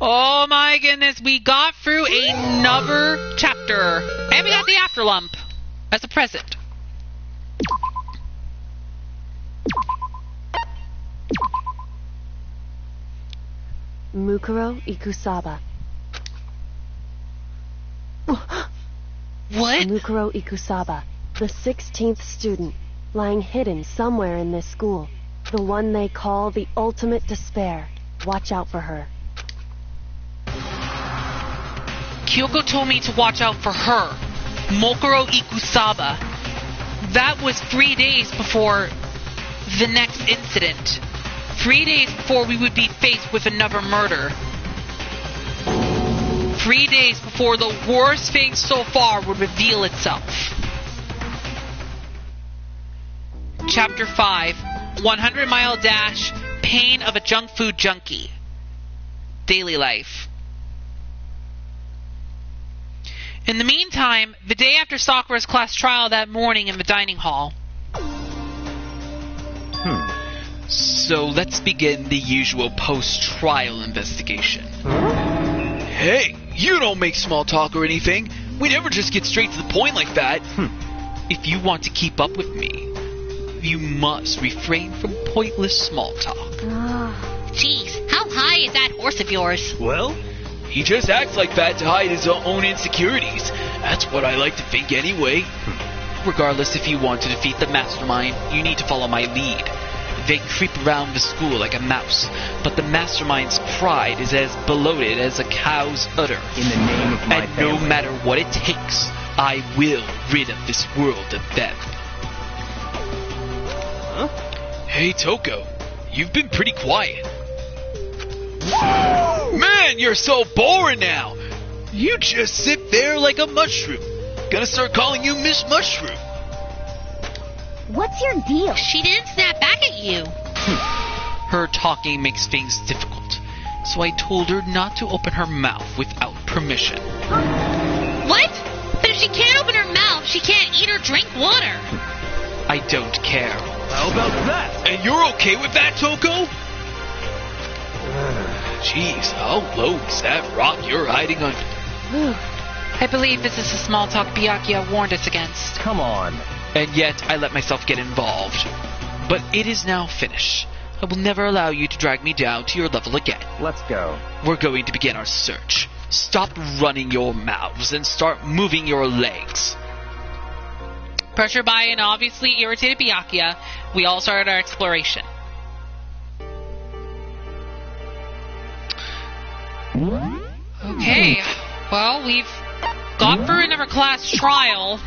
Oh my goodness, we got through another chapter. And we got the afterlump as a present. Mukuro Ikusaba. What? Mukuro Ikusaba, the 16th student, lying hidden somewhere in this school. The one they call the ultimate despair. Watch out for her. Kyoko told me to watch out for her. Mukuro Ikusaba. That was 3 days before the next incident. 3 days before we would be faced with another murder. 3 days before the worst thing so far would reveal itself. Chapter 5, 100 Mile Dash, Pain of a Junk Food Junkie. Daily Life. In the meantime, the day after Sakura's class trial that morning in the dining hall. So let's begin the usual post-trial investigation. Hey, you don't make small talk or anything. We never just get straight to the point like that. If you want to keep up with me, you must refrain from pointless small talk. Jeez, how high is that horse of yours? Well, he just acts like that to hide his own insecurities. That's what I like to think anyway. Regardless, if you want to defeat the mastermind, you need to follow my lead. They creep around the school like a mouse, but the mastermind's pride is as bloated as a cow's udder. In the name of my and family. no matter what it takes, I will rid of this world of them. Huh? Hey, Toko, you've been pretty quiet. Man, you're so boring now. You just sit there like a mushroom. Gonna start calling you Miss Mushroom. What's your deal? She didn't snap back at you. Her talking makes things difficult, so I told her not to open her mouth without permission. What? But if she can't open her mouth, she can't eat or drink water. I don't care. How about that? And you're okay with that, Toko? Jeez, how low is that rock you're hiding under? I believe this is the small talk Byakuya warned us against. Come on. And yet I let myself get involved. But it is now finished. I will never allow you to drag me down to your level again. Let's go. We're going to begin our search. Stop running your mouths and start moving your legs. Pressured by an obviously irritated Byakuya, we all started our exploration. Okay, well, we've got through another class trial.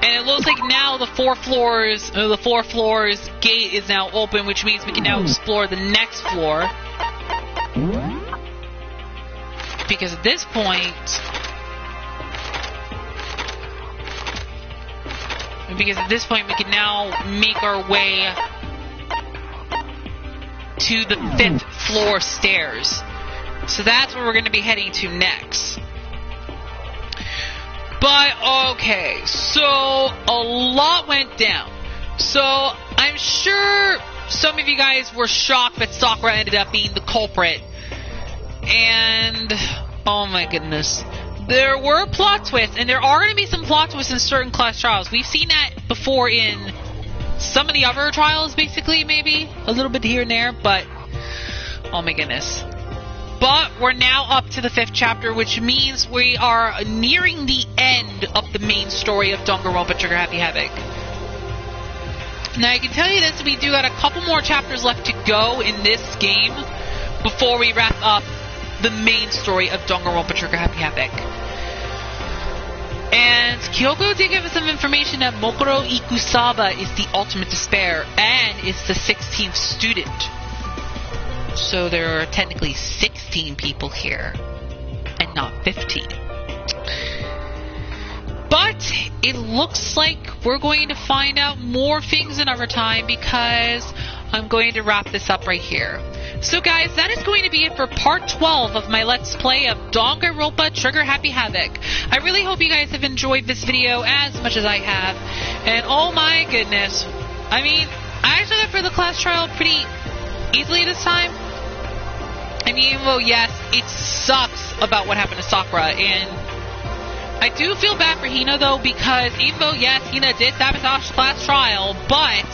And it looks like now the four floors gate is now open, which means we can now explore the next floor. Because at this point, we can now make our way to the 5th floor stairs. So that's where we're going to be heading to next. But, okay, so a lot went down. So I'm sure some of you guys were shocked that Sakura ended up being the culprit. And, oh my goodness. There were plot twists, and there are going to be some plot twists in certain class trials. We've seen that before in some of the other trials, basically, maybe. A little bit here and there, but, oh my goodness. But we're now up to the 5th chapter, which means we are nearing the end of the main story of Danganronpa Trigger Happy Havoc. Now, I can tell you this, we do got a couple more chapters left to go in this game before we wrap up the main story of Danganronpa Trigger Happy Havoc. And Kyoko did give us some information that Mukuro Ikusaba is the ultimate despair and is the 16th student. So there are technically 16 people here, and not 15. But it looks like we're going to find out more things another time because I'm going to wrap this up right here. So guys, that is going to be it for part 12 of my Let's Play of Danganronpa Trigger Happy Havoc. I really hope you guys have enjoyed this video as much as I have. And oh my goodness, I mean, I actually got through the class trial pretty easily this time. I mean, well, yes, it sucks about what happened to Sakura, and I do feel bad for Hina, though, because even though, yes, Hina did sabotage the class trial, but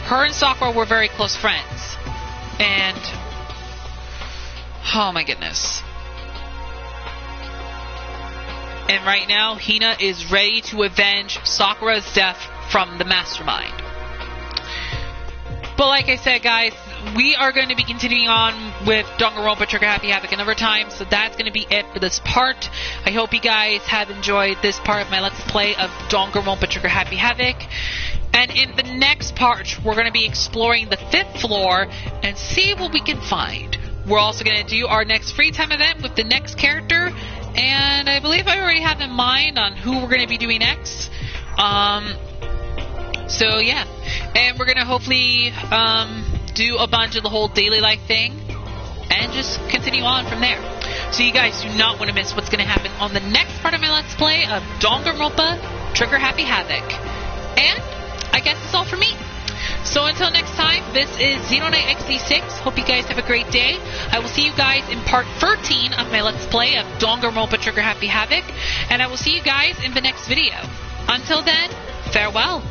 her and Sakura were very close friends, and oh my goodness. And right now, Hina is ready to avenge Sakura's death from the mastermind. But like I said, guys, we are going to be continuing on with Danganronpa Trigger Happy Havoc another time, so that's going to be it for this part. I hope you guys have enjoyed this part of my Let's Play of Danganronpa Trigger Happy Havoc. And in the next part, we're going to be exploring the 5th floor and see what we can find. We're also going to do our next free time event with the next character, and I believe I already have in mind on who we're going to be doing next. So yeah, and we're going to hopefully do a bunch of the whole daily life thing and just continue on from there. So you guys do not want to miss what's going to happen on the next part of my Let's Play of Danganronpa Trigger Happy Havoc. And I guess that's all for me. So until next time, this is XeroKnight-XD6. Hope you guys have a great day. I will see you guys in part 13 of my Let's Play of Danganronpa Trigger Happy Havoc, and I will see you guys in the next video. Until then, farewell.